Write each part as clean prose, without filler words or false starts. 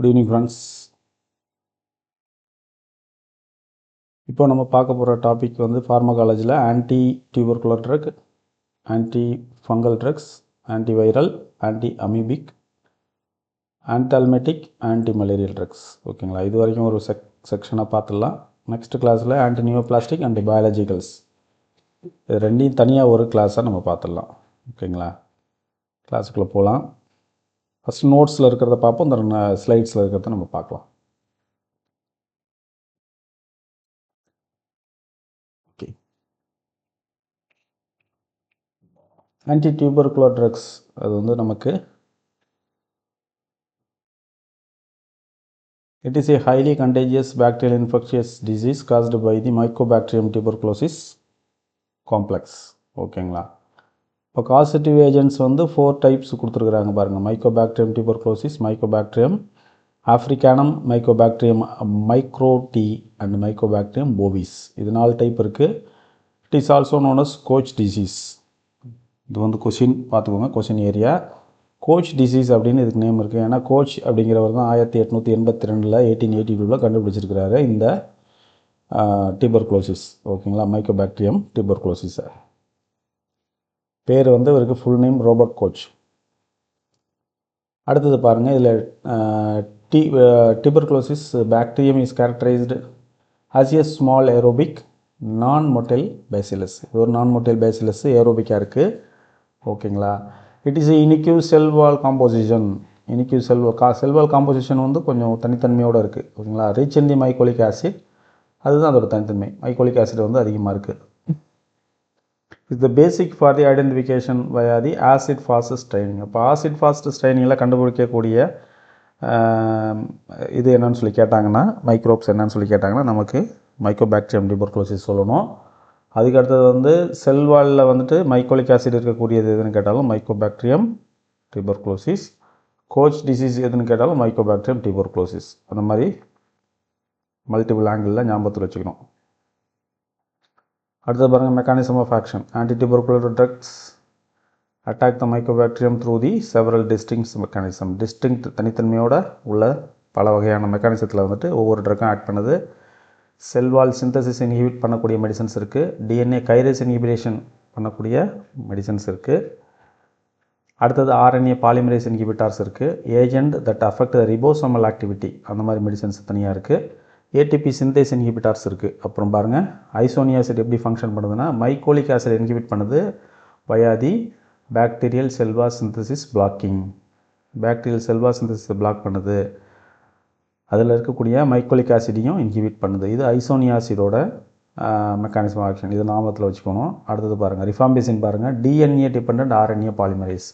Good evening friends. இப்போ நம்ம பார்க்க போகிற டாபிக் வந்து ஃபார்மகாலஜியில் anti tubercular drug, anti fungal drugs, anti viral, anti amoebic, anthelmintic, anti malarial drugs. ஓகேங்களா, இது வரைக்கும் ஒரு செக்ஷனாக பார்த்துடலாம். நெக்ஸ்ட் கிளாஸில் ஆன்டி நியோபிளாஸ்டிக், ஆன்டி பயாலஜிக்கல்ஸ், இது ரெண்டையும் தனியாக ஒரு கிளாஸாக நம்ம பார்த்துடலாம். ஓகேங்களா, கிளாஸுக்குள்ளே போகலாம். ஃபஸ்ட் நோட்ஸில் இருக்கிறத பார்ப்போம், இந்த ஸ்லைட்ஸில் இருக்கிறத நம்ம பார்க்கலாம். ஓகே, ஆன்டி டியூபர்குலர் ட்ரக்ஸ் அது வந்து நமக்கு it is a highly contagious bacterial infectious disease caused by the Mycobacterium tuberculosis complex. ஓகேங்களா, இப்போ காசட்டிவ் ஏஜென்ட்ஸ் வந்து 4 டைப்ஸ் கொடுத்துருக்குறாங்க பாருங்கள். Mycobacterium tuberculosis, Mycobacterium africanum, Mycobacterium microti and Mycobacterium bovis. இது 4 டைப் இருக்குது. It is also known as Koch disease. இது வந்து question பார்த்துக்கோங்க, கொஷின் ஏரியா. கோச் டிசீஸ் அப்படின்னு இதுக்கு நேம் இருக்குது. ஏன்னா கோச் அப்படிங்கிறவர் தான் 1882 1882 கண்டுபிடிச்சிருக்கிறாரு இந்த டியூபர்குலோசிஸ். ஓகேங்களா, மைக்கோபாக்டீரியம் டியூபர்குலோசிஸை. பேர் வந்து இவருக்கு ஃபுல் நேம் ரோபர்ட் கோச். அடுத்தது பாருங்கள், இதில் tuberculosis bacterium is characterised as a small aerobic நான் மொட்டைல் பேசிலஸ். இது ஒரு நான் மொட்டைல் பேசிலஸ், ஏரோபிக்காக இருக்குது. ஓகேங்களா, it is unique sell wall composition. Unique sell wall composition வந்து கொஞ்சம் தனித்தன்மையோடு இருக்குது. ஓகேங்களா, ரிச் இன் தி மைக்கோலிக் ஆசிட், அதுதான் அதோட தனித்தன்மை. மைக்கோலிக் ஆசிட் வந்து அதிகமாக இருக்குது. Is the basic for the identification via the acid fast straining. அப்போ ஆசிட் ஃபாஸ்ட் ஸ்ட்ரைனிங்கில் கண்டுபிடிக்கக்கூடிய இது என்னன்னு சொல்லி கேட்டாங்கன்னா, மைக்ரோப்ஸ் என்னன்னு சொல்லி கேட்டாங்கன்னா நமக்கு மைக்கோபாக்டீரியம் டியூபர்குலோசிஸ் சொல்லணும். அதுக்கு அடுத்தது வந்து செல்வாலில் வந்துட்டு மைக்கோலிக் ஆசிட் இருக்கக்கூடியது எதுன்னு கேட்டாலும் மைக்கோபாக்டீரியம் டியூபர்குலோசிஸ். கோச் டிசீஸ் எதுன்னு கேட்டாலும் மைக்கோபாக்டீரியம் டியூபர்குலோசிஸ். அந்த மாதிரி மல்டிபிள் ஆங்கிளில் ஞாபகத்தில் வச்சுக்கணும். அடுத்தது பாருங்கள், mechanism of action. Anti tubercular drugs attack the Mycobacterium through the several distinct mechanism. Distinct தனித்தன்மையோட உள்ள பல வகையான மெக்கானிசத்தில் வந்துட்டு ஒவ்வொரு ட்ரக்கும் ஆக்ட் பண்ணுது. செல்வால் சிந்தசிஸ் இன்ஹிபிட் பண்ணக்கூடிய மெடிசன்ஸ் இருக்குது. டிஎன்ஏ கைரேஸ் இன்ஹிபிரேஷன் பண்ணக்கூடிய மெடிசன்ஸ் இருக்குது. அடுத்தது ஆர்என்ஏ பாலிமரேஸ் இன்ஹிபிட்டார்ஸ் இருக்குது. Agent that affect the ribosomal activity, அந்த மாதிரி மெடிசன்ஸ் தனியாக இருக்குது. ஏடிபி சிந்தேஸ் இன்ஹிபிட்டார்ஸ் இருக்குது. அப்புறம் பாருங்கள், ஐசோனியாசிட் எப்படி ஃபங்க்ஷன் பண்ணுதுன்னா மைக்கோலிக் ஆசிட் இன்ஹிபிட் பண்ணுது via the bacterial cell wall synthesis blocking. Bacterial cell wall சிந்தசிஸை பிளாக் பண்ணுது. அதில் இருக்கக்கூடிய மைக்கோலிக் ஆசிடையும் இன்ஹிபிட் பண்ணுது. இது ஐசோனியாசிடோட மெக்கானிசம் ஆக்ஷன். இது நாமத்தில் வச்சுக்கணும். அடுத்தது பாருங்கள், ரிஃபாம்பிசின் பாருங்கள், டிஎன்ஏ டிபெண்ட் ஆர்என்ஏ பாலிமரேஸ்.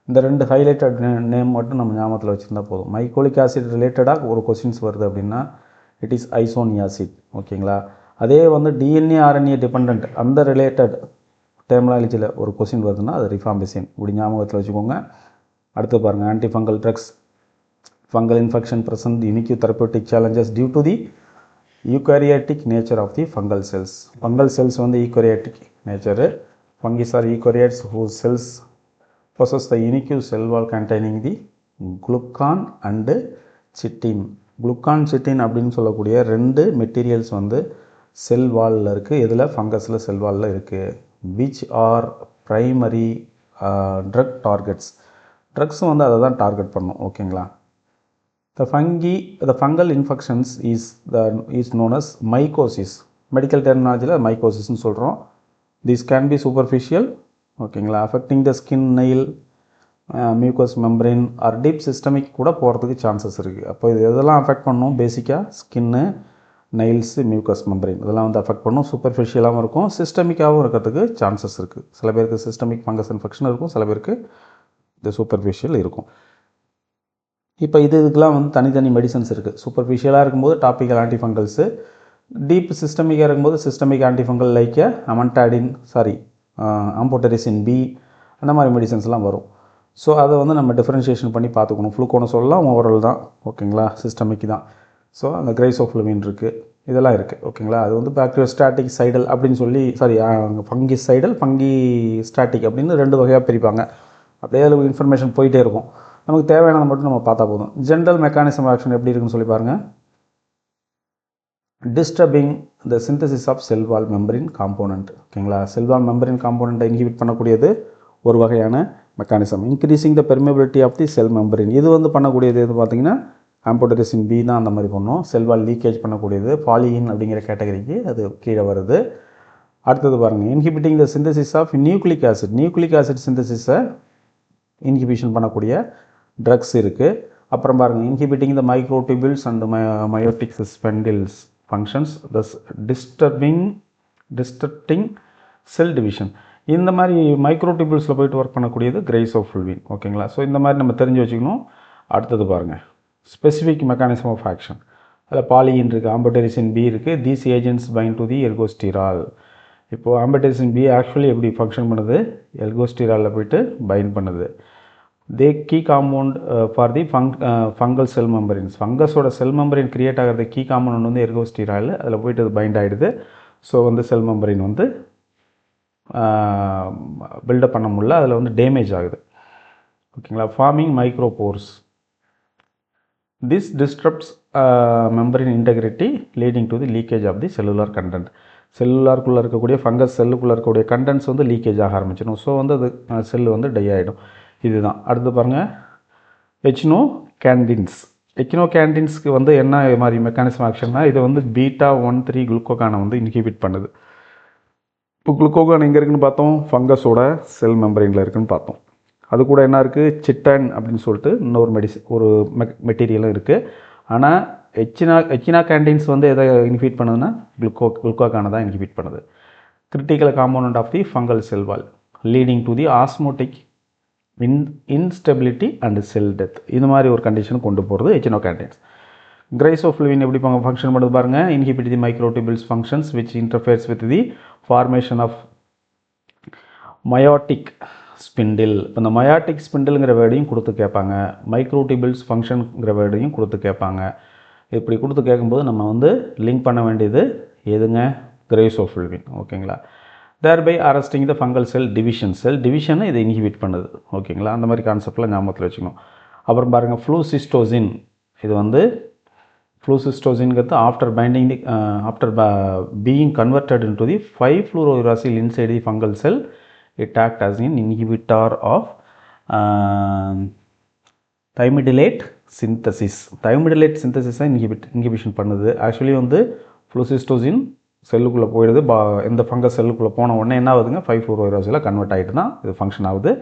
இந்த 2 ஹைலைட்டட் நேம் மட்டும் நம்ம ஞாபகத்தில் வச்சுருந்தா போதும். மைக்கோலிக் ஆசிட் ரிலேட்டடாக ஒரு கொஸ்டின்ஸ் வருது அப்படின்னா இட் இஸ் ஐசோனியாசிட். ஓகேங்களா, அதே வந்து டிஎன்ஏ ஆர்என்ஏ டிபெண்ட் அந்த ரிலேட்டட் டெர்மினாலஜியில் ஒரு கொஸ்டின் வருதுன்னா அது ரிஃபாம்பிசின். இப்படி ஞாபகத்தில் வச்சுக்கோங்க. அடுத்து பாருங்கள், anti fungal drugs. Fungal infection present unique therapeutic challenges due to the eukaryotic nature of the fungal cells. Fungal cells வந்து eukaryotic nature. Fungus are eukaryotes whose cells possess the unique cell wall containing the glucan and chitin. glucan chitin அப்படின்னு சொல்லக்கூடிய 2 materials வந்து செல் வாலில் இருக்குது. இதில் ஃபங்கஸில் செல் வாலில் இருக்குது. which are primary drug targets. ட்ரக்ஸும் வந்து அதை தான் டார்கெட் பண்ணும். ஓகேங்களா, the fungal infections is known as mycosis. Medical டெர்மினாலஜியில் மைக்கோசிஸ்ன்னு சொல்கிறோம். this can be superficial. ஓகேங்களா, affecting the skin, nail, mucous membrane or deep systemic கூட போகிறதுக்கு சான்சஸ் இருக்குது. அப்போ இது எதெல்லாம் அஃபெக்ட் பண்ணும்? பேசிக்காக ஸ்கின்னு, நெயில்ஸு, மியூக்கஸ் மெம்பரைன் இதெல்லாம் வந்து அஃபெக்ட் பண்ணும். சூப்பர்ஃபிஷியலாகவும் இருக்கும், சிஸ்டமிக்காகவும் இருக்கிறதுக்கு சான்சஸ் இருக்குது. சில பேருக்கு சிஸ்டமிக் ஃபங்கஸ் இன்ஃபெக்ஷன் இருக்கும், சில பேருக்கு இது சூப்பர்ஃபிஷியல் இருக்கும். இப்போ இதுக்கெலாம் வந்து தனித்தனி மெடிசன்ஸ் இருக்குது. சூப்பர்ஃபிஷியலாக இருக்கும்போது டாப்பிக்கல் ஆன்டிஃபங்கல்ஸு, டீப் சிஸ்டமிக்காக இருக்கும்போது சிஸ்டமிக் ஆன்டிஃபங்கல் லைக் அமன்டாடின் ஆம்போட்டரிசின் பி, அந்த மாதிரி மெடிசன்ஸ்லாம் வரும். ஸோ அதை வந்து நம்ம டிஃப்ரென்ஷியேஷன் பண்ணி பார்த்துக்கணும். ஃப்ளூகோனசோல்லாம் ஓவரால் தான். ஓகேங்களா, சிஸ்டமிக் தான். ஸோ அந்த கிரைசோஃப்ளூவின் இருக்குது, இதெல்லாம் இருக்குது. ஓகேங்களா, அது வந்து பாக்டீரியோஸ்டாட்டிக் சைடல் அப்படின்னு சொல்லி ஃபங்கி சைடல், ஃபங்கி ஸ்டாட்டிக் அப்படின்னு 2 வகையாக பிரிப்பாங்க. அப்படியே அதில் இன்ஃபர்மேஷன் போயிட்டே இருக்கும். நமக்கு தேவையானதை மட்டும் நம்ம பார்த்தா போதும். ஜென்ரல் மெக்கானிசம் ஆக்ஷன் எப்படி இருக்குன்னு சொல்லி பாருங்கள். Disturbing the synthesis of cell wall membrane component. ஓகேங்களா, செல் வால் மெம்பரின் காம்போனண்ட்டை இன்ஹிபிட் பண்ணக்கூடியது ஒரு வகையான mechanism. Increasing the permeability of the cell membrane, இது வந்து பண்ணக்கூடியது எது பார்த்தீங்கன்னா ஆம்போடெரிசின் பி தான் அந்த மாதிரி பண்ணும். செல் வால் லீக்கேஜ் பண்ணக்கூடியது பாலியின் அப்படிங்கிற கேட்டகரிக்கு அது கீழே வருது. அடுத்தது பாருங்கள், inhibiting the synthesis of nucleic acid. Nucleic acid சிந்தசிஸை இன்ஹிபிஷன் பண்ணக்கூடிய ட்ரக்ஸ் இருக்குது. அப்புறம் பாருங்கள், inhibiting the microtubules and mitotic spindles functions thus disturbing cell division. இந்த மாதிரி மைக்ரோடியூபிள்ஸில் போய்ட்டு ஒர்க் பண்ணக்கூடியது கிரைசோஃபுல்வின். ஓகேங்களா, ஸோ இந்த மாதிரி நம்ம தெரிஞ்சு வச்சுக்கணும். அடுத்தது பாருங்கள், ஸ்பெசிஃபிக் மெக்கானிசம் ஆஃப் ஆக்ஷன். அதில் பாலியின் இருக்குது, ஆம்படெரிசின் பி இருக்குது. These agents bind to the ergosterol. இப்போது ஆம்படெரிசின் பி ஆக்சுவலி எப்படி ஃபங்க்ஷன் பண்ணுது, எர்கோஸ்டிராலில் போய்ட்டு பைண்ட் பண்ணுது. They key compound for the fungal cell membranes. ஃபங்கஸோட செல் மெம்பரின் கிரியேட் ஆகிறது கீ காம்பவுண்ட் வந்து எர்கோஸ்டிரால், அதில் போய்ட்டு அது பைண்ட் ஆகிடுது. ஸோ வந்து செல் மெம்பரின் வந்து பில்டப் பண்ண முடியல, அதில் வந்து டேமேஜ் ஆகுது. ஓகேங்களா, forming micropores. This disturbs membrane integrity leading to the leakage of the cellular content. செல்லுலாருக்குள்ளே இருக்கக்கூடிய ஃபங்கஸ் செல்லுக்குள்ளே இருக்கக்கூடிய கண்டென்ட்ஸ் வந்து லீக்கேஜ் ஆக ஆரம்பிச்சிடும். ஸோ வந்து அது செல்லு வந்து டை ஆகிடும். இதுதான். அடுத்து பாருங்கள், எச்னோ கேண்டின்ஸ். எச்னோ கேண்டின்ஸ்க்கு வந்து என்ன மாதிரி மெக்கானிசம் ஆக்ஷன்னா, இது வந்து β13 குளுக்கோகானை வந்து இன்ஹிபிட் பண்ணுது. இப்போ குளுக்கோகான் எங்கே இருக்குன்னு பார்த்தோம், ஃபங்கஸோட செல் மெம்பரினில் இருக்குன்னு பார்த்தோம். அது கூட என்ன இருக்குது, சிட்டன் அப்படின்னு சொல்லிட்டு இன்னொரு ஒரு மெட்டீரியலும் இருக்குது. ஆனால் எச்சினா கேண்டின்ஸ் வந்து எதை இன்ஹிபிட் பண்ணுதுன்னா குளுக்கோகானை தான் இன்ஹிபிட் பண்ணுது. Critical component of the fungal cell wall leading to the osmotic instability and cell death. இது மாதிரி ஒரு கண்டிஷன் கொண்டு போகிறது எச்சினோ கேண்டின்ஸ். கிரைசோஃபுல்வின் எப்படி ஃபங்க்ஷன் பண்ணுது பாருங்கள். Inhibit the microtubules functions which interferes with the formation of mitotic spindle. இப்போ இந்த மயோட்டிக் ஸ்பிண்டில்ங்கிற வேர்டையும் கொடுத்து கேட்பாங்க, மைக்ரோடியூபிள்ஸ் ஃபங்க்ஷனுங்கிற வேர்டையும் கொடுத்து கேட்பாங்க. இப்படி கொடுத்து கேட்கும்போது நம்ம வந்து லிங்க் பண்ண வேண்டியது எதுங்க, கிரைசோஃபுல்வின். ஓகேங்களா, thereby arresting the fungal cell division. Cell டிவிஷனை இது இன்ஹிபிட் பண்ணுது. ஓகேங்களா, அந்த மாதிரி கான்செப்டில் ஞாபகத்தில் வச்சுக்கணும். அப்புறம் பாருங்கள், ஃப்ளூசிஸ்டோசின். இது வந்து ஃப்ளூசிஸ்டோசின்கிறது after binding the after being converted in to the 5-fluorouracil inside the fungal cell it act as in inhibitor of thymidylate synthesis. Thymidylate சிந்தசிஸை இன்ஹிபிஷன் பண்ணுது. ஆக்சுவலி வந்து ஃப்ளூசிஸ்டோசின் செல்லுக்குள்ளே போயிடுது. எந்த ஃபங்கஸ் செல்லுக்குள்ளே போன உடனே என்ன ஆகுதுங்க, 5-fluorouracil கன்வெர்ட் ஆகிட்டு தான் இது ஃபங்க்ஷன் ஆகுது.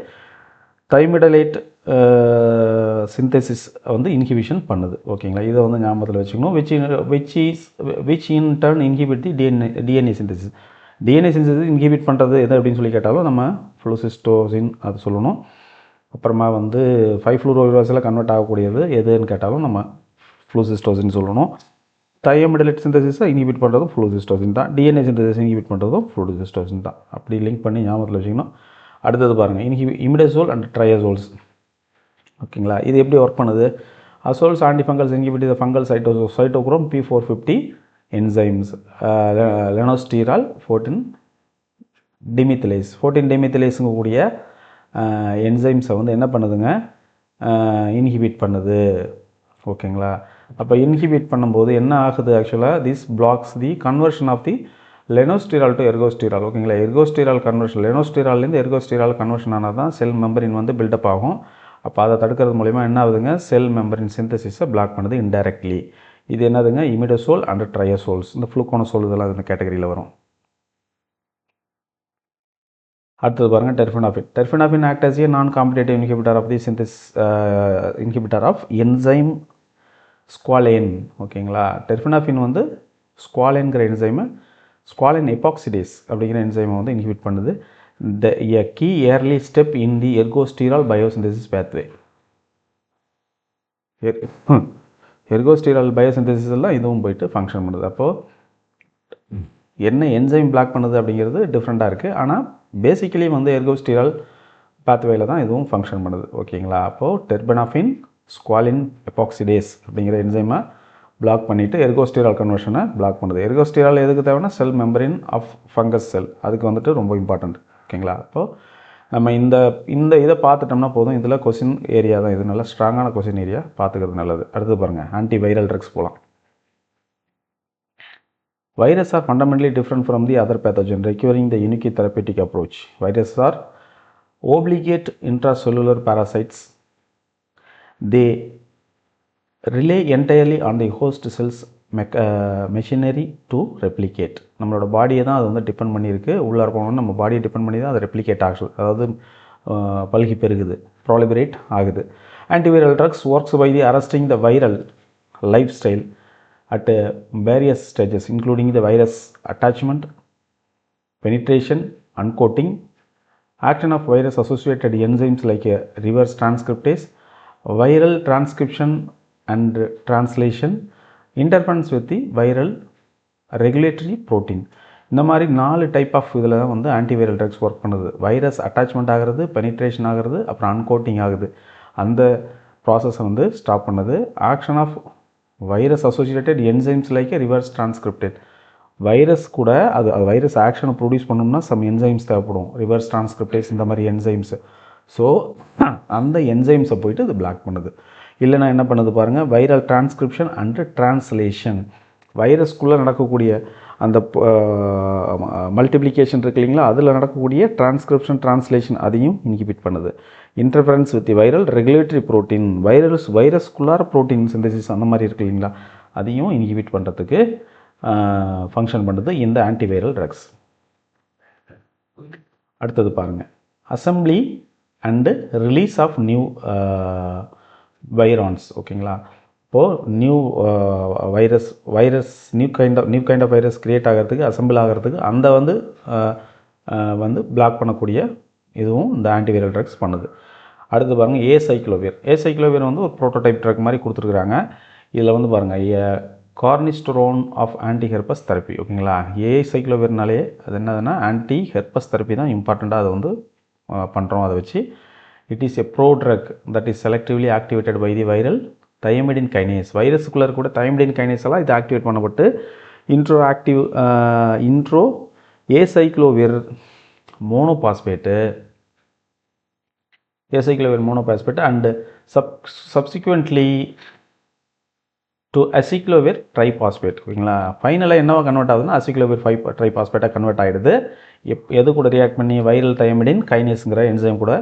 தைமிடலேட் சிந்தசிஸ் வந்து இன்ஹிபிஷன் பண்ணுது. ஓகேங்களா, இதை வந்து ஞாபகத்தில் வச்சுக்கணும். Which in turn inhibit the DNA synthesis. DNA synthesis inhibit பண்ணுறது எது அப்படின்னு சொல்லி கேட்டாலும் நம்ம ஃப்ளூசிஸ்டோசின் அது சொல்லணும். அப்புறமா வந்து 5-fluorouracil கன்வெர்ட் ஆகக்கூடியது எதுன்னு கேட்டாலும் நம்ம ஃப்ளூசிஸ்டோசின் சொல்லணும். தைமிடலேட் சிந்தசிஸை இன்ஹிபிட் பண்ணுறதும் ஃப்ளூசிஸ்டோசின் தான். டிஎன்ஏ சிந்தசிஸ் இன்ஹிபிட் பண்ணுறதும் ஃப்ளூசிஸ்டோசின் தான். அப்படி லிங்க் பண்ணி ஞாபகத்தில் வச்சுக்கணும். அடுத்தது பாருங்கள், இமிடசோல் அண்ட் ட்ரையசோல்ஸ். ஓகேங்களா, இது எப்படி ஒர்க் பண்ணுது. Azoles antifungals inhibit the fungal cytochrome P450 enzymes lanosterol 14 demethylase. 14 டிமித்திலேஸுங்க கூடிய என்சைம்ஸை வந்து என்ன பண்ணுதுங்க, இன்ஹிபிட் பண்ணுது. ஓகேங்களா, அப்போ இன்ஹிபிட் பண்ணும்போது என்ன ஆகுது, ஆக்சுவலாக this blocks the conversion of the lanosterol to ergosterol. ஓகேங்களா, எர்கோஸ்டிரால் கன்வர்ஷன், லெனோஸ்டிரால்லேருந்து எர்கோஸ்டிரால் கன்வர்ஷன் ஆனால் தான் செல் மெம்பரின் வந்து பில்டப் ஆகும். அப்போ அதை தடுக்கிறது மூலிமா என்ன ஆகுதுங்க, செல் மெம்பரின் சிந்தசிஸை பிளாக் பண்ணுது இன்டைரக்ட்லி. இது என்னதுங்க, இமிடசோல் அண்ட் ட்ரையசோல்ஸ். இந்த ஃப்ளூகோனசோல் இதெல்லாம் இந்த கேட்டகரியில் வரும். அடுத்தது பாருங்கள், டெர்ஃபனாஃபின். டெர்ஃபனாஃபின் act as a non competitive inhibitor of the inhibitor of enzyme squalene. ஓகேங்களா, டெர்ஃபனாஃபின் வந்து ஸ்குவாலேன்கிற என்சைமை ஸ்குவாலேன் எபாக்சிடேஸ் அப்படிங்கிற என்சைமை வந்து இன்ஹிபிட் பண்ணுது. a key early step in the ergosterol biosynthesis pathway. Ergosterol biosynthesis எல்லாம் இதுவும் போயிட்டு ஃபங்க்ஷன் பண்ணுது. அப்போது என்ன என்சைம் பிளாக் பண்ணுது அப்படிங்கிறது டிஃப்ரெண்ட்டாக இருக்குது. ஆனால் பேசிக்கலி வந்து எர்கோஸ்டிரால் பாத்வேயில் தான் இதுவும் ஃபங்க்ஷன் பண்ணுது. ஓகேங்களா, அப்போது டெர்பனாஃபின் ஸ்குவாலின் எபாக்சிடேஸ் அப்படிங்கிற என்சைமை பிளாக் பண்ணிவிட்டு எர்கோஸ்டிரால் கன்வர்ஷனை பிளாக் பண்ணுது. எர்கோஸ்டிரால் எதுக்கு தேவைன்னா செல் மெம்பரின் ஆஃப் ஃபங்கஸ் செல், அதுக்கு வந்துட்டு ரொம்ப இம்பார்ட்டண்ட். ஓகேங்களா, அப்போது நம்ம இந்த இதை பார்த்துட்டோம்னா போதும். இதில் கொஸ்டின் ஏரியா தான் இது, நல்லா ஸ்ட்ராங்கான கொஸ்டின் ஏரியா, பார்த்துக்கிறது நல்லது. அடுத்து பாருங்கள், ஆன்டி வைரல் ட்ரக்ஸ் போகலாம். Viruses are fundamentally different from the other pathogen, requiring the unique therapeutic approach. Viruses are obligate intracellular parasites. They rely entirely on the host cells machinery to replicate. நம்மளோட பாடியை தான் அது வந்து depend பண்ணியிருக்கு. உள்ளார போனோம்னா நம்ம பாடியை டிபெண்ட் பண்ணி தான் அது ரெப்ளிகேட் ஆகுது, அதாவது பல்கி பெருகுது, ப்ராலிபரேட் ஆகுது. Antiviral drugs works by the arresting the viral lifestyle at various stages, including the virus attachment, penetration, uncoating, action of virus associated enzymes like reverse transcriptase, viral transcription and translation, interference with the viral regulatory protein. இந்த மாதிரி 4 type of இதில் தான் வந்து antiviral drugs work பண்ணுது. Virus attachment ஆகிறது, penetration ஆகிறது, அப்புறம் uncoating ஆகுது. அந்த ப்ராசஸை வந்து ஸ்டாப் பண்ணுது. Action of virus associated enzymes like reverse transcriptase. Virus கூட அது வைரஸ் ஆக்ஷனை ப்ரொடியூஸ் பண்ணணும்னா சம் என்சைம்ஸ் தேவைப்படும், ரிவர்ஸ் டிரான்ஸ்கிரிப்டேஸ் இந்த மாதிரி என்சைம்ஸு. ஸோ அந்த என்சைம்ஸை போயிட்டு இது பிளாக் பண்ணுது. இல்லைனா என்ன பண்ணுது பாருங்கள், வைரல் டிரான்ஸ்கிரிப்ஷன் அண்டு டிரான்ஸ்லேஷன். வைரஸ்குள்ளே நடக்கக்கூடிய அந்த மல்டிப்ளிகேஷன் இருக்கு இல்லைங்களா, அதில் நடக்கக்கூடிய டிரான்ஸ்கிரிப்ஷன் டிரான்ஸ்லேஷன் அதையும் இன்ஹிபிட் பண்ணுது. Interference with viral regulatory protein, வைரஸ்குள்ளார ப்ரோட்டீன் சிந்தசிஸ் அந்த மாதிரி இருக்கு இல்லைங்களா, அதையும் இன்ஹிபிட் பண்ணுறதுக்கு ஃபங்க்ஷன் பண்ணுது இந்த ஆன்டிவைரல் ட்ரக்ஸ். அடுத்தது பாருங்கள், assembly and release of new virions. ஓகேங்களா, இப்போது new new kind of virus create ஆகிறதுக்கு, அசம்பிள் ஆகிறதுக்கு அந்த வந்து பிளாக் பண்ணக்கூடிய இதுவும் இந்த ஆன்டிவைரல் ட்ரக்ஸ் பண்ணுது. அடுத்து பாருங்கள், ஏசைக்ளோவிர் வந்து ஒரு ப்ரோட்டோடைப் ட்ரக் மாதிரி கொடுத்துருக்குறாங்க. இதில் வந்து பாருங்கள், கார்னிஸ்டரோன் ஆஃப் ஆன்டி ஹெர்பஸ் தெரப்பி. ஓகேங்களா, ஏசைக்ளோவிர்னாலே அது என்னதுன்னா ஆன்டி ஹெர்பஸ் தெரப்பி தான் இம்பார்ட்டண்ட்டாக அதை வந்து பண்ணுறோம். அதை வச்சு it is a prodrug that is selectively activated by the viral thymidine kinase. வைரஸுக்குள்ளே கூட தயமிடின் கைனேஸ் எல்லாம் இது ஆக்டிவேட் பண்ணப்பட்டு into acyclovir monophosphate and subsequently to acyclovir triphosphate. ஓகேங்களா, ஃபைனலாக என்னவா கன்வெர்ட் ஆகுதுன்னா அசிக்ளோவிர் ட்ரைபாஸ்பேட்டாக கன்வெர்ட் ஆகிடுது. எது கூட ரியாக்ட் பண்ணி, வைரல் தயமிடின் கைனேஸுங்கிற என்சைம் கூட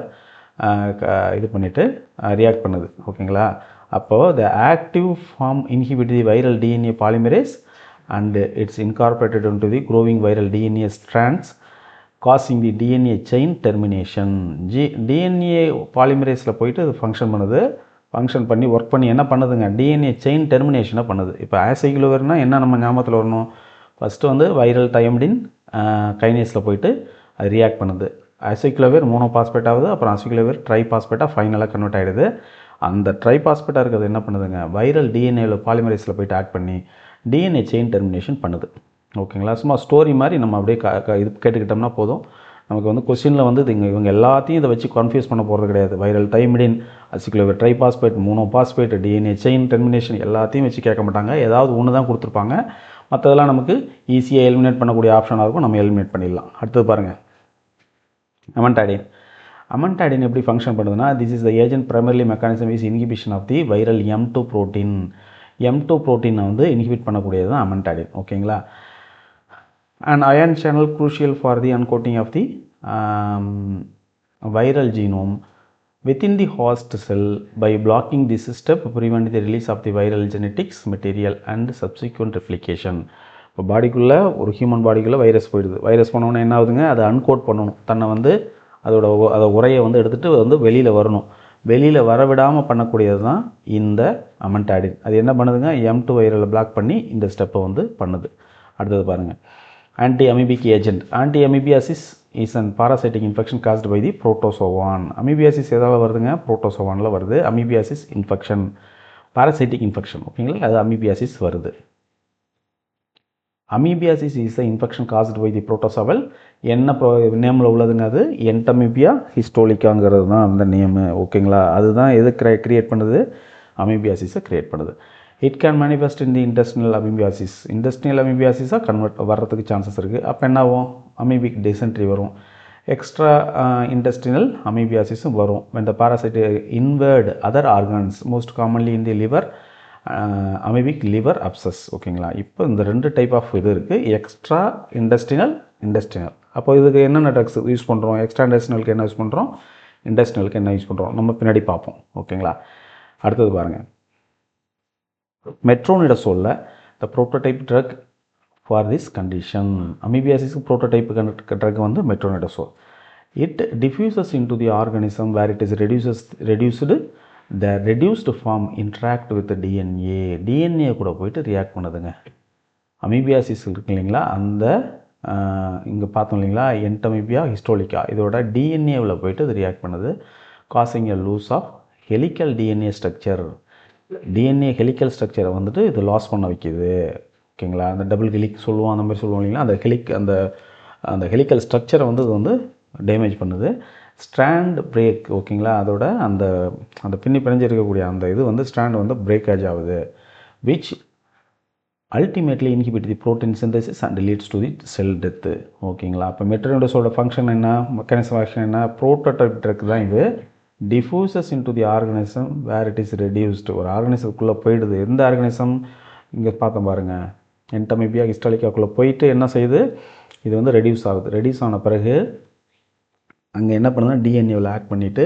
இது பண்ணிவிட்டு ரியாக்ட் பண்ணுது. ஓகேங்களா, அப்போது the active form inhibit the viral DNA polymerase and it's incorporated into the growing viral DNA strands causing the DNA chain termination. DNA பாலிமரேஸில் போயிட்டு அது ஃபங்க்ஷன் பண்ணி ஒர்க் பண்ணி என்ன பண்ணுதுங்க, டிஎன்ஏ செயின் டெர்மினேஷனை பண்ணுது. இப்போ ஆசைக்ளோவிர்னால் என்ன நம்ம ஞாபகத்தில் வரணும், ஃபஸ்ட்டு வந்து வைரல் தயமிடின் கைனேஸில் போயிட்டு அது ரியாக்ட் பண்ணுது. ஆசைக்ளோவிர் மோனோபாஸ்பேட் ஆகுது, அப்புறம் அசிக்ளோவிர் ட்ரைபாஸ்பேட்டாக ஃபைனலாக கன்வெர்ட் ஆகிடுது. அந்த ட்ரைபாஸ்பேட்டாக இருக்கிறது என்ன பண்ணுதுங்க, வைரல் டிஎன்ஏவில் பாலிமரேஸில் போயிட்டு ஆக்ட் பண்ணி டிஎன்ஏ செயின் டெர்மினேஷன் பண்ணுது. ஓகேங்களா, சும்மா ஸ்டோரி மாதிரி நம்ம அப்படியே இது கேட்டுக்கிட்டோம்னா போதும். நமக்கு வந்து கொஸ்டினில் வந்து இவங்க எல்லாத்தையும் இதை வச்சு கன்ஃபியூஸ் பண்ண போகிறது கிடையாது. Viral thymidine, acyclovir triphosphate, monophosphate, DNA chain termination எல்லாத்தையும் வச்சு கேட்க மாட்டாங்க. ஏதாவது ஒன்று தான் கொடுத்துருப்பாங்க. மற்றதெல்லாம் நமக்கு ஈஸியாக எலிமினேட் பண்ணக்கூடிய ஆப்ஷனாக இருக்கும், நம்ம எலிமினேட் பண்ணிடலாம். அடுத்தது பாருங்கள், அமன்டாடின் எப்படி ஃபங்க்ஷன் பண்ணுதுன்னா, this is the agent primarily mechanism is inhibition of the viral M2 protein. M2 ப்ரோட்டீனை வந்து இன்ஹிபிட் பண்ணக்கூடியது தான் அமன்டாடின். ஓகேங்களா, an ion channel crucial for the uncoating of the viral genome within the host cell. By blocking this step prevent the release of the viral genetics material and subsequent replication. இப்போ பாடிக்குள்ளே ஒரு human பாடிக்குள்ளே virus போயிடுது. Virus பண்ணோன்னே என்ன ஆகுதுங்க, அதை அன்கோட் பண்ணணும், தன்னை வந்து அதை உரையை வந்து எடுத்துகிட்டு வந்து வெளியில் வரணும். வெளியில் வரவிடாமல் பண்ணக்கூடியது தான் இந்த அமன்டாடின். அது என்ன பண்ணுதுங்க, M2 வைரலை பிளாக் பண்ணி இந்த ஸ்டெப்பை வந்து பண்ணுது. அடுத்தது பாருங்கள், anti-amoebic agent. Anti-amoebiasis is an parasitic infection caused by the protozoan. Amoebiasis எதால வருதுங்க, protozoanல வருது. amoebiasis infection, parasitic infection. ஓகேங்களா, அது amoebiasis வருது. amoebiasis is the infection caused by the protozoal. என்ன நேமில் உள்ளதுங்க, அது என்டமீபியா ஹிஸ்டோலிக்காங்கிறது தான் அந்த நேமு. ஓகேங்களா, அதுதான் எது கிரியேட் பண்ணுது, அமீபியாசிஸை கிரியேட் பண்ணுது. It can manifest in the intestinal amoebiasis. Intestinal அமீபியாசிஸாக கன்வெர்ட் வர்றதுக்கு சான்சஸ் இருக்குது. அப்போ என்ன ஆகும், அமீபிக் டிசென்ட்ரி வரும். எக்ஸ்ட்ரா இன்டெஸ்டினல் அமீபியாசிஸும் வரும். when the parasite invade other organs most commonly in the liver, amoebic liver abscess. ஓகேங்களா, இப்போ இந்த 2 டைப் ஆஃப் இது இருக்குது, எக்ஸ்ட்ரா இன்டெஸ்டினல். அப்போ இதுக்கு என்னென்ன ட்ரக்ஸ் யூஸ் பண்ணுறோம், எக்ஸ்ட்ரா இன்டெஸ்டினலுக்கு என்ன யூஸ் பண்ணுறோம், இன்டெஸ்டினலுக்கு என்ன யூஸ் பண்ணுறோம், நம்ம பின்னாடி பார்ப்போம். ஓகேங்களா, அடுத்தது பாருங்கள், மெட்ரோனிடசோலில் the prototype drug for this condition. அமீபியாசிஸ்க்கு ப்ரோட்டோடைப் ட்ரக் வந்து metronidazole. It diffuses into the organism where it is reduced. The reduced form interact with DNA கூட போயிட்டு ரியாக்ட் பண்ணுதுங்க. அமீபியாசிஸ் இருக்கு இல்லைங்களா, அந்த இங்கே பார்த்தோம் இல்லைங்களா, என்டமீபியா ஹிஸ்டோலிக்கா, இதோட டிஎன்ஏவில் போயிட்டு இது ரியாக்ட் பண்ணுது, causing a loss of helical DNA structure. DNA helical ஸ்ட்ரக்சரை வந்துட்டு இது லாஸ் பண்ண வைக்கிது. ஓகேங்களா, அந்த டபுள் ஹெலிக் சொல்லுவோம், அந்த மாதிரி சொல்லுவோம் இல்லைங்களா, அந்த ஹெலிக்கல் ஸ்ட்ரக்சரை வந்து இது வந்து டேமேஜ் பண்ணுது. ஸ்ட்ராண்ட் பிரேக், ஓகேங்களா, அதோட அந்த பின்னி பிணைஞ்சிருக்கக்கூடிய அந்த இது வந்து ஸ்ட்ராண்ட் வந்து பிரேக்கேஜ் ஆகுது. Which ultimately inhibit the protein synthesis and leads to the cell death. ஓகேங்களா, அப்போ மெட்ரோனிடசோலோட ஃபங்க்ஷன் என்ன, மெக்கானிசம் ஆக்ஷன் என்ன, ப்ரோட்டோடைப் ட்ரக் தான் இது. Diffuses into the organism where it is reduced. ஒரு ஆர்கனிசத்துக்குள்ளே போயிடுது. எந்த ஆர்கனிசம், இங்கே பார்த்தோம் பாருங்கள், என்டமீபியா ஹிஸ்டாலிக்காக்குள்ளே போயிட்டு என்ன செய்யுது, இது வந்து ரெடியூஸ் ஆகுது. ரெடியூஸ் ஆன பிறகு அங்கே என்ன பண்ணுதுன்னா டிஎன்ஏவில் ஆக்ட் பண்ணிவிட்டு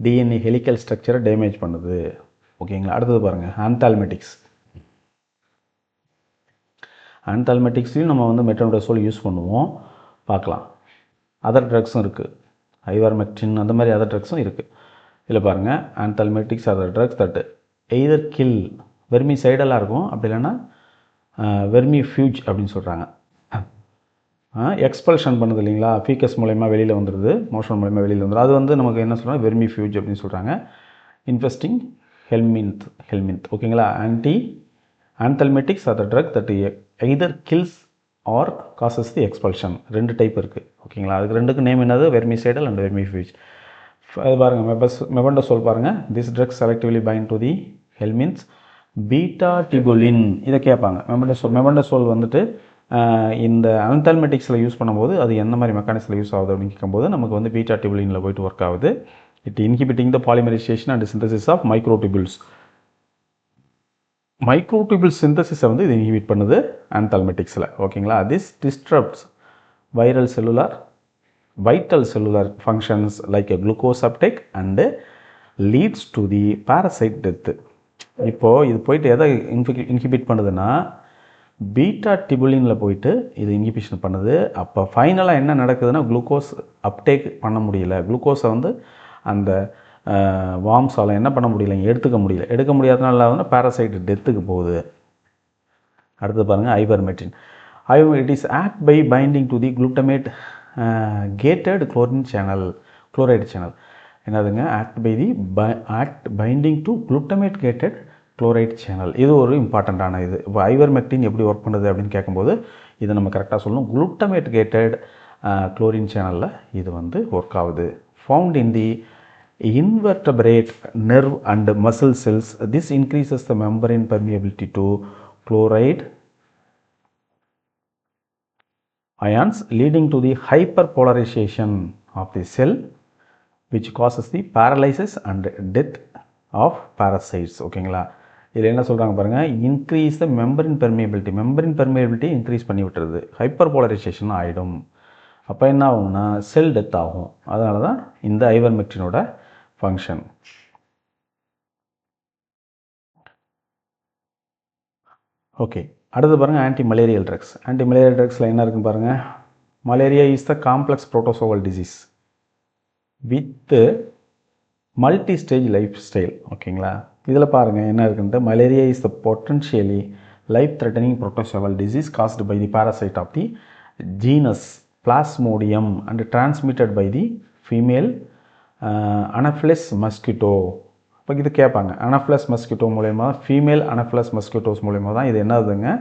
டிஎன்ஏ ஹெலிக்கல் ஸ்ட்ரக்சரை டேமேஜ் பண்ணுது. ஓகேங்களா, அடுத்தது பாருங்கள், ஆந்தால்மெட்டிக்ஸ். ஆந்தால்மெட்டிக்ஸ்லையும் நம்ம வந்து மெட்ரோனிடசோல் யூஸ் பண்ணுவோம், பார்க்கலாம். அதர் ட்ரக்ஸும் இருக்குது, ஐவர்மெக்டின் அந்த மாதிரி அதர் ட்ரக்ஸும் இருக்குது. இதில் பாருங்கள், anthelmintics other drugs that either kill, வெர்மிசைடலாக இருக்கும், அப்படி இல்லைன்னா வெர்மிஃப்யூஜ் அப்படின்னு சொல்கிறாங்க. எக்ஸ்பல்ஷன் பண்ணுது இல்லைங்களா, ஃபீக்கஸ் மூலயமா வெளியில் வந்துடுது, மோஷன் மூலயமா வெளியில் வந்துடும், அது வந்து நமக்கு என்ன சொல்கிறாங்க, வெர்மிஃப்யூஜ் அப்படின்னு சொல்கிறாங்க. Infesting helminth. ஓகேங்களா, anthelmintics are the drug that either kills or causes the expulsion. 2 type இருக்குது. ஓகேங்களா, அதுக்கு 2க்கு நேம் என்னது, வெர்மிசைடல் அண்ட் வெர்மிஃப்யூஜ். அது பாருங்கள், மெபண்டசோல் பாருங்கள், this drug selectively bind to the helminths. Beta tubulin, இதை கேட்பாங்க. மெபண்டசோல் வந்துட்டு இந்த ஆந்தால்மெட்டிக்ஸில் யூஸ் பண்ணும்போது அது எந்த மாதிரி மெக்கானிக்ஸில் யூஸ் ஆகுது அப்படின்னு கேட்கும்போது நமக்கு வந்து பீட்டா டிபுலினில் போய்ட்டு ஒர்க் ஆகுது. It inhibiting the polymerisation and synthesis of microtubules. Microtubule சிந்தசிஸை வந்து இது இன்ஹிபிட் பண்ணுது ஆந்தால்மெட்டிக்ஸில். ஓகேங்களா, this disturbs vital cellular functions like a glucose uptake and leads to the parasite death. இப்போது இது போயிட்டு எதை இன்ஹிபிட் பண்ணுதுன்னா பீட்டா டிபுலினில் போயிட்டு இது இன்ஹிபிஷன் பண்ணுது. அப்போ ஃபைனலாக என்ன நடக்குதுன்னா குளுக்கோஸ் அப்டேக் பண்ண முடியல, குளுக்கோஸை வந்து அந்த வார்ம்ஸால் என்ன பண்ண முடியல, எடுக்க முடியாதனால வந்து பாரசைட் டெத்துக்கு போகுது. அடுத்து பாருங்கள், ivermectin. It is act by binding to the glutamate gated chloride channel. என்னதுங்க, act binding to glutamate gated chloride channel. இது ஒரு இம்பார்ட்டண்ட்டான இது. இப்போ ஐவர்மெக்டின் எப்படி ஒர்க் பண்ணுது அப்படின்னு கேட்கும்போது இதை நம்ம கரெக்டாக சொல்லணும். குளுட்டமேட் கேட்டட் குளோரின் சேனலில் இது வந்து ஒர்க் ஆகுது. Found in the invertebrate nerve and muscle cells. This increases the membrane permeability to chloride ions, leading to the hyperpolarization of the cell, which causes the paralysis and death of parasites. ஓகேங்களா, இதில் என்ன சொல்கிறாங்க பாருங்கள், increase the மெம்பரின் permeability increase பண்ணி விட்டுருது, hyper polarisation ஆகிடும். அப்போ என்ன ஆகும்னா செல் டெத் ஆகும். அதனால தான் இந்த ஐவர்மெக்டினோட ஃபங்க்ஷன். ஓகே, அடுத்து பாருங்கள், ஆன்டி மலேரியல் ட்ரக்ஸில் என்ன இருக்குன்னு பாருங்கள். Malaria is the complex protozoal disease with multi stage life style. ஓகேங்களா, இதில் பாருங்கள் என்ன இருக்குன்ட்டு, malaria is the potentially life threatening protozoal disease caused by the parasite of the genus Plasmodium and transmitted by the female anopheles mosquito. இப்போ இது கேட்பாங்க, anopheles mosquito மூலயமா, female anopheles mosquitoes மூலயமா தான் இது என்னதுங்க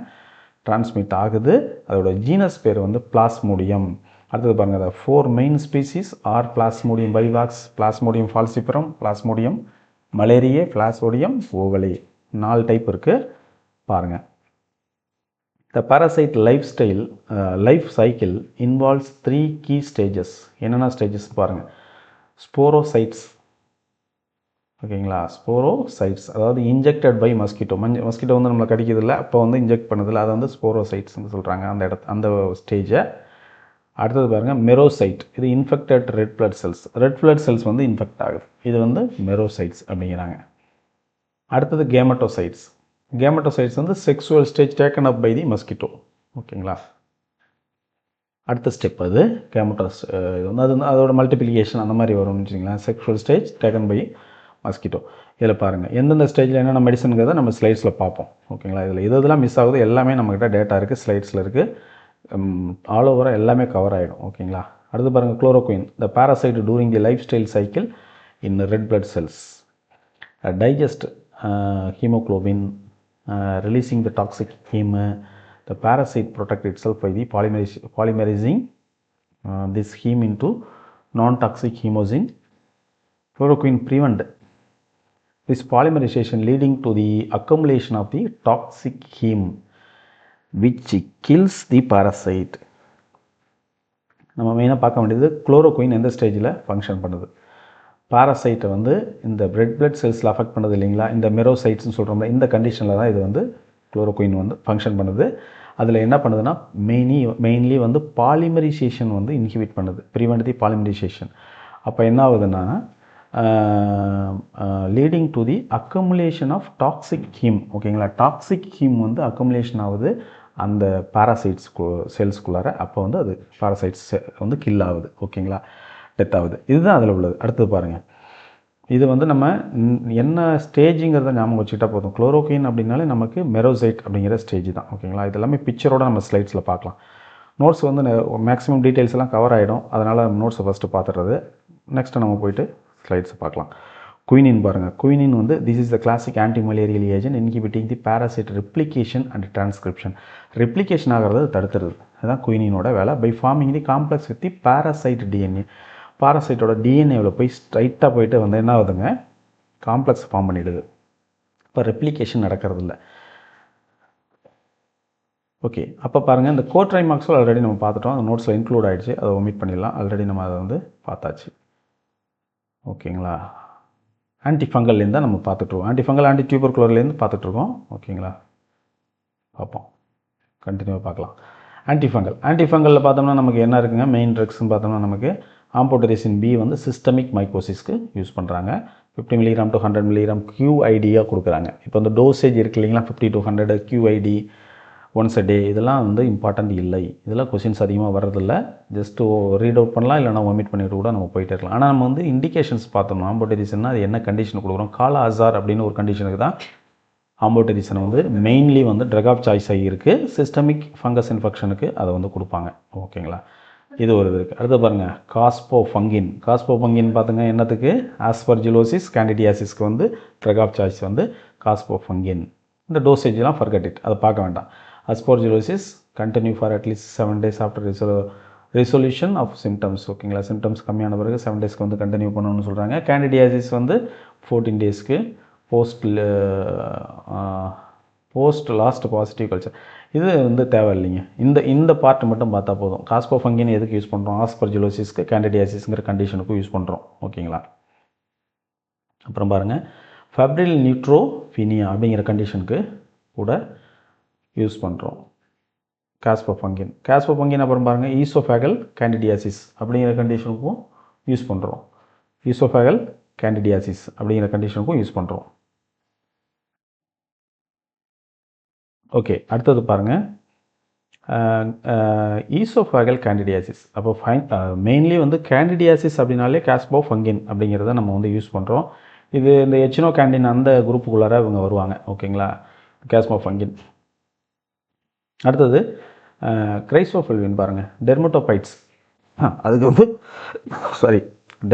டிரான்ஸ்மிட் ஆகுது. அதோட ஜீனஸ் பேர் வந்து பிளாஸ்மோடியம். அடுத்தது பாருங்கள், 4 main species are Plasmodium vivax, Plasmodium falciparum, Plasmodium malariae, Plasmodium ovale. 4 type இருக்குது பாருங்கள். The parasite life cycle involves 3 key stages. என்னென்ன ஸ்டேஜஸ் பாருங்கள். ஸ்போரோசைட்ஸ், ஓகேங்களா, ஸ்போரோசைட்ஸ் அதாவது இன்ஜெக்டட் பை மஸ்கிட்டோ. மஸ்கிட்டோ வந்து நம்மளை கடிக்கிறதில்ல, அப்போ வந்து இன்ஜெக்ட் பண்ணதில்ல, அதை வந்து ஸ்போரோசைட்ஸ்னு சொல்கிறாங்க அந்த ஸ்டேஜை. அடுத்தது பாருங்கள் மெரோசைட், இது infected red blood cells. Red blood cells வந்து இன்ஃபெக்ட் ஆகுது, இது வந்து மெரோசைட்ஸ் அப்படிங்கிறாங்க. அடுத்தது கேமட்டோசைட்ஸ். கேமட்டோசைட்ஸ் வந்து sexual stage taken up by the mosquito, ஓகேங்களா. அடுத்த ஸ்டெப் அது கேமட்டோஸ், இது வந்து அது அதோட மல்டிப்ளிகேஷன் அந்த மாதிரி வரும்னு வச்சுங்களேன். Sexual stage taken by mosquito. இதில் பாருங்கள் எந்தெந்த ஸ்டேஜில் என்னென்ன மெடிசனுங்கிறத நம்ம ஸ்லைட்ஸில் பார்ப்போம், ஓகேங்களா. இதில் இதெல்லாம் மிஸ் ஆகுது, எல்லாமே நம்மக்கிட்ட டேட்டா இருக்குது, ஸ்லைட்ஸில் இருக்குது, ஆல் ஓவராக எல்லாமே கவர் ஆகிடும், ஓகேங்களா. அடுத்து பாருங்கள் chloroquine, the parasite during the life style cycle in red blood cells digest haemoglobin, releasing the toxic heme. The parasite protect itself by the polymerizing this heme into non-toxic hemozyne. Chloroquine prevent this polymerization, leading to the accumulation of the toxic heme which kills the parasite. நம்ம மெயினாக பார்க்க வேண்டியது chloroquine எந்த ஸ்டேஜில் function பண்ணுது. பாராசைட்டை வந்து இந்த red blood செல்ஸில் affect பண்ணுது இல்லைங்களா, இந்த மெரோசைட்ஸ்னு சொல்கிறோம்ல, இந்த கண்டிஷனில் தான் இது வந்து குளோரோகுயின் வந்து ஃபங்க்ஷன் பண்ணுது. அதில் என்ன பண்ணுதுன்னா மெயின்லி வந்து பாலிமரைசேஷன் வந்து இன்ஹிபிட் பண்ணுது, ப்ரிவென்ட் தி பாலிமரைசேஷன். அப்போ என்ன ஆகுதுன்னா leading to the accumulation of toxic heme, ஓகேங்களா. டாக்ஸிக் ஹீம் வந்து அக்கமுலேஷன் ஆகுது அந்த பாராசைட்ஸ் செல்ஸ்குள்ளார. அப்போ வந்து அது பாராசைட்ஸ் வந்து கில் ஆகுது, ஓகேங்களா, டெத் ஆகுது. இதுதான் அதில் உள்ளது. அடுத்தது பாருங்கள், இது வந்து நம்ம என்ன ஸ்டேஜுங்கிறத ஞாபகம் வச்சுக்கிட்டா போதும். குளோரோகுயின் அப்படின்னாலே நமக்கு மெரோசைட் அப்படிங்கிற ஸ்டேஜ் தான், ஓகேங்களா. இது எல்லாமே பிக்சரோட நம்ம ஸ்லைட்ஸில் பார்க்கலாம். நோட்ஸ் வந்து மேக்ஸிமம் டீட்டெயில்ஸ் எல்லாம் கவர் ஆகிடும், அதனால் நோட்ஸை ஃபஸ்ட்டு பார்த்துடுறது. நெக்ஸ்ட்டு நம்ம போயிட்டு ஸ்லைட்ஸை பார்க்கலாம். குயினின் பாருங்கள். குயினின் வந்து this is the classic antimalarial agent inhibiting the parasite replication and transcription. Replication ஆகிறது தடுத்துறது, அதுதான் குயினினோட வேலை. By forming the complex with the parasite DNA. பாராசைட்டோட டிஎன்ஏவில் போய் ஸ்ட்ரைட்டாக போயிட்டு வந்து என்ன ஆகுதுங்க, காம்ப்ளெக்ஸ் ஃபார்ம் பண்ணிவிடுது. இப்போ ரெப்ளிகேஷன் நடக்கிறதில்ல. ஓகே, அப்போ பாருங்கள் இந்த கோட்ரைமாக்ஸில் ஆல்ரெடி நம்ம பார்த்துட்டோம், அந்த நோட்ஸில் இன்க்ளூட் ஆகிடுச்சு, அதை ஒமிட் பண்ணிடலாம். ஆல்ரெடி நம்ம அதை வந்து பார்த்தாச்சு, ஓகேங்களா. ஆன்டிஃபங்கல்லேருந்து தான் நம்ம பார்த்துட்ருக்கோம், ஆன்டிஃபங்கல் ஆன்டிடியூபர்குலர்லேருந்து பார்த்துட்ருக்கோம், ஓகேங்களா. பார்ப்போம், கண்டினியூவாக பார்க்கலாம். ஆன்டிஃபங்கலில் பார்த்தோம்னா நமக்கு என்ன இருக்குங்க, மெயின் ட்ரக்ஸ்ன்னு பார்த்தோம்னா நமக்கு ஆம்போடெரிசின் பி வந்து சிஸ்டமிக் மைக்கோசிஸ்க்கு யூஸ் பண்ணுறாங்க. 50 mg to 100 mg QID-யாக கொடுக்குறாங்க. இப்போ இந்த டோசேஜ் இருக்குது இல்லைங்களா, 50 to 100 QID ஒன்ஸ் அ டே, இதெல்லாம் வந்து இம்பார்ட்டண்ட் இல்லை. இதெல்லாம் கொஷின்ஸ் அதிகமாக வர்றதில்லை, ஜஸ்ட்டு ரீட் அவுட் பண்ணலாம், இல்லைனா ஒமிட் பண்ணிட்டு கூட நம்ம போயிட்டே இருக்கலாம். ஆனால் நம்ம வந்து இண்டிகேஷன்ஸ் பார்த்தோம்னா ஆம்போடெரிசின்னா அது என்ன கண்டிஷன் கொடுக்குறோம், காலா அசார் அப்படின்னு ஒரு கண்டிஷனுக்கு தான் ஆம்போடெரிசனை வந்து மெயின்லி வந்து ட்ரக் ஆஃப் சாய்ஸ் ஆகியிருக்கு. சிஸ்டமிக் ஃபங்கஸ் இன்ஃபெக்ஷனுக்கு அதை வந்து கொடுப்பாங்க, ஓகேங்களா. இது ஒரு இது இருக்குது. அடுத்து பாருங்கள் காஸ்போஃபங்கின். காஸ்போஃபங்கின் பார்த்துங்க என்னத்துக்கு, ஆஸ்பர்ஜிலோசிஸ் கேண்டிடியாசிஸ்க்கு வந்து ட்ரக் ஆஃப் சாய்ஸ் வந்து காஸ்போஃபங்கின். இந்த டோசேஜ்லாம் ஃபர்கட் இட், அதை பார்க்க வேண்டாம். Aspergillosis continue for at least 7 days after resolution of symptoms, ஓகேங்களா. சிம்டம்ஸ் கம்மியான பிறகு 7 daysக்கு வந்து கண்டினியூ பண்ணணும்னு சொல்கிறாங்க. கேண்டிடியாசிஸ் வந்து 14 daysக்கு போஸ்ட் லாஸ்ட் பாசிட்டிவ் கல்ச்சர். இது வந்து தேவையில்லைங்க, இந்த பார்ட் மட்டும் பார்த்தா போதும். காஸ்போஃபங்கின் எதுக்கு யூஸ் பண்ணுறோம், ஆஸ்பர்ஜிலோசிஸ்க்கு கேண்டிடியாசிஸ்ங்கிற கண்டிஷனுக்கும் யூஸ் பண்ணுறோம், ஓகேங்களா. அப்புறம் பாருங்கள் ஃபெப்ரில் நியூட்ரோஃபினியா அப்படிங்கிற கண்டிஷனுக்கு கூட யூஸ் பண்ணுறோம் காஸ்போஃபங்கின். அப்புறம் பாருங்கள் ஈசோஃபேகல் கேண்டிடியாசிஸ் அப்படிங்கிற கண்டிஷனுக்கும் யூஸ் பண்ணுறோம். ஈசோஃபேகல் கேண்டிடியாசிஸ் அப்படிங்கிற கண்டிஷனுக்கும் யூஸ் பண்ணுறோம். ஓகே, அடுத்தது பாருங்கள் ஈசோஃபேகல் கேண்டிடியாசிஸ். அப்போ மெயின்லி வந்து கேண்டிடியாசிஸ் அப்படின்னாலே காஸ்போஃபங்கின் அப்படிங்கிறத நம்ம வந்து யூஸ் பண்ணுறோம். இது இந்த எச்சினோ கேண்டின் அந்த குரூப்புக்குள்ளார இவங்க வருவாங்க, ஓகேங்களா, காஸ்போஃபங்கின். அடுத்தது கிரைசோஃபில்வின் பாருங்கள், டெர்மட்டோபைட்ஸ். அதுக்கு வந்து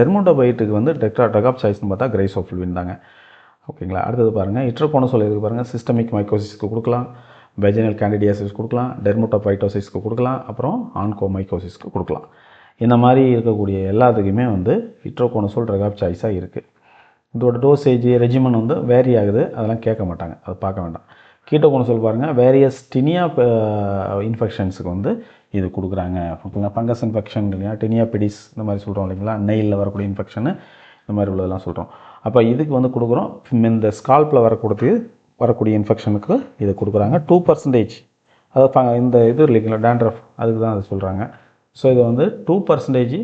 டெர்மட்டோபைட்டுக்கு வந்து ட்ரக் ஆஃப் சாய்ஸ்னு பார்த்தா கிரைசோஃபில்வின் தாங்க, ஓகேங்களா. அடுத்தது பாருங்கள் இட்ரோகோனசோல் எதுக்கு பாருங்கள், சிஸ்டமிக் மைக்கோசிஸ்க்கு கொடுக்கலாம், வெஜினல் கேண்டிடியாசிஸ் கொடுக்கலாம், டெர்மட்டோபைட்டோசிஸ்க்கு கொடுக்கலாம், அப்புறம் ஆன்கோமைக்கோசிஸ்க்கு கொடுக்கலாம். இந்த மாதிரி இருக்கக்கூடிய எல்லாத்துக்குமே வந்து இட்ரோகோனசோல் ட்ரக் ஆஃப் சாய்ஸாக இருக்குது. இதோட டோசேஜ் ரெஜிமன் வந்து வேரி ஆகுது, அதெல்லாம் கேட்க மாட்டாங்க, அதை பார்க்க வேண்டாம். கீட்டோகோனசோல் பாருங்கள் வேரியஸ் டினியா இன்ஃபெக்ஷன்ஸுக்கு வந்து இது கொடுக்குறாங்க. ஓகேங்களா, ஃபங்கஸ் இன்ஃபெக்ஷன் இல்லையா, டினியா பெடிஸ் இந்த மாதிரி சொல்கிறோம் இல்லைங்களா, நெயிலில் வரக்கூடிய இன்ஃபெக்ஷனு இந்த மாதிரி உள்ளதெல்லாம் சொல்கிறோம். அப்போ இதுக்கு வந்து கொடுக்குறோம். இந்த ஸ்கால்ப்பில் வரக்கூடிய இன்ஃபெக்ஷனுக்கு இதை கொடுக்குறாங்க. 2%, அதாவது இந்த இது இல்லைங்களா டேண்ட்ரஃப், அதுக்கு தான் அதை சொல்கிறாங்க. ஸோ இது வந்து 2%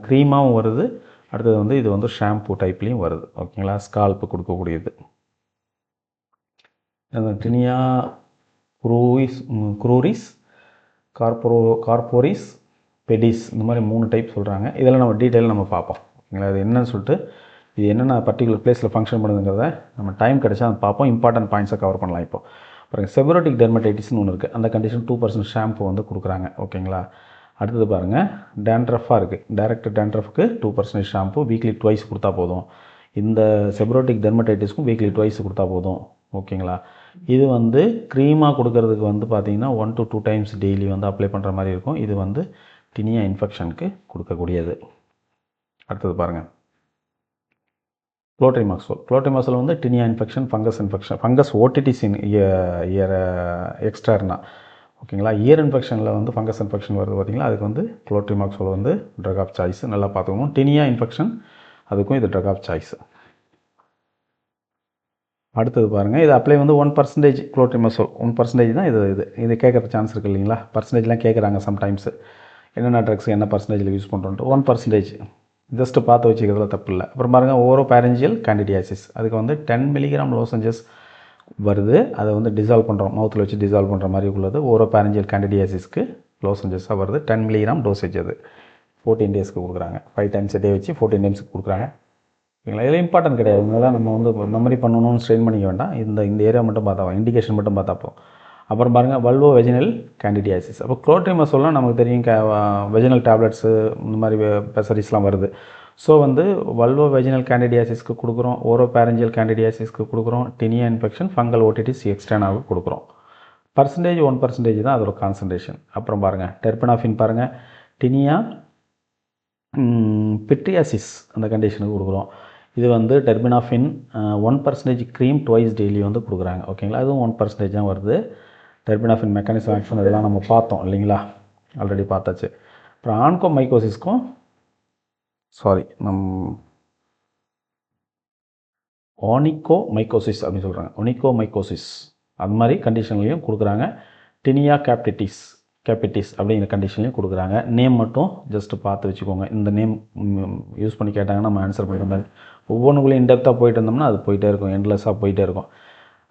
க்ரீமாகவும் வருது. அடுத்தது வந்து இது வந்து ஷாம்பூ டைப்லேயும் வருது. ஓகேங்களா, ஸ்கால்ப்பு கொடுக்கக்கூடியது. டினியா குரூரிஸ், கார்போரிஸ், பெடிஸ், இந்த மாதிரி 3 டைப் சொல்கிறாங்க. இதெல்லாம் நம்ம டீட்டெயில் நம்ம பார்ப்போம். ஓகேங்களா, இது என்னன்னு சொல்லிட்டு இது என்னென்ன பர்டிகுலர் பிளேஸில் ஃபங்க்ஷன் பண்ணுதுங்கிறத நம்ம டைம் கிடைச்சா அதை பார்ப்போம். இம்பார்ட்டன்ட் பாயிண்ட்ஸை கவர் பண்ணலாம். இப்போ பாருங்கள், செபரோட்டிக் டெர்மடைட்டிஸ்னு ஒன்று இருக்குது. அந்த கண்டிஷன் 2% ஷாம்பு வந்து கொடுக்குறாங்க. ஓகேங்களா, அடுத்தது பாருங்கள், டேண்ட்ரஃபாக இருக்குது. டைரக்ட் டேண்ட்ரஃப்க்கு 2% ஷாம்பு வீக்லி 2 கொடுத்தா போதும். இந்த செபரோட்டிக் டெர்மடைட்டிஸ்க்கும் வீக்லி 2 கொடுத்தா போதும். ஓகேங்களா, இது வந்து க்ரீமாக கொடுக்கறதுக்கு வந்து பார்த்திங்கன்னா 1 to 2 times டெய்லி வந்து அப்ளை பண்ணுற மாதிரி இருக்கும். இது வந்து டினியா இன்ஃபெக்ஷனுக்கு கொடுக்கக்கூடியது. அடுத்தது பாருங்கள், குளோட்ரிமாக்சோல் வந்து Taenia infection, fungus ஓட்டிட்டிஸ் year externa. ஓகேங்களா, இயர் இன்ஃபெக்ஷனில் வந்து ஃபங்கஸ் இன்ஃபெக்ஷன் வருது பார்த்திங்களா, அதுக்கு வந்து குளோட்ரிமாக்சோல் வந்து ட்ரக் ஆஃப் சாய்ஸ். நல்லா பார்த்துக்கணும். டினியா இன்ஃபெக்ஷன் அதுக்கும் இது ட்ரக் ஆஃப் சாய்ஸ். அடுத்தது பாருங்கள், இது அப்ளை வந்து 1% குளோட்ரிமாக்சோல் 1% தான். இது கேட்குற சான்ஸ் இருக்குது இல்லைங்களா, பர்சன்டேஜ்லாம் கேட்குறாங்க சம்டைம்ஸு. என்னென்ன ட்ரக்ஸ் என்ன பர்சன்டேஜில் யூஸ் பண்ணுறோன்ட்டு 1% ஜஸ்ட்டு பார்த்து வச்சுக்கிறதுல தப்பு இல்லை. அப்புறம் பாருங்கள், ஓரோபேரஞ்சியல் கேண்டிடியாசிஸ், அதுக்கு வந்து 10 mg லோசஞ்சஸ் வருது. அதை வந்து டிசால்வ் பண்ணுறோம், மவுத்தில் வச்சு டிசால்வ் பண்ணுற மாதிரி உள்ளது. ஓரோபேரஞ்சியல் கேண்டிடியாசிஸ்க்கு லோசஞ்சஸாக வருது. 10 mg டோசேஜ். அது 14 daysக்கு கொடுக்குறாங்க. 5 times a day வச்சு 14 times கொடுக்குறாங்க. ஓகேங்களா, இதில் இம்பார்ட்டன்ட் கிடையாது. இதெல்லாம் நம்ம வந்து மெமரி பண்ணணும்னு ஸ்ட்ரெயின் பண்ணிக்க வேண்டாம். இந்த ஏரியா மட்டும் பார்த்தா, இண்டிகேஷன் மட்டும் பார்த்தா. அப்புறம் பாருங்கள், வல்வோ வெஜினல் கேண்டிடியாசிஸ். அப்போ குளோட்ரிமாக்சோல்னால் நமக்கு தெரியும், வெஜினல் டேப்லெட்ஸு இந்த மாதிரி பெசரிஸ்லாம் வருது. ஸோ வந்து வல்வோ வெஜினல் கேண்டிடியாசிஸ்க்கு கொடுக்குறோம், ஓரோபேரஞ்சியல் கேண்டிடியாசிஸ்க்கு கொடுக்குறோம், டினியா இன்ஃபெக்ஷன், ஃபங்கல் ஓட்டிட்டிஸ் எக்ஸ்டர்னாவுக்கு கொடுக்குறோம். 1% தான் அதோட கான்சன்ட்ரேஷன். அப்புறம் பாருங்கள், டெர்பனாஃபின் பாருங்கள், டினியா பிட்ரியாசிஸ் அந்த கண்டிஷனுக்கு கொடுக்குறோம். இது வந்து டெர்பனாஃபின் 1% க்ரீம் ட்வைஸ் டெய்லி வந்து கொடுக்குறாங்க. ஓகேங்களா, அதுவும் 1% தான் வருது. டெர்பனாஃபின் மெக்கானிசம் ஆக்ஷன் இதெல்லாம் நம்ம பார்த்தோம் இல்லைங்களா, ஆல்ரெடி பார்த்தாச்சு. அப்புறம் ஆன்கோமைக்கோசிஸ்க்கும் ஓனிகோமைக்கோசிஸ் அப்படின்னு சொல்கிறாங்க. ஒனிகோமைக்கோசிஸ் அது மாதிரி கண்டிஷன்லையும் கொடுக்குறாங்க. டினியா கேப்பிட்டிஸ் அப்படிங்கிற கண்டிஷன்லையும் கொடுக்குறாங்க. நேம் மட்டும் ஜஸ்ட்டு பார்த்து வச்சுக்கோங்க. இந்த நேம் யூஸ் பண்ணி கேட்டாங்கன்னா நம்ம ஆன்சர் பண்ணுற மாதிரி. ஒவ்வொன்றுக்குள்ளேயும் இன்டெப்த்தாக போயிட்டு இருந்தோம்னா அது போயிட்டே இருக்கும், எண்ட்லெஸ்ஸாக போயிட்டே இருக்கும்.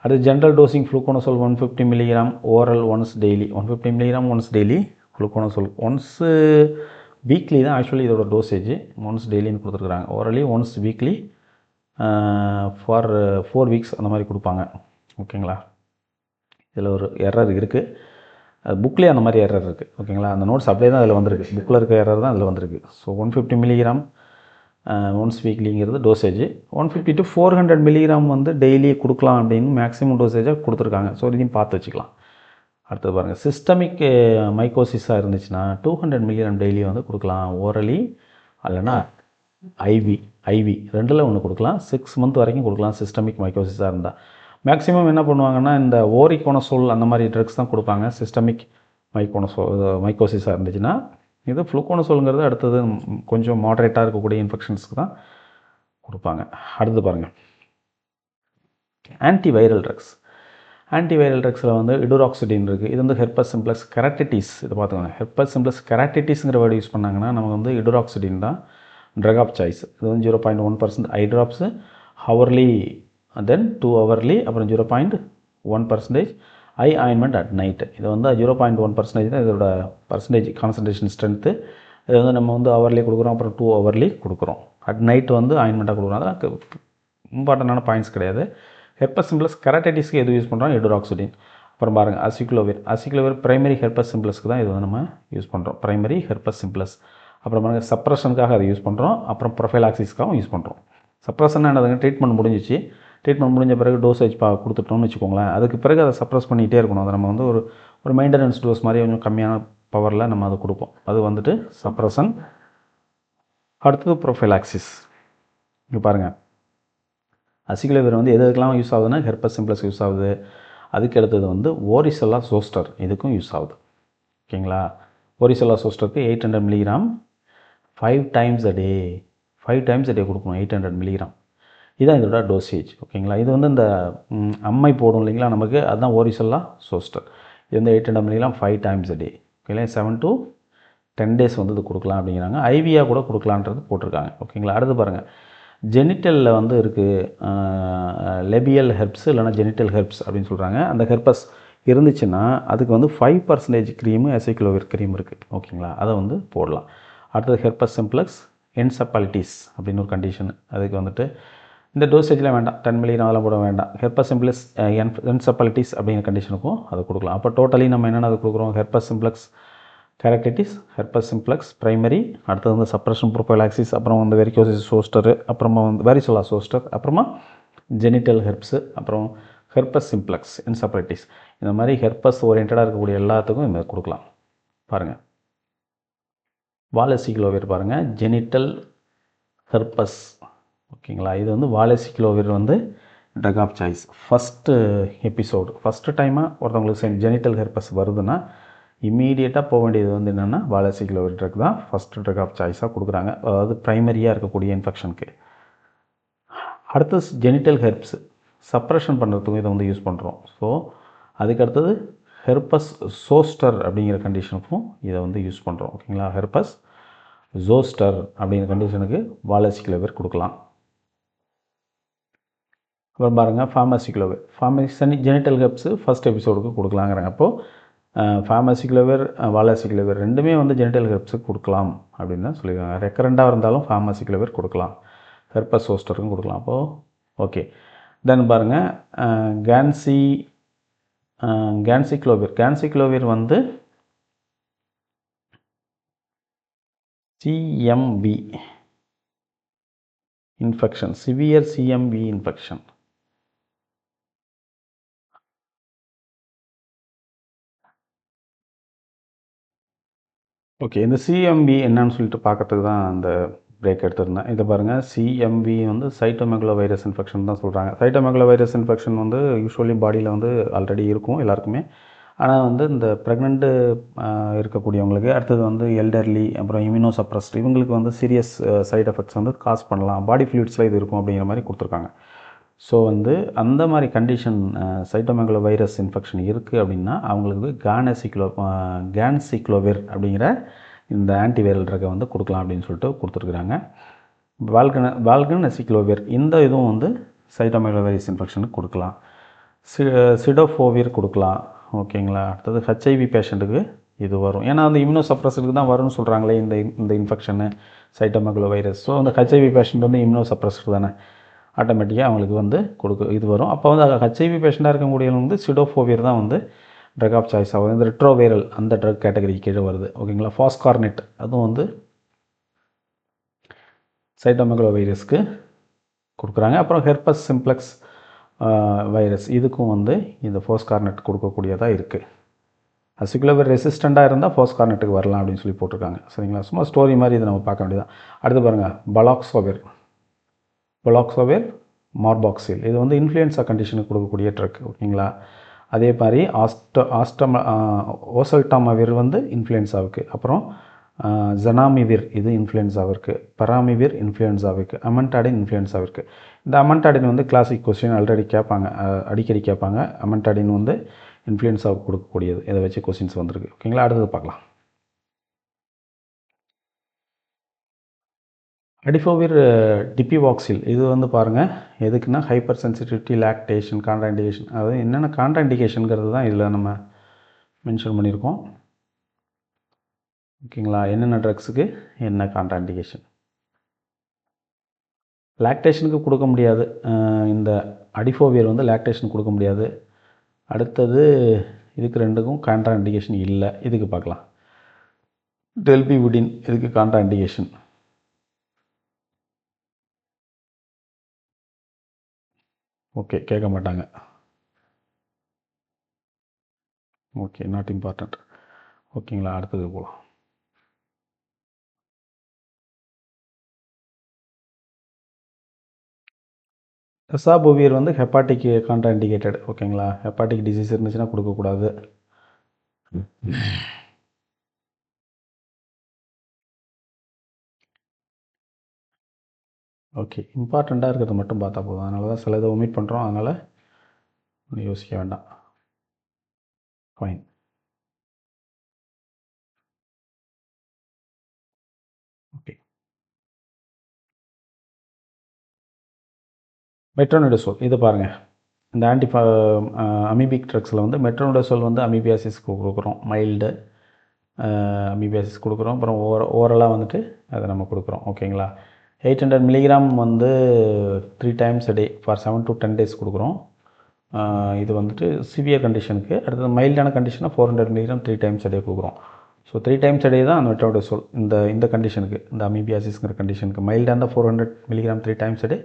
அடுத்து general dosing fluconazole 150 mg oral once daily. 150 mg once daily fluconazole. Once weekly தான் ஆக்சுவலி இதோட டோசேஜ். ஒன்ஸ் டெய்லின்னு கொடுத்துருக்குறாங்க. Orally once weekly for 4 weeks அந்த மாதிரி கொடுப்பாங்க. ஓகேங்களா, இதில் ஒரு எரர் இருக்குது. அது புக்லேயே அந்த மாதிரி எரர் இருக்குது. ஓகேங்களா, அந்த நோட்ஸ் அப்படியே தான் அதில் வந்திருக்கு. புக்கில் இருக்க எரர் தான் அதில் வந்திருக்கு. ஸோ 150 mg ஒன்ஸ் வீக்லிங்கிறது டோசேஜ். 150 to 400 mg வந்து டெய்லி கொடுக்கலாம் அப்படின்னு மேக்ஸிமம் டோசேஜாக கொடுத்துருக்காங்க. ஸோ இதையும் பார்த்து வச்சுக்கலாம். அடுத்தது பாருங்கள், சிஸ்டமிக் மைக்கோசிஸாக இருந்துச்சுன்னா 200 mg டெய்லி வந்து கொடுக்கலாம். ஓரலி இல்லைனா ஐவி ரெண்டில் ஒன்று கொடுக்கலாம். 6 months வரைக்கும் கொடுக்கலாம் சிஸ்டமிக் மைக்கோசிஸாக இருந்தால். மேக்ஸிமம் என்ன பண்ணுவாங்கன்னா இந்த ஓரிகோனசோல் அந்த மாதிரி ட்ரக்ஸ் தான் கொடுப்பாங்க சிஸ்டமிக் மைக்கோசிஸாக இருந்துச்சுன்னா. இது ஃப்ளூகோனசோலுங்கிறது அடுத்தது கொஞ்சம் மாடரேட்டாக இருக்கக்கூடிய இன்ஃபெக்ஷன்ஸ்க்கு தான் கொடுப்பாங்க. அடுத்து பாருங்கள், ஆன்டிவைரல் ட்ரக்ஸில் வந்து இடுராக்சிடின் இருக்குது. இது வந்து ஹெர்பஸ் சிம்ப்ளக்ஸ் கெராட்டிட்டிஸ். இதை பார்த்துக்கோங்க, ஹெர்பஸ் சிம்ப்ளக்ஸ் கெராட்டிட்டிஸ்ங்கிற வேர்டு யூஸ் பண்ணாங்கன்னா நமக்கு வந்து இடுராக்சிடின் தான் ட்ரக் ஆஃப் சாய்ஸ். இது வந்து 0.1% ஐ ட்ராப்ஸு, ஹவர்லி, தென் 2 hourly, அப்புறம் 0.1% ஐ ஆயின்மெண்ட் அட் நைட்டு. இது வந்து 0.1% தான் இதோட பர்சன்டேஜ் கான்சன்ட்ரேஷன் ஸ்ட்ரென்த்து. இது வந்து நம்ம வந்து ஹவர்லி கொடுக்குறோம், அப்புறம் 2 hourly கொடுக்குறோம். அட் நைட்டு வந்து ஆயின்மெண்ட்டாக கொடுக்குறோம். அதெல்லாம் இம்பார்ட்டண்டான பாயிண்ட்ஸ் கிடையாது. ஹெர்பஸ் சிம்ப்ளக்ஸ் கெராட்டிட்டிஸ்க்கு எது யூஸ் பண்ணுறோம், இடுராக்சிடின். அப்புறம் பாருங்கள், அசிக்ளோவிர் பிரைமரி ஹெர்பஸ் சிம்ப்ளஸ்க்கு தான் இது வந்து நம்ம யூஸ் பண்ணுறோம், பிரைமரி ஹெர்பஸ் சிம்ப்ளஸ். அப்புறம் பாருங்கள், சப்ரஷனுக்காக அதை யூஸ் பண்ணுறோம், அப்புறம் ப்ரொஃபைலாக்சிஸ்க்காகவும் யூஸ் பண்ணுறோம். சப்ரஷன் என்னதுங்க, ட்ரீட்மெண்ட் முடிஞ்சிச்சு, ட்ரீட்மெண்ட் முடிஞ்ச பிறகு டோசேஜ் கொடுத்துட்டோம்னு வச்சுக்கோங்களேன். அதுக்கு பிறகு அதை சப்ரஸ் பண்ணிகிட்டே இருக்கணும். அதை நம்ம வந்து ஒரு மெயின்டெனன்ஸ் டோஸ் மாதிரி கொஞ்சம் கம்மியான பவரில் நம்ம அதை கொடுப்போம். அது வந்துட்டு சப்ரஷன். அடுத்தது ப்ரொஃபைலாக்சிஸ். இங்கே பாருங்கள், அசிக்ளோவிர் வந்து எதுக்கெல்லாம் யூஸ் ஆகுதுன்னா ஹெர்பஸ் சிம்ப்ளஸ் யூஸ் ஆகுது, அதுக்கு அடுத்தது வந்து ஓரிசெல்லா சோஸ்டர், இதுக்கும் யூஸ் ஆகுது. ஓகேங்களா? ஓரிசெல்லா சோஸ்டருக்கு 800 milligram 5 times a day, 5 times a day கொடுக்கணும். 800 மில்லிகிராம், இதுதான் இதோட டோசேஜ். ஓகேங்களா? இது வந்து இந்த அம்மை போடும் இல்லைங்களா நமக்கு, அதுதான் ஓரிசெல்லா சோஸ்டர். இது வந்து 800 மில்லிகிராம் 5 டைம்ஸ் அ டே. ஓகேங்களா? 7 to 10 டேஸ் வந்து இது கொடுக்கலாம் அப்படிங்கிறாங்க. ஐவியாக கூட கொடுக்கலான்றது போட்டிருக்காங்க. ஓகேங்களா? அடுத்து பாருங்கள், ஜெனிட்டலில் வந்து இருக்குது லெபியல் ஹெர்ப்ஸ் இல்லைனா ஜெனிட்டல் ஹெர்ப்ஸ் அப்படின்னு சொல்கிறாங்க. அந்த ஹெர்பஸ் இருந்துச்சுன்னா அதுக்கு வந்து 5% க்ரீமு அசைக்ளோவிர் க்ரீம் இருக்குது. ஓகேங்களா? அதை வந்து போடலாம். அடுத்தது ஹெர்பஸ் சிம்ப்ளக்ஸ் என்செஃபாலிட்டிஸ் அப்படின்னு ஒரு கண்டிஷன். அதுக்கு வந்துட்டு இந்த டோசேஜில் வேண்டாம், 10 மில்லிகிராம் அதெல்லாம் போட வேண்டாம். ஹெர்பஸ் சிம்ப்ளக்ஸ் என்செஃபாலிட்டிஸ் அப்படிங்கிற கண்டிஷனுக்கும் அதை கொடுக்கலாம். அப்போ டோட்டலி நம்ம என்னென்ன அது கொடுக்குறோம், herpes simplex keratitis, herpes simplex primary, அடுத்தது வந்து சப்ரஷன் ப்ரோபைலாக்சிஸ், அப்புறம் வந்து வெரிகோசிஸ் சோஸ்டரு, அப்புறமா வந்து வேரிசோலா சோஸ்டர், அப்புறமா ஜெனிட்டல் ஹெர்ப்ஸு, அப்புறம் ஹெர்பஸ் சிம்ப்ளக்ஸ் என்செஃபாலிட்டிஸ். இந்த மாதிரி ஹெர்பஸ் ஓரியன்டாக இருக்கக்கூடிய எல்லாத்துக்கும் இந்த கொடுக்கலாம். பாருங்கள், வாலசிக்ளோவிர் பாருங்கள், ஜெனிட்டல் ஹெர்பஸ். ஓகேங்களா? இது வந்து வாலசிக்ளோவிர் வந்து drug of choice. First episode, first டைமாக ஒருத்தவங்களுக்கு ஜெனிட்டல் ஹெர்பஸ் வருதுன்னா இம்மீடியட்டாக போக வேண்டியது வந்து என்னென்னா வாலசிக்ளோவிர் ட்ரக் தான் ஃபஸ்ட்டு ட்ரக் ஆஃப் சாய்ஸாக கொடுக்குறாங்க, அதாவது ப்ரைமரியாக இருக்கக்கூடிய இன்ஃபெக்ஷனுக்கு. அடுத்தது ஜெனிட்டல் ஹெர்ப்ஸ் சப்ரஷன் பண்ணுறதுக்கும் இதை வந்து யூஸ் பண்ணுறோம். ஸோ அதுக்கடுத்தது ஹெர்பஸ் சோஸ்டர் அப்படிங்கிற கண்டிஷனுக்கும் இதை வந்து யூஸ் பண்ணுறோம். ஓகேங்களா? ஹெர்பஸ் ஜோஸ்டர் அப்படிங்கிற கண்டிஷனுக்கு வாலசிக்ளோவிர் கொடுக்கலாம். அப்புறம் பாருங்கள், ஃபார்மசிக்ளோவிர் ஜெனிட்டல் ஹெர்ப்ஸு ஃபஸ்ட் எபிசோடுக்கு கொடுக்கலாங்கிறாங்க. அப்போது ஃபார்மசிக்ளோவிர் வாலசிக்ளோவிர் ரெண்டுமே வந்து ஜெனிட்டல் ஹெர்ப்ஸுக்கு கொடுக்கலாம் அப்படின்னு தான் சொல்லியிருக்காங்க. ரெக்கரண்டாக இருந்தாலும் ஃபார்மசிக்ளோவிர் கொடுக்கலாம், ஹெர்பஸ் சோஸ்டருக்கும் கொடுக்கலாம். அப்போது ஓகே. தென் பாருங்கள், கேன்சிக்ளோவிர் வந்து சிஎம்வி இன்ஃபெக்ஷன், சிவியர் சிஎம்வி இன்ஃபெக்ஷன். ஓகே, இந்த சிஎம்வி என்னன்னு சொல்லிட்டு பார்க்கறதுக்கு தான் அந்த பிரேக் எடுத்திருந்தேன். இதை பாருங்கள், சிஎம்வி வந்து சைட்டோமெகலோ வைரஸ் இன்ஃபெக்ஷன் தான் சொல்கிறாங்க. சைட்டோமெகலோ வைரஸ் இன்ஃபெக்ஷன் வந்து யூஸ்வலி பாடியில் வந்து ஆல்ரெடி இருக்கும் எல்லாருக்குமே. ஆனால் வந்து இந்த ப்ரெக்னென்ட்டு இருக்கக்கூடியவங்களுக்கு, அடுத்தது வந்து எல்டர்லி, அப்புறம் இம்யூனோ சப்ரஸ்ட், இவங்களுக்கு வந்து சீரியஸ் சைட் எஃபெக்ட்ஸ் வந்து காஸ் பண்ணலாம், பாடி ஃப்ளூயிட்ஸில் இது இருக்கும் அப்படிங்கிற மாதிரி கொடுத்துருக்காங்க. ஸோ வந்து அந்த மாதிரி கண்டிஷன் சைட்டோமெகலோ வைரஸ் இன்ஃபெக்ஷன் இருக்குது அப்படின்னா அவங்களுக்கு கேன்சிக்ளோவிர் அப்படிங்கிற இந்த ஆன்டிவைரல் ட்ரக்கை வந்து கொடுக்கலாம் அப்படின்னு சொல்லிட்டு கொடுத்துருக்குறாங்க. வால்கனசிக்ளோவிர் இந்த இதுவும் வந்து சைட்டோமெகலோ வைரஸ் இன்ஃபெக்ஷனுக்கு கொடுக்கலாம். சிடோஃபோவிர் கொடுக்கலாம். ஓகேங்களா? அடுத்தது ஹெச்ஐவி பேஷண்ட்டுக்கு இது வரும், ஏன்னா அந்த இம்யூனோ சப்ரஸருக்கு தான் வரும்னு சொல்கிறாங்களே இந்த இன்ஃபெக்ஷனு சைட்டோமெகலோ வைரஸ். ஸோ அந்த ஹெச்ஐவி பேஷண்ட் வந்து இம்யூனோ சப்ரஸர் தானே, ஆட்டோமேட்டிக்காக அவங்களுக்கு வந்து இது வரும். அப்போ வந்து ஹெச்ஐவி பேஷண்ட்டாக இருக்கக்கூடியவங்க வந்து சிடோஃபோவிர் தான் வந்து ட்ரக் ஆஃப் சாய்ஸ் ஆகும். இந்த ரெட்ரோவைரல் அந்த ட்ரக் கேட்டகரி கீழே வருது. ஓகேங்களா? ஃபாஸ்கார்னெட் அதுவும் வந்து சைட்டோமெகலோ வைரஸ்க்கு கொடுக்குறாங்க. அப்புறம் ஹெர்பஸ் சிம்ப்ளக்ஸ் வைரஸ் இதுக்கும் வந்து இந்த ஃபோஸ்கார்னெட் கொடுக்கக்கூடியதாக இருக்குது. அசிகுலோவிர் ரெசிஸ்டண்ட்டாக இருந்தால் ஃபோஸ்கார்னெட்டுக்கு வரலாம் அப்படின்னு சொல்லி போட்டிருக்காங்க. சரிங்களா? சும்மா ஸ்டோரி மாதிரி இதை நம்ம பார்க்க வேண்டியதான். அடுத்து பாருங்கள், பலாக்சோவிர் மார்பாக்சில், இது வந்து இன்ஃப்ளூயன்ஸா கண்டிஷனுக்கு கொடுக்கக்கூடிய ட்ரக். ஓகேங்களா? அதே மாதிரி ஓசல்டாமாவிர் வந்து இன்ஃப்ளூயன்ஸாவுக்கு, அப்புறம் ஜனாமிவிர் இது இன்ஃப்ளூயன்ஸாவிற்கு, பராமிவிர் இன்ஃப்ளூயன்ஸாவிற்கு, அமன்டாடின் இன்ஃப்ளூயன்ஸாவிற்கு. இந்த அமன்டாடின் வந்து கிளாசிக் கொஸ்டின் ஆல்ரெடி கேட்பாங்க, அடிக்கடி கேட்பாங்க. அமன்டாடின் வந்து இன்ஃப்ளூயன்ஸாவுக்கு கொடுக்கக்கூடியது, இதை வச்சு கொஸ்டின்ஸ் வந்திருக்கு. ஓகேங்களா? அடுத்தது பார்க்கலாம். அடிஃபோவிர் டிபிவாக்சில் இது வந்து பாருங்கள் எதுக்குன்னா ஹைப்பர் சென்சிட்டிவிட்டி, லாக்டேஷன், கான்ட்ராண்டிகேஷன், அதாவது என்னென்ன கான்ட்ராண்டிகேஷனுங்கிறது தான் இதில் நம்ம மென்ஷன் பண்ணியிருக்கோம். ஓகேங்களா? என்னென்ன ட்ரக்ஸுக்கு என்ன கான்ட்ராண்டிகேஷன். லாக்டேஷனுக்கு கொடுக்க முடியாது, இந்த அடிஃபோவியர் வந்து லாக்டேஷன் கொடுக்க முடியாது. அடுத்தது இதுக்கு ரெண்டுக்கும் கான்ட்ராண்டிகேஷன் இல்லை. இதுக்கு பார்க்கலாம், டெல்பிவுடின் இதுக்கு கான்ட்ராண்டிகேஷன். ஓகே, கேட்க மாட்டாங்க. Okay, not important. ஓகேங்களா? அடுத்தது போகலாம். எசாபுவியர் வந்து ஹெப்பாட்டிக் கான்ட்ராஇண்டிகேட்டட். ஓகேங்களா, ஹெப்பாட்டிக் டிசீஸ் இருந்துச்சுன்னா கொடுக்கக்கூடாது. ஓகே, இம்பார்ட்டண்ட்டாக இருக்கிறத மட்டும் பார்த்தா போதும். அதனால தான் சில இதை ஒமிட் பண்ணுறோம். அதனால் ஒன்றும் யோசிக்க வேண்டாம். ஃபைன். ஓகே, மெட்ரோனிடசோல் இது பாருங்கள். இந்த அமீபிக் ட்ரக்ஸில் வந்து மெட்ரோனிடசோல் வந்து அமீபியாசிஸ்க்கு கொடுக்குறோம். மைல்டு அமீபியாசிஸ் கொடுக்குறோம். அப்புறம் ஓரலாக வந்துட்டு அதை நம்ம கொடுக்குறோம். ஓகேங்களா, 800 மில்லிகிராம் வந்து 3 times a day for 7 to 10 days கொடுக்குறோம். இது வந்துட்டு சிவியர் கண்டிஷனுக்கு. அடுத்தது மைல்டான கண்டிஷனாக 400 மில்லிகிராம் 3 times a day கொடுக்குறோம். ஸோ 3 times a day தான் அந்த மெட்ரோனிடசோல் இந்த கண்டிஷனுக்கு, இந்த அமீபியாசிஸ்ங்கிற கண்டிஷனுக்கு. மைல்டாக இருந்தால் 400 milligram 3 times a day.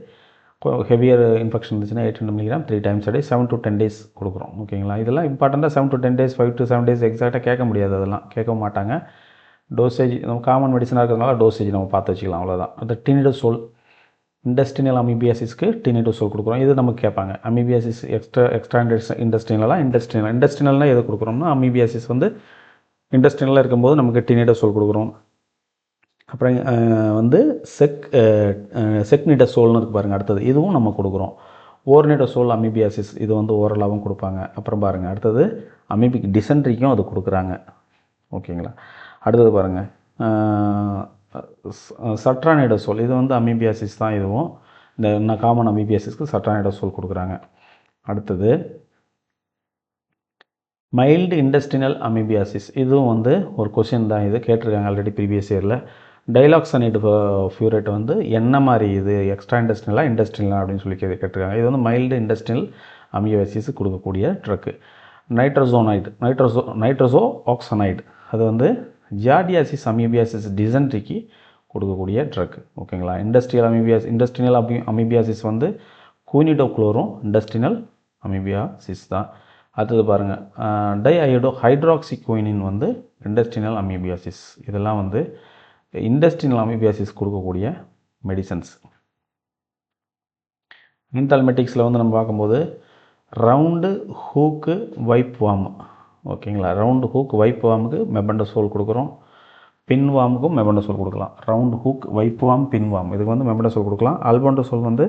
Heavier infection இருந்துச்சுன்னா 800 milligram 3 times a day 7 to 10 days கொடுக்குறோம். ஓகேங்களா, இதெல்லாம் இம்பார்ட்டண்ட்டாக 7 to 10 days 5 to 7 days எக்ஸாக்டாக கேட்க முடியாது. அதெல்லாம் கேட்க மாட்டாங்க. டோசேஜ் நம்ம காமன் மெடிசனாக இருக்கிறதுனால டோசேஜ் நம்ம பார்த்து வச்சுக்கலாம், அவ்வளோதான். அந்த டினிடோசோல் இண்டஸ்ட்ரியல் அமீபியாசிஸ்க்கு டினிடோசோல் கொடுக்குறோம். இது நமக்கு கேட்பாங்க. அமீபியாசிஸ் எக்ஸ்ட்ரா இண்டஸ்ட்ரியனலாக எது கொடுக்குறோம்னா அமீபியாசிஸ் வந்து இண்டஸ்ட்ரியலாக இருக்கும்போது நமக்கு டினிடோசோல் கொடுக்குறோம். அப்புறம் வந்து செக்னிடசோல்னு இருக்குது பாருங்கள், அடுத்தது இதுவும் நம்ம கொடுக்குறோம். ஓர்னிடோசோல் அமீபியாசிஸ் இது வந்து ஓரலாகவும் கொடுப்பாங்க. அப்புறம் பாருங்கள், அடுத்தது அமீபிக் டிசென்ட்ரிக்கும் அது கொடுக்குறாங்க. ஓகேங்களா, அடுத்தது பாருங்கள், சட்ரானிடோசோல் இது வந்து அமீபியாசிஸ் தான். இதுவும் இந்த காமன் அமீபியாசிஸ்க்கு சட்ரானிடோசோல் கொடுக்குறாங்க. அடுத்தது மைல்டு இண்டஸ்ட்ரியல் அமீபியாசிஸ், இதுவும் வந்து ஒரு கொஷின் தான். இது கேட்டிருக்காங்க ஆல்ரெடி ப்ரீவியஸ் இயரில். டைலாக்சனைடு ஃபியூரேட் வந்து என்ன மாதிரி இது எக்ஸ்ட்ரா இண்டஸ்ட்ரியலாக அப்படின்னு சொல்லி கேட்டிருக்காங்க. இது வந்து மைல்டு இண்டஸ்ட்ரியல் அமீபியாசிஸ் கொடுக்கக்கூடிய ட்ரக்கு. நைட்ரோசோ ஆக்சனைடு அது வந்து ஜியார்டியாசிஸ் அமீபியாசிஸ் டிசென்ட்ரிக்கு கொடுக்கக்கூடிய ட்ரக். ஓகேங்களா, இண்டஸ்ட்ரியல் அமீபியாசிஸ் வந்து குயினிடோக்ளோரும் இண்டஸ்ட்ரியல் அமீபியாசிஸ் தான். அடுத்தது பாருங்கள், ஹைட்ராக்சிகுயினின் வந்து இண்டஸ்ட்ரியல் அமீபியாசிஸ். இதெல்லாம் வந்து இண்டஸ்ட்ரியல் அமீபியாசிஸ் கொடுக்கக்கூடிய மெடிசன்ஸ். இன்தால்மெட்டிக்ஸில் வந்து நம்ம பார்க்கும்போது ரவுண்டு ஹூக்கு வைப் வாம். ஓகேங்களா, ரவுண்டு ஹூக் வைப் வாமுக்கு மெபண்டசோல் கொடுக்குறோம். பின் வாமுக்கும் மெபண்டசோல் கொடுக்கலாம். ரவுண்டு ஹூக் வைப் வாம் பின் வாம் இதுக்கு வந்து மெபண்டசோல் கொடுக்கலாம். அல்பண்டசோல் வந்து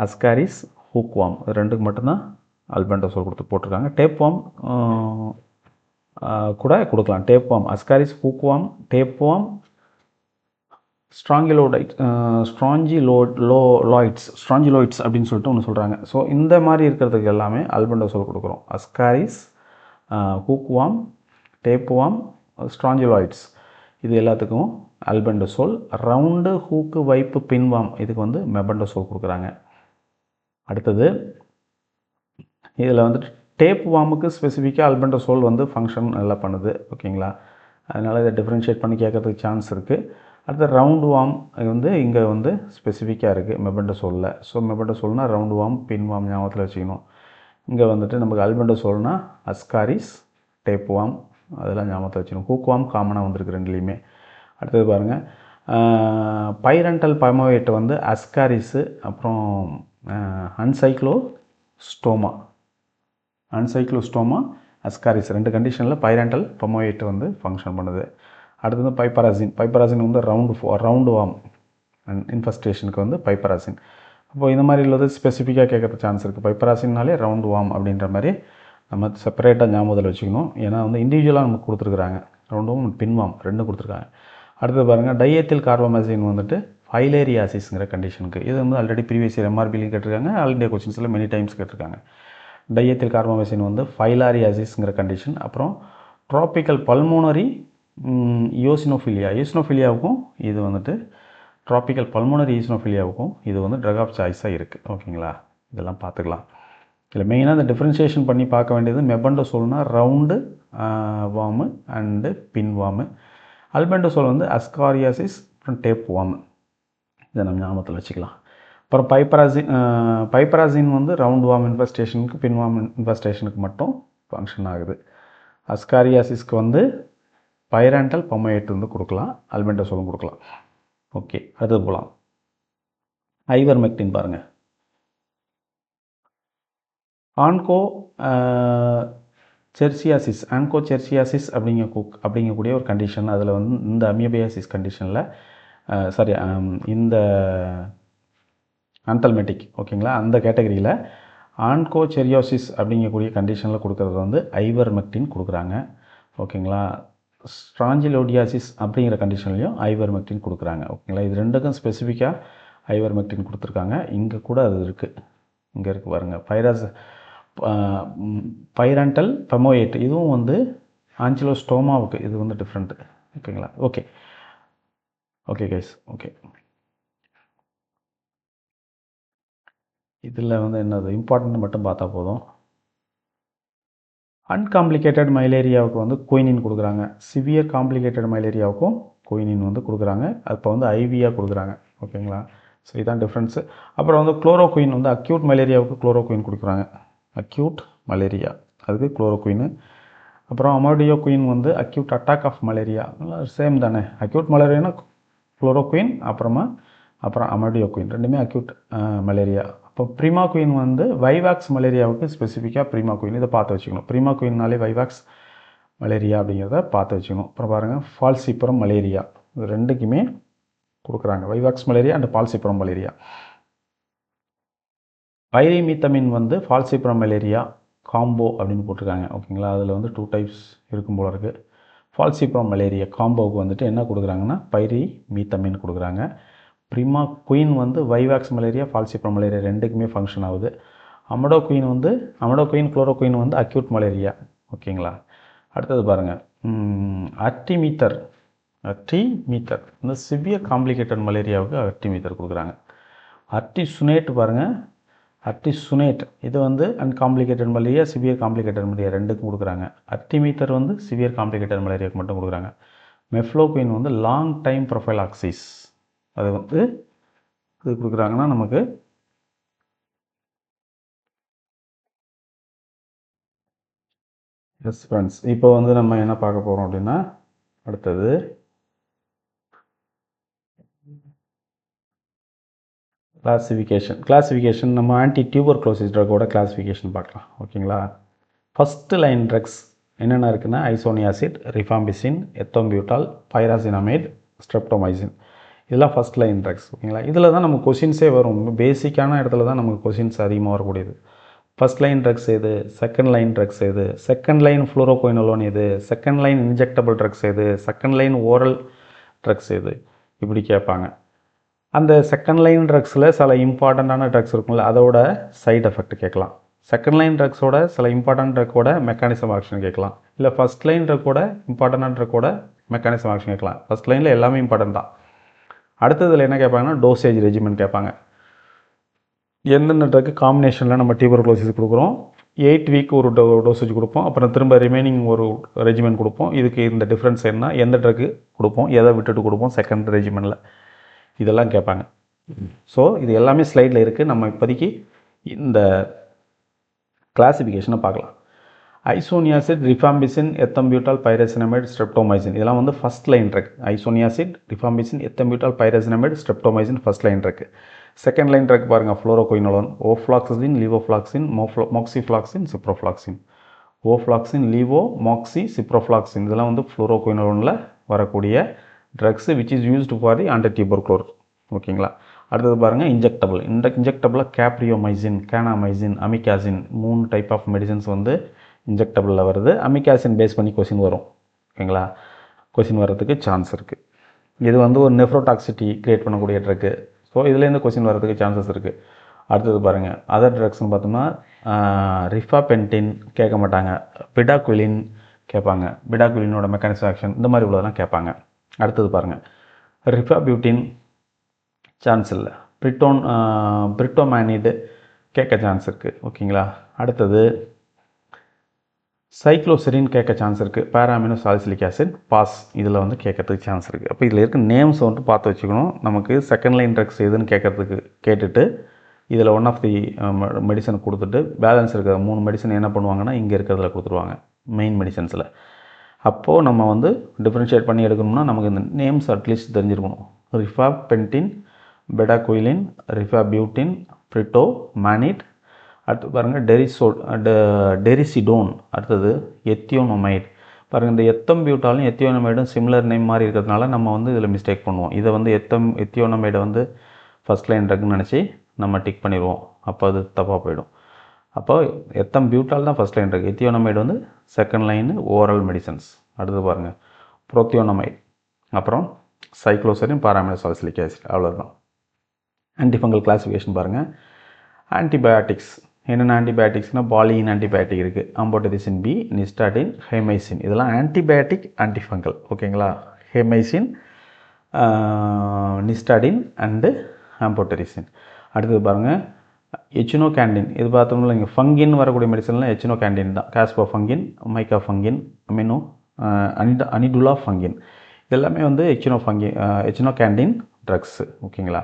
அஸ்காரிஸ் ஹூக் வாம் இது ரெண்டுக்கு மட்டும்தான் அல்பண்டசோல் கொடுத்து போட்டிருக்காங்க. டேப் வாம் கூட கொடுக்கலாம். டேப் வாம், அஸ்காரிஸ் ஹூக் வாம், டேப் வாம், ஸ்ட்ராஞ்சிலோய்ட்ஸ் அப்படின்னு சொல்லிட்டு ஒன்று சொல்கிறாங்க. ஸோ இந்த மாதிரி இருக்கிறதுக்கு எல்லாமே அல்பண்டசோல் கொடுக்குறோம். அஸ்காரிஸ், ஹூக்வாம், டேப்வாம், ஸ்ட்ராஞ்சிலாய்ட்ஸ் இது எல்லாத்துக்கும் அல்பண்டசோல். ரவுண்டு ஹூக்கு வைப்பு பின்வாம் இதுக்கு வந்து மெபண்டசோல் கொடுக்குறாங்க. அடுத்தது இதில் வந்துட்டு டேப் வாமுக்கு ஸ்பெசிஃபிக்காக அல்பண்டசோல் வந்து ஃபங்க்ஷன் நல்லா பண்ணுது. ஓகேங்களா, அதனால் இதை டிஃப்ரென்ஷியேட் பண்ணி கேட்கறதுக்கு சான்ஸ் இருக்குது. அடுத்து ரவுண்டு வாம் வந்து இங்கே வந்து ஸ்பெசிஃபிக்காக இருக்குது மெபண்டசோலில். ஸோ மெபண்டசோல்னால் ரவுண்டு வாம் பின் வாம் ஞாபகத்தில் வச்சுக்கணும். இங்கே வந்துட்டு நமக்கு அல்பண்டசோல்னால் அஸ்காரிஸ், டேப் வாம் அதெல்லாம் ஞாபகத்தில் வச்சுக்கணும். ஹூக்வாம் காமனாக வந்திருக்கு ரெண்டுலேயுமே. அடுத்தது பாருங்கள், பைரண்டல் பமோவேட் வந்து அஸ்காரிஸு, அப்புறம் அன்சைக்ளோஸ்டோமா அஸ்காரிஸ் ரெண்டு கண்டிஷனில் பைரண்டல் பமோவேட் வந்து ஃபங்க்ஷன் பண்ணுது. அடுத்தது பைப்பராசின் வந்து ரவுண்டு வாம் இன்ஃபெஸ்டேஷனுக்கு வந்து பைப்பராசின். அப்போது இந்த மாதிரி உள்ளது ஸ்பெசிஃபிக்காக கேட்குற சான்ஸ் இருக்குது. பைப்பராசின்னாலே ரவுண்டு வாம் அப்படின்ற மாதிரி நம்ம செப்பரேட்டாக ஞாபகத்தில் வச்சுக்கணும். ஏன்னா வந்து இண்டிவிஜுவலாக நமக்கு கொடுத்துருக்குறாங்க. ரவுண்டு வாம் பின்வாம் ரெண்டும் கொடுத்துருக்காங்க. அடுத்தது பாருங்கள், டைஎத்தில் கார்பமேசின் வந்துட்டு ஃபைலேரியாசிஸ்ங்கிற கண்டிஷனுக்கு. இது வந்து ஆல்ரெடி ப்ரீவியஸ் இயர் எம்ஆர்பிலையும் கேட்டிருக்காங்க, ஆல் இண்டியா கொஸ்டின்ஸில் மெனி டைம்ஸ் கேட்டிருக்காங்க. டைஎத்தில் கார்பமேசின் வந்து ஃபைலாரியாசிஸ்ங்கிற கண்டிஷன். அப்புறம் ட்ராபிக்கல் பல்மோனரி ஈசினோஃபிலியாவுக்கும் இது வந்துட்டு ட்ராபிக்கல் பல்மோனரி ஈசினோஃபிலியாவுக்கும் இது வந்து ட்ரக் ஆஃப் சாய்ஸாக இருக்குது. ஓகேங்களா, இதெல்லாம் பார்த்துக்கலாம். இதில் மெயினாக இந்த டிஃப்ரென்ஷியேஷன் பண்ணி பார்க்க வேண்டியது மெபண்டசோல்னா ரவுண்டு வாமு அண்டு பின் வாமு. அல்பண்டசோல் வந்து அஸ்காரியாசிஸ் அப்புறம் டேப் வாமு. இதை நம்ம ஞாபகத்தில் வச்சுக்கலாம். அப்புறம் பைப்பராசின் வந்து ரவுண்ட் வாம் இன்ஃபெஸ்டேஷனுக்கு பின் வாம் இன்ஃபெஸ்டேஷனுக்கு மட்டும் ஃபங்க்ஷன் ஆகுது. அஸ்காரியாசிஸ்க்கு வந்து பைரண்டல் பமோவேட் வந்து கொடுக்கலாம், அல்பண்டசோலும் கொடுக்கலாம். ஓகே, அடுத்தது போகலாம். ஐவர்மெக்டின் பாருங்கள். ஆன்கோ செர்சியாசிஸ் ஆன்கோசெர்சியாசிஸ் அப்படிங்கக்கூடிய ஒரு கண்டிஷன். அதில் வந்து இந்த அமீபியாசிஸ் கண்டிஷனில் இந்த ஆந்தல்மெட்டிக் ஓகேங்களா, அந்த கேட்டகரியில் ஆன்கோசெரியோசிஸ் அப்படிங்கக்கூடிய கண்டிஷனில் கொடுக்குறது வந்து ஐவர்மெக்டின் கொடுக்குறாங்க. ஓகேங்களா. ஸ்ட்ராஞ்சிலோடியாசிஸ் அப்படிங்கிற கண்டிஷன்லையும் ஐவர்மெக்டின் கொடுக்குறாங்க. ஓகேங்களா. இது ரெண்டுக்கும் ஸ்பெசிஃபிக்காக ஐவர்மெக்டின் கொடுத்துருக்காங்க. இங்கே கூட அது இருக்குது, இங்கே இருக்குது பாருங்கள். பைரான்டல் பெமோயேட் இதுவும் வந்து ஆஞ்சிலோஸ்டோமாவுக்கு இது வந்து டிஃப்ரெண்ட்டு. ஓகேங்களா. Okay guys. ஓகே, இதில் வந்து என்னது இம்பார்ட்டன்ட் மட்டும் பார்த்தா போதும். அன்காம்ப்ளிகேட்டட் மலேரியாவுக்கு வந்து குயினின் கொடுக்குறாங்க. சிவியர் காம்ப்ளிகேட்டட் மலேரியாவுக்கும் குயினின் வந்து கொடுக்குறாங்க. அப்போ வந்து ஐவியாக கொடுக்குறாங்க. ஓகேங்களா. ஸோ இதுதான் டிஃப்ரென்ஸு. அப்புறம் வந்து குளோரோகுயின் வந்து அக்யூட் மலேரியாவுக்கு குளோரோகுயின் கொடுக்குறாங்க. அக்யூட் மலேரியா அதுக்கு குளோரோகுயின். அப்புறம் அமோடியோகுயின் வந்து acute attack of malaria, same தானே. அக்யூட் மலேரியானா குளோரோகுயின், அப்புறம் அமோடியோகுயின் ரெண்டுமே அக்யூட் மலேரியா. இப்போ ப்ரிமாகுயின் வந்து வைவாக்ஸ் மலேரியாவுக்கு ஸ்பெசிஃபிக்காக ப்ரிமாகுயின் இதை பார்த்து வச்சுக்கணும். ப்ரிமாகுயின்னாலே வைவாக்ஸ் மலேரியா அப்படிங்கிறத பார்த்து வச்சுக்கணும். அப்புறம் பாருங்கள் ஃபால்சிபுரம் மலேரியா, இது ரெண்டுக்குமே கொடுக்குறாங்க. Vivax malaria and falciparum malaria. Pyrimethamine வந்து ஃபால்சிபுரம் மலேரியா காம்போ அப்படின்னு போட்டிருக்காங்க. ஓகேங்களா. அதில் வந்து 2 டைப்ஸ் இருக்கும் போல இருக்குது. ஃபால்சிபுரம் மலேரியா காம்போவுக்கு வந்துட்டு என்ன கொடுக்குறாங்கன்னா பைரிமீத்தமின் கொடுக்குறாங்க. ப்ரிமாகுயின் வந்து வைவாக்ஸ் மலேரியா ஃபால்சிபுரம் மலேரியா ரெண்டுக்குமே ஃபங்க்ஷன் ஆகுது. அமடோகுயின் குளோரோகுயின் வந்து அக்யூட் மலேரியா. ஓகேங்களா. அடுத்தது பாருங்கள் அர்டிமீத்தர் இந்த சிவியர் காம்ப்ளிகேட்டட் மலேரியாவுக்கு அர்டிமீத்தர் கொடுக்குறாங்க. அர்டிசுனேட் பாருங்கள், அர்டிசுனேட் இது வந்து அன்காம்ப்ளிகேட்டட் மலேரியா சிவியர் காம்ப்ளிகேட்டட் மலேரியா ரெண்டுக்கும் கொடுக்குறாங்க. அர்டிமீத்தர் வந்து சிவியர் காம்ப்ளிகேட்டட் மலேரியாவுக்கு மட்டும் கொடுக்குறாங்க. மெஃப்ளோகுயின் வந்து லாங் டைம் ப்ரொஃபைலாக்சிஸ் அது வந்து இது கொடுக்குறாங்கன்னா நமக்கு எஸ் ஃப்ரெண்ட்ஸ். இப்போ வந்து நம்ம என்ன பார்க்க போகிறோம் அப்படின்னா அடுத்தது கிளாசிஃபிகேஷன் நம்ம ஆன்டி டியூபர்குலோசிஸ் ட்ரக்கோட கிளாசிஃபிகேஷன் பார்க்கலாம். ஓகேங்களா. ஃபஸ்ட்டு லைன் ட்ரக்ஸ் என்னென்ன இருக்குன்னா ஐசோனியாசிட், ரிஃபாம்பிசின், எத்தோம்பியூட்டால், பைராசினமைட், ஸ்ட்ரெப்டோமைசின், இதெல்லாம் ஃபஸ்ட் லைன் ட்ரக்ஸ். ஓகேங்களா. இதில் தான் நமக்கு கொஷின்ஸே வரும். பேசிக்கான இடத்துல தான் நமக்கு கொஷின்ஸ் அதிகமாக வரக்கூடியது. ஃபஸ்ட் லைன் ட்ரக்ஸ் எது, செகண்ட் லைன் ட்ரக்ஸ் எது, செகண்ட் லைன் ஃப்ளோரோகுயினோலோன் எது, செகண்ட் லைன் இன்ஜெக்டபிள் ட்ரக்ஸ் எது, செகண்ட் லைன் ஓரல் ட்ரக்ஸ் எது, இப்படி கேட்பாங்க. அந்த செகண்ட் லைன் ட்ரக்ஸில் சில இம்பார்ட்டண்ட்டான ட்ரக்ஸ் இருக்கும்ல, அதோட சைடு எஃபெக்ட் கேட்கலாம். செகண்ட் லைன் ட்ரக்ஸோட சில இம்பார்ட்டன்ட் ட்ரக்கோட மெக்கானிசம் ஆக்ஷன் கேட்கலாம். இல்லை ஃபஸ்ட் லைன் ட்ரக்கோட இம்பார்ட்டண்டான ட்ரக்கோட மெக்கானிசம் ஆக்ஷன் கேட்கலாம். ஃபஸ்ட் லைனில் எல்லாமே இம்பார்ட்டன்ட் தான். அடுத்ததில் என்ன கேட்பாங்கன்னா டோசேஜ் ரெஜிமெண்ட் கேட்பாங்க. எந்தெந்த ட்ரக்கு காம்பினேஷனில் நம்ம டியூபர்குலோசிஸ் கொடுக்குறோம், 8 வீக் ஒரு டோசேஜ் கொடுப்போம், அப்புறம் திரும்ப ரிமைனிங் ஒரு ரெஜிமெண்ட் கொடுப்போம். இதுக்கு இந்த டிஃப்ரென்ஸ் என்ன, எந்த ட்ரக்கு கொடுப்போம், எதை விட்டுட்டு கொடுப்போம் செகண்ட் ரெஜிமெண்ட்டில், இதெல்லாம் கேட்பாங்க. ஸோ இது எல்லாமே ஸ்லைடில் இருக்குது. நம்ம இப்போதைக்கு இந்த கிளாசிஃபிகேஷனை பார்க்கலாம். Isoniazid, rifampicin, ethambutol, pyrazinamide, streptomycin இதெல்லாம் வந்து first line drug. Isoniazid, rifampicin, ethambutol, pyrazinamide, streptomycin first line drug. Second line drug பாருங்கள் fluoroquinolone, ofloxacin, levofloxacin, moxifloxacin, ciprofloxacin. Ofloxacin, levo, moxi, ciprofloxacin இதெல்லாம் வந்து ஃப்ளோரோகுயினோலோனில் வரக்கூடிய drugs which is used for the anti tubercular. ஓகேங்களா. அடுத்தது பாருங்கள் injectable. இன்ஜெக்டபிளாக capreomycin, kanamycin, amikacin 3 type of medicines வந்து இன்ஜெக்டபிளில் வருது. அமிகாசின் பேஸ் பண்ணி கொஷின் வரும். ஓகேங்களா. கொஷின் வர்றதுக்கு சான்ஸ் இருக்குது. இது வந்து ஒரு நெஃப்ரோடாக்சிட்டி க்ரியேட் பண்ணக்கூடிய ட்ரக்கு. ஸோ இதுலேருந்து கொஷின் வர்றதுக்கு சான்சஸ் இருக்குது. அடுத்தது பாருங்கள் அதர் ட்ரக்ஸ்னு பார்த்தோம்னா ரிஃபாபென்டின் கேட்க மாட்டாங்க, பிடாக்விலின் கேட்பாங்க, பிடாக்விலினோட மெக்கானிசம் ஆக்ஷன் இந்த மாதிரி உள்ளதெல்லாம் கேட்பாங்க. அடுத்தது பாருங்கள் ரிஃபாபியூட்டின் சான்ஸ் இல்லை, பிரிட்டோமேனிடு கேட்க சான்ஸ் இருக்குது. ஓகேங்களா. அடுத்தது சைக்ளோசெரின் கேட்க சான்ஸ் இருக்குது. பேராமினோ சாலிசிலிக் ஆசிட் பாஸ் இதில் வந்து கேட்கறதுக்கு சான்ஸ் இருக்குது. அப்போ இதில் இருக்க நேம்ஸ் வந்து பார்த்து வச்சுக்கணும். நமக்கு செகண்ட் லைன் ட்ரக்ஸ் எதுன்னு கேட்டுட்டு இதில் ஒன் ஆஃப் தி மெடிசன் கொடுத்துட்டு பேலன்ஸ் இருக்கிற 3 மெடிசன் என்ன பண்ணுவாங்கன்னா இங்கே இருக்கிறதுல கொடுத்துருவாங்க மெயின் மெடிசன்ஸில். அப்போது நம்ம வந்து டிஃப்ரென்ஷியேட் பண்ணி எடுக்கணும்னா நமக்கு இந்த நேம்ஸ் அட்லீஸ்ட் தெரிஞ்சிருக்கணும். ரிஃபாபென்டின், பெடாகுயிலின், ரிஃபாபியூட்டின், பிரிட்டோமேனிட், அடுத்து பாருங்கள் டெரிசிடோன். அடுத்தது எத்தியோனமைட். பாருங்கள், இந்த எத்தம்பியூட்டாலும் எத்தியோனமைடும் சிமிலர் நேம் மாதிரி இருக்கிறதுனால நம்ம வந்து இதில் மிஸ்டேக் பண்ணுவோம். இதை வந்து எத்தியோனமைடை வந்து ஃபஸ்ட் லைன் ட்ரக்னு நினச்சி நம்ம டிக் பண்ணிடுவோம். அப்போ அது தப்பாக போயிடும். அப்போ எத்தம்பியூட்டால் தான் ஃபஸ்ட் லைன் ட்ரக், எத்தியோனமைடு வந்து செகண்ட் லைனு ஓரல் மெடிசன்ஸ். அடுத்து பாருங்கள் ப்ரோத்தியோனமைட், அப்புறம் சைக்ளோசரின் பாராமினோசாலிசிலிக் ஆசிட். அவ்வளோதான். ஆன்டிஃபங்கல் கிளாஸிஃபிகேஷன் பாருங்கள். ஆன்டிபயாட்டிக்ஸ் என்னென்ன ஆன்டிபயாட்டிக்ஸ்னால் பாலியின் ஆன்டிபயாட்டிக் இருக்குது, அம்போடெரிசின் பி, நிஸ்டாட்டின், ஹெமைசின். இதெல்லாம் ஆன்டிபயாட்டிக் ஆன்டிஃபங்கல். ஓகேங்களா? ஹெமைசின், நிஸ்டாட்டின் அண்டு அம்போடெரிசின். அடுத்தது பாருங்கள் எச்சினோகேண்டின். இது பார்த்தோம்னா இங்கே ஃபங்கின் வரக்கூடிய மெடிசன்லாம் எச்சினோகேண்டின் தான். காஸ்போ ஃபங்கின், மைக்கா ஃபங்கின், அமினோ அனிடுலா ஃபங்கின். இதெல்லாமே வந்து எச்சினோகேண்டின் ட்ரக்ஸு. ஓகேங்களா?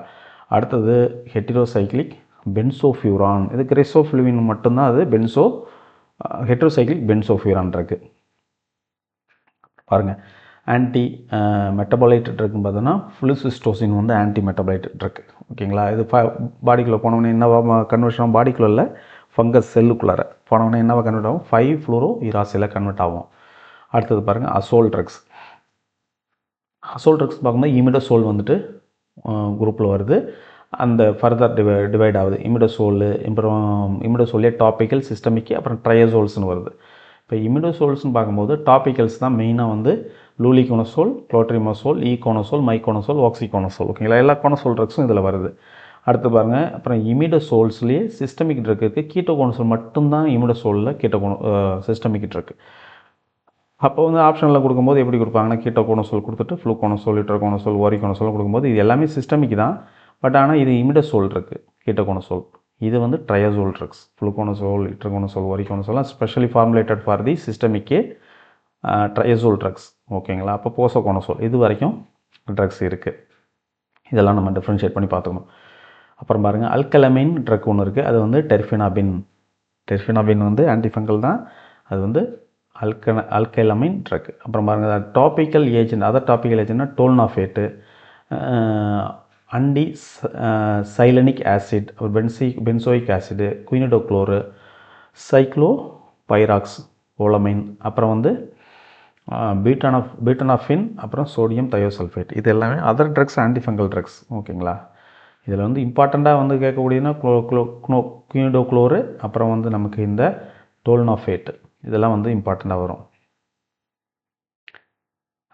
அடுத்தது ஹெட்டிரோசைக்ளிக் பென்சோஃபியூரான். இது கிரெசோஃப்ளூவின் மட்டும்தான். அது ஹெட்ரோசைக்ளிக் பென்சோஃபியூரான் ட்ரக்கு. பாருங்கள், ஆன்டி மெட்டபாலைட் ட்ரக்னு பார்த்தோன்னா ஃப்ளூசிஸ்டோசின் வந்து ஆன்டி மெட்டபாலைட் ட்ரக். ஓகேங்களா? இது பாடிக்குள்ளே போனவொடனே என்னவா கன்வெர்ஷன் ஆகும்? பாடிக்குள்ளே இல்லை, ஃபங்கஸ் செல்லுக்குள்ளார போனவொடனே என்னவா கன்வெர்ட் ஆகும்? 5-ஃப்ளோரோஇராசிலாக கன்வெர்ட் ஆகும். அடுத்தது பாருங்கள் அசோல் ட்ரக்ஸ். அசோல் ட்ரக்ஸ் பார்க்கும்போது இமிடோசோல் வந்துட்டு குரூப்பில் வருது. அந்த ஃபர்தர் டிவைட் ஆகுது. இமிடோசோலு, அப்புறம் இமிடோசோல்லே டாப்பிக்கல், சிஸ்டமிக்கு, அப்புறம் ட்ரையசோல்ஸ்னு வருது. இப்போ இமிடோசோல்ஸ்னு பார்க்கும்போது டாப்பிக்கல்ஸ் தான் மெயினாக வந்து லூலிகோனசோல், குளோட்ரிமோசோல், ஈகோனசோல், மைகோனசோல், ஆக்சிகோனசோல். ஓகேங்களா? எல்லா கோனசோல் ட்ரக்ஸும் இதில் வருது. அடுத்து பாருங்கள், அப்புறம் இமிடோசோல்ஸ்லேயே சிஸ்டமிக் ட்ரக் இருக்குது. கீட்டோகோனசோல் மட்டும்தான் இமிடோசோலில் சிஸ்டமிக் ட்ரக். அப்போ வந்து ஆப்ஷனில் கொடுக்கும்போது எப்படி கொடுப்பாங்கன்னா கீட்டோகோனசோல் கொடுத்துட்டு ஃப்ளூகோனசோல், இட்ரோகோனசோல், ஓரிகோனசோல் கொடுக்கும்போது இது எல்லாமே சிஸ்டமிக் தான். பட் ஆனால் இது இமிடோசோல் இருக்குது, கீட்டோகோனசோல். இது வந்து ட்ரையசோல் ட்ரக்ஸ். ஃப்ளூகோனசோல், இட்ரோகோனசோல், ஓரிகோனசோல்லாம் ஸ்பெஷலி ஃபார்முலேட்டட் ஃபார் தி சிஸ்டமிக்கே ட்ரையசோல் ட்ரக்ஸ். ஓகேங்களா? அப்போ போசோகோனசோல் இது வரைக்கும் ட்ரக்ஸ் இருக்குது. இதெல்லாம் நம்ம டிஃப்ரென்ஷியேட் பண்ணி பார்த்துக்கணும். அப்புறம் பாருங்கள் அல்கலமைன் ட்ரக் ஒன்று இருக்குது. அது வந்து டெர்ஃபினாபின் வந்து ஆன்டிஃபங்கல் தான். அது வந்து அல்கைலமைன் ட்ரக். அப்புறம் பாருங்கள் டாப்பிக்கல் ஏஜென்ட். அதர் டாப்பிக்கல் ஏஜென்ட்னா டோல்னாஃபேட்டு, அண்டி சைலனிக் ஆசிட், பென்சோயிக் ஆசிடு, குயினிடோக்ளோரு, சைக்ளோபைராக்ஸ் ஓலமைன், அப்புறம் வந்து பீட்டனாஃபின், அப்புறம் சோடியம் தயோசல்ஃபேட். இது எல்லாமே அதர் ட்ரக்ஸ், ஆன்டிஃபங்கல் ட்ரக்ஸ். ஓகேங்களா? இதில் வந்து இம்பார்ட்டண்ட்டாக வந்து கேட்கக்கூடியதுன்னா குயினிடோக்ளோரு, அப்புறம் வந்து நமக்கு இந்த டோல்னாஃபேட், இதெல்லாம் வந்து இம்பார்ட்டண்ட்டாக வரும்.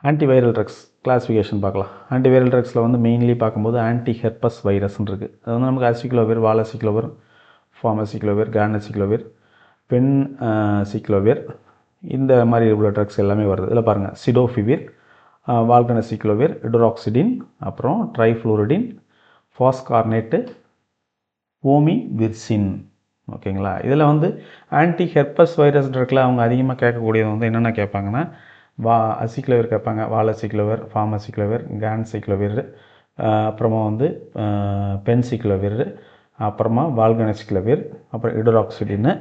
ஆன்டிவைரல் ட்ரக்ஸ் கிளாஸிஃபிகேஷன் பார்க்கலாம். ஆன்டிவைரல் ட்ரக்ஸில் வந்து மெயின்லி பார்க்கும்போது ஆன்டி ஹெர்பஸ் வைரஸ்ன்னு இருக்குது. அது வந்து நமக்கு அசிக்ளோவிர், வாலசிக்ளோவிர், ஃபார்மசிக்ளோவிர், கானசிக்ளோவிர், பென்சிக்ளோவிர், இந்த மாதிரி உள்ள ட்ரக்ஸ் எல்லாமே வருது. இதில் பாருங்கள் சிடோஃபிவிர், வால்கனசிக்ளோவிர், இடோராக்சிடின், அப்புறம் ட்ரைஃப்ளூரிடின், ஃபாஸ்கார்னேட்டு, ஓமிவிர்சின். ஓகேங்களா? இதில் வந்து ஆன்டி ஹெர்பஸ் வைரஸ் ட்ரக்கில் அவங்க அதிகமாக கேட்கக்கூடியது வந்து என்னென்ன கேட்பாங்கன்னா அசிக்ளோவிர் கேட்பாங்க, வாலசிக்ளோவிர், ஃபார்மசிக்ளோவிர், கான்சிக்ளோவிர், அப்புறமா வந்து பென்சிக்ளோவிர், அப்புறமா வால்கனசிக்ளோவிர், அப்புறம் இடோராக்சிடின்னு.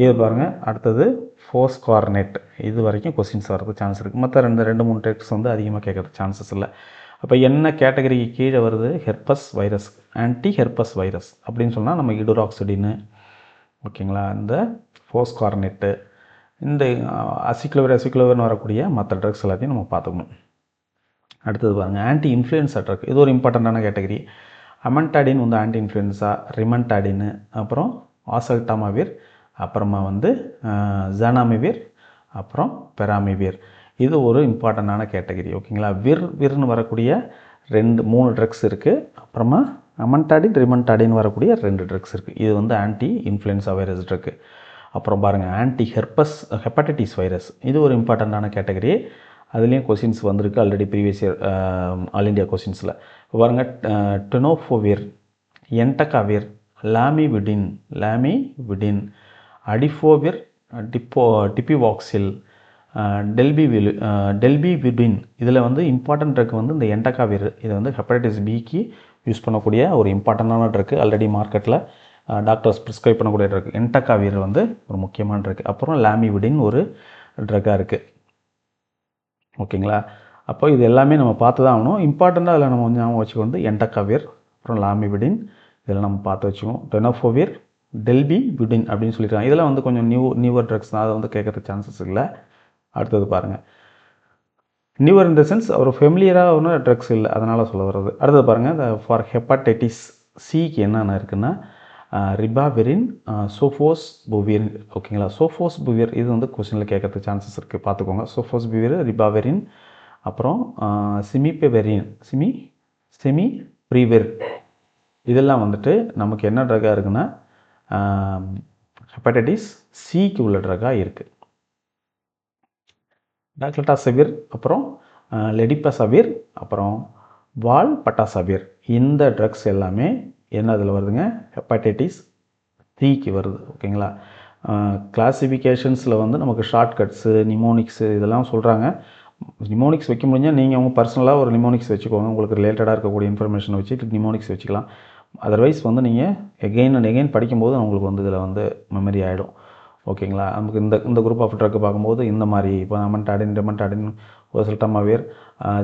இது பாருங்கள். அடுத்தது ஃபோஸ்கார்னேட். இது வரைக்கும் கொஸ்டின்ஸ் வரதுக்கு சான்ஸ் இருக்குது. மற்ற ரெண்டு மூணு ட்ரக்ஸ் வந்து அதிகமாக கேட்கறதுக்கு சான்சஸ் இல்லை. அப்போ என்ன கேட்டகரிக்கு கீழே வருது? Herpes virus, anti herpes virus அப்படின்னு சொன்னால் நம்ம இடோராக்சிடின்னு. ஓகேங்களா? இந்த ஃபோஸ்கார்னேட்டு, இந்த அசிக்ளோவிர்னு வரக்கூடிய மற்ற ட்ரக்ஸ் எல்லாத்தையும் நம்ம பார்த்துக்கணும். அடுத்தது பாருங்கள் ஆன்டி இன்ஃப்ளூயன்ஸா ட்ரக். இது ஒரு இம்பார்ட்டண்ட்டான கேட்டகரி. அமென்டாடின் வந்து ஆன்டி இன்ஃப்ளூயன்ஸா, ரிமன்டாடின்னு, அப்புறம் ஆசல்டாமாவிர், அப்புறமா வந்து ஜானாமிவிர், அப்புறம் பெராமிவிர். இது ஒரு இம்பார்ட்டண்ட்டான கேட்டகரி. ஓகேங்களா? விர்னு வரக்கூடிய 3 ட்ரக்ஸ் இருக்குது. அப்புறமா அமென்டாடின், ரிமன்டாடின் வரக்கூடிய 2 ட்ரக்ஸ் இருக்குது. இது வந்து ஆன்டி இன்ஃப்ளூயன்ஸா வைரஸ் ட்ரக்கு. அப்புறம் பாருங்கள் ஆன்டி ஹெப்படைட்டிஸ் வைரஸ். இது ஒரு இம்பார்ட்டண்ட்டான கேட்டகரி. அதுலேயும் கொஸ்டின்ஸ் வந்திருக்கு already previous year all India கொஸ்டின்ஸில். இப்போ பாருங்கள் டெனோஃபோவிர், என்டகாவிர், லாமிவிடின், அடிஃபோவிர், டிபிவாக்சில், டெல்பிவிடின். இதில் வந்து இம்பார்ட்டன்ட் ட்ரக் வந்து இந்த என்டகாவிர். இது வந்து ஹெப்படைட்டிஸ் பிக்கு யூஸ் பண்ணக்கூடிய ஒரு இம்பார்ட்டண்டான ட்ரக்கு. ஆல்ரெடி மார்க்கெட்டில் டாக்டர்ஸ் ப்ரிஸ்கிரைப் பண்ணக்கூடிய ட்ரக் என்டகாவிர் வந்து ஒரு முக்கியமான ட்ரக். அப்புறம் லாமிவிடின் ஒரு ட்ரக்காக இருக்குது. ஓகேங்களா? அப்போ இது எல்லாமே நம்ம பார்த்து தான் ஆகணும். இம்பார்ட்டண்ட்டாக அதில் நம்ம ஞாபகம் வச்சுக்கொண்டு என்டகாவிர், அப்புறம் லாமிவிடின், இதெல்லாம் நம்ம பார்த்து வச்சுக்கோம். டெனோஃபோவிர், டெல்பி பியூடின் அப்படின்னு சொல்லியிருக்காங்க. இதெல்லாம் வந்து கொஞ்சம் நியூவர் ட்ரக்ஸ் தான், அதை வந்து கேட்கறதுக்கு சான்சஸ் இல்லை. அடுத்தது பாருங்கள், நியூவர் இன் த சென்ஸ் ஒரு ஃபெமிலியராக ஒன்று ட்ரக்ஸ் இல்லை, அதனால் சொல்ல வர்றது. அடுத்தது பாருங்கள், இந்த ஃபார் ஹெப்பாடைட்டிஸ் சிக்கு என்னென்ன இருக்குன்னா ரிபாவிரின், சோஃபோஸ் புவியர். ஓகேங்களா, சோஃபோஸ் புவியர் இது வந்து கொஸ்டினில் கேட்கறதுக்கு சான்சஸ் இருக்குது, பார்த்துக்கோங்க. சோஃபோஸ் புவியர், ரிபாவெரின், அப்புறம் சிமிபெவெரின், செமி ப்ரீவெர், இதெல்லாம் வந்துட்டு நமக்கு என்ன ட்ரக்காக இருக்குன்னா ஹெப்பாடைட்டிஸ் சிக்கு உள்ள ட்ரக்காக இருக்குது. டாக்லட்டாசவிர், அப்புறம் லெடிப்பாசவிர், அப்புறம் வால்பட்டாசவிர், இந்த ட்ரக்ஸ் எல்லாமே என்ன இதில் வருதுங்க, ஹெப்பாடைட்டிஸ் சிக்கு வருது. ஓகேங்களா, கிளாசிஃபிகேஷன்ஸில் வந்து நமக்கு ஷார்ட்கட்ஸு, நிமோனிக்ஸு இதெல்லாம் சொல்கிறாங்க. நிமோனிக்ஸ் வைக்க முடிஞ்சால் நீங்கள் உங்கள் பர்சனலாக ஒரு நிமோனிக்ஸ் வச்சுக்கோங்க, உங்களுக்கு ரிலேட்டடாக இருக்கக்கூடிய இன்ஃபர்மேஷனை வச்சுட்டு நிமோனிக்ஸ் வச்சுக்கலாம். அதர்வைஸ் வந்து நீங்கள் எகெயின் அண்ட் எகெயின் படிக்கும்போது உங்களுக்கு வந்து இதில் வந்து மெமரி ஆகிடும். ஓகேங்களா, நமக்கு இந்த குரூப் ஆஃப் ட்ரக் பார்க்கும்போது இந்த மாதிரி இப்போ அமன்டாடின், ரெமன்டாடின், ஓசல்டமாவீர்,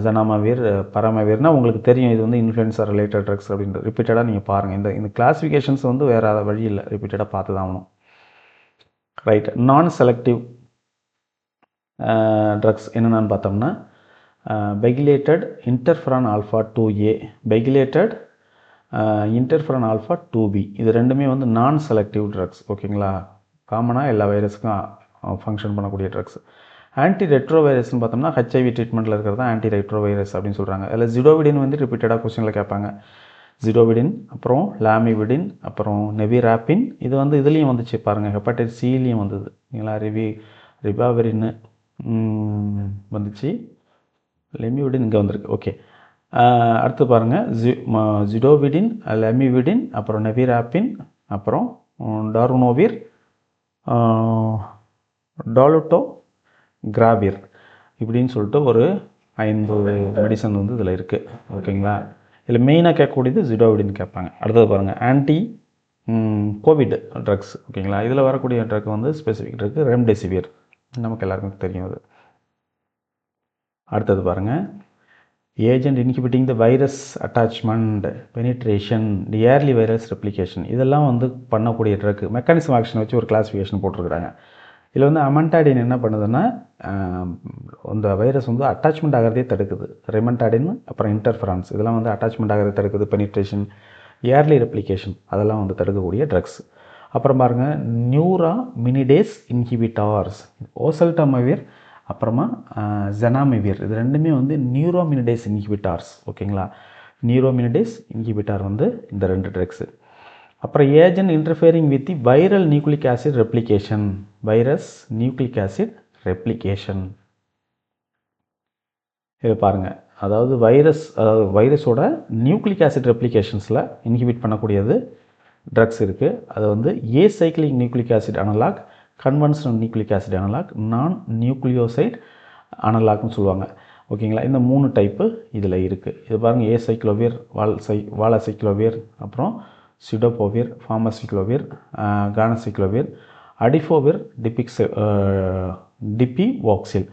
ஜனாமாவீர், பரமவீர்னால் உங்களுக்கு தெரியும் இது வந்து இன்ஃப்ளூயன்ஸா ரிலேட்டட் ட்ரக்ஸ் அப்படின்ட்டு ரிப்பீட்டடாக நீங்கள் பாருங்கள். இந்த கிளாஸிஃபிகேஷன்ஸ் வந்து வேறு வழி இல்லை, ரிப்பீட்டடாக பார்த்து தான் ஆகணும். ரைட், நான் செலக்டிவ் ட்ரக்ஸ் என்னென்னு பார்த்தோம்னா pegylated interferon alpha 2A, pegylated interferon alpha 2B, இது ரெண்டுமே வந்து நான் செலக்டிவ் ட்ரக்ஸ். ஓகேங்களா, காமனாக எல்லா வைரஸுக்கும் ஃபங்க்ஷன் பண்ணக்கூடிய ட்ரக்ஸ். ஆன்டி ரெட்ரோ வைரஸ்னு பார்த்தோம்னா ஹெச்ஐவி ட்ரீட்மெண்ட்டில் இருக்கிறது தான் ஆன்டி ரெட்ரோ வைரஸ் அப்படின்னு சொல்கிறாங்க. அதில் ஜிடோவிடின் வந்து ரிப்பீட்டடாக கொஸ்டினில் கேட்பாங்க. ஜிடோவிடின், அப்புறம் லாமிவிடின், அப்புறம் நெவிராப்பின், இது வந்து இதுலேயும் வந்துச்சு பாருங்கள், ஹெப்பாடைட்டிஸ் சிலையும் வந்தது. இல்லைங்களா, ரிபாவெரின்னு வந்துச்சு, லெமிவிடின் இங்கே வந்திருக்கு. ஓகே, அடுத்து பாருங்கள், ஜிடோவிடின், லெமிவிடின், அப்புறம் நெவிராப்பின், அப்புறம் டார்னோவிர், டாலுட்டோ கிராவிர், இப்படின்னு சொல்லிட்டு ஒரு 5 மெடிசன் வந்து இதில் இருக்குது. ஓகேங்களா, இதில் மெயினாக கேட்கக்கூடியது ஜிடோவிடின் கேட்பாங்க. அடுத்தது பாருங்கள், ஆன்டி கோவிட் ட்ரக்ஸ். ஓகேங்களா, இதில் வரக்கூடிய ட்ரக் வந்து ஸ்பெசிஃபிக் ட்ரக் ரெம்டெசிவிர், நமக்கு எல்லாருக்கும் தெரியும் அது. அடுத்தது பாருங்கள், agent inhibiting the virus attachment, penetration, early virus replication, இதெல்லாம் வந்து பண்ணக்கூடிய ட்ரக். மெக்கானிசம் ஆக்ஷன் வச்சு ஒரு கிளாஸிஃபிகேஷன் போட்டிருக்கிறாங்க. இதில் வந்து அமன்டாடின் என்ன பண்ணுதுன்னா அந்த வைரஸ் வந்து அட்டாச்மெண்ட் ஆகிறதே தடுக்குது. ரெமன்டாடின், அப்புறம் இன்டர்ஃபெரான்ஸ், இதெல்லாம் வந்து அட்டாச்மெண்ட் ஆகிறதே தடுக்குது. பெனிட்ரேஷன், ஏர்லி ரெப்ளிகேஷன், அதெல்லாம் வந்து தடுக்கக்கூடிய ட்ரக்ஸ். அப்புறம் பாருங்கள், நியூராமினிடேஸ் இன்ஹிபிட்டார்ஸ், ஓசல்டமாவிர், அப்புறமா ஜனாமிவிர், இது ரெண்டுமே வந்து நியூரோமினிடேஸ் இன்ஹிபிட்டார்ஸ். ஓகேங்களா, நியூரோமினிடேஸ் இன்ஹிபிட்டார் வந்து இந்த 2 ட்ரக்ஸு. அப்புறம் agent interfering with the viral nucleic acid replication, virus nucleic acid replication, இது பாருங்கள், அதாவது வைரஸோட நியூக்ளிக் ஆசிட் ரெப்ளிகேஷன்ஸில் இன்ஹிபிட் பண்ணக்கூடியது ட்ரக்ஸ் இருக்குது. அது வந்து acyclic nucleic acid analog, conventional nucleic acid analog, non nucleoside அனலாக்னு சொல்லுவாங்க. ஓகேங்களா, இந்த 3 டைப்பு இதில் இருக்குது. இது பாருங்கள், ஏசைக்ளோவிர், வாலசைக்ளோவிர், அப்புறம் சிடோபோவிர், ஃபார்மசிக்ளோவிர், கானசிக்ளோவிர், அடிஃபோவிர், டிபிவாக்சில்.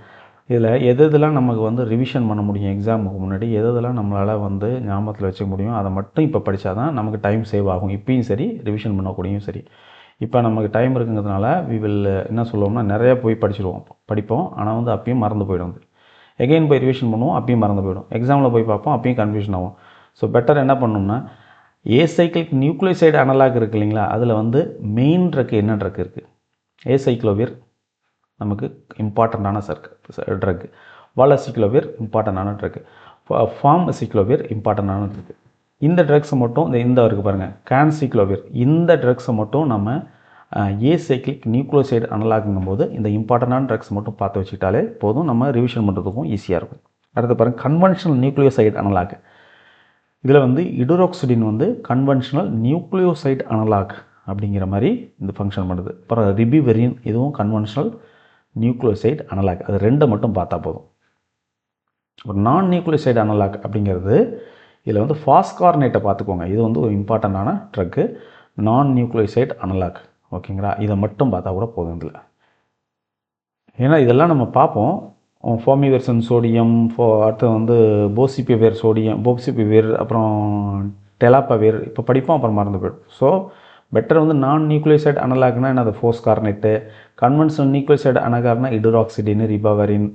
இதில் எதெல்லாம் நமக்கு வந்து ரிவிஷன் பண்ண முடியும் எக்ஸாமுக்கு முன்னாடி, எதெல்லாம் நம்மளால் வந்து ஞாபகத்தில் வச்சுக்க முடியும், அதை மட்டும் இப்போ படித்தா தான் நமக்கு டைம் சேவ் ஆகும். இப்பயும் சரி, ரிவிஷன் பண்ணக்கூடியும் சரி. இப்போ நமக்கு டைம் இருக்குங்கிறதுனால என்ன சொல்லுவோம்னா நிறையா போய் படிப்போம், ஆனால் வந்து அப்பயும் மறந்து போயிடும். எகெயின் போய் ரிவிஷன் பண்ணுவோம், அப்பயும் மறந்து போயிடும். எக்ஸாமில் போய் பார்ப்போம், அப்பயும் கன்ஃபியூஷன் ஆகும். ஸோ பெட்டர் என்ன பண்ணணும்னா ஏசைக்ளிக் நியூக்ளியோசைடு அனலாக் இருக்குது இல்லைங்களா, அதில் வந்து மெயின் ட்ரக் என்ன ட்ரக் இருக்குது, ஏசைக்ளோவிர் நமக்கு இம்பார்ட்டண்ட்டான ட்ரக், வாலசிக்ளோவிர் இம்பார்ட்டண்டான ட்ரக், ஃபார்மசிக்ளோவிர் இம்பார்ட்டண்டான ட்ரக். இந்த ட்ரக்ஸை மட்டும் இந்த இருக்குது பாருங்கள், கான்சிக்ளோவிர், இந்த ட்ரக்ஸை மட்டும் நம்ம ஏசைக்ளிக் நியூக்ளியோசைடு அனலாக்குங்கும் போது இந்த இம்பார்ட்டண்டான ட்ரக்ஸ் மட்டும் பார்த்து வச்சுக்கிட்டாலே போதும், நம்ம ரிவிஷன் பண்ணுறதுக்கும் ஈஸியாக இருக்கும். அடுத்து பாருங்கள், கன்வென்ஷனல் நியூக்ளியோசைடு அனலாக். இதில் வந்து இடுரோக்சிடின் வந்து கன்வென்ஷனல் நியூக்ளியோசைடு அனலாக் அப்படிங்கிற மாதிரி இந்த ஃபங்க்ஷன் பண்ணுது. அப்புறம் ரிபிவெரின், இதுவும் கன்வென்ஷனல் நியூக்ளியோசைடு அனலாக். அது 2 மட்டும் பார்த்தா போதும். ஒரு நான் நியூக்ளியோசைடு அனலாக் அப்படிங்கிறது இதில் வந்து ஃபாஸ்கார்னேட்டை பார்த்துக்கோங்க, இது வந்து ஒரு இம்பார்ட்டண்டான ட்ரக்கு, நான் நியூக்ளியோசைடு அனலாக். ஓகேங்களா, இதை மட்டும் பார்த்தா கூட போதும் இதில். ஏன்னா இதெல்லாம் நம்ம பார்ப்போம், ஃபார்மிவெர்சன் சோடியம், அடுத்து வந்து போசிபிவேர் சோடியம், போசிபிவேர், அப்புறம் டெலாப்பவேர் இப்போ படிப்போம், அப்புறம் மறந்து போய்டும். ஸோ பெட்டர் வந்து நான் நியூக்ளியோசைடு அனலாக்னா என்னது ஃபோஸ்கார்னேட்டு, கன்வென்ஷனல் நியூக்ளியோசைடு அனலாக்னா இடுராக்சிடின், ரிபாவரின்.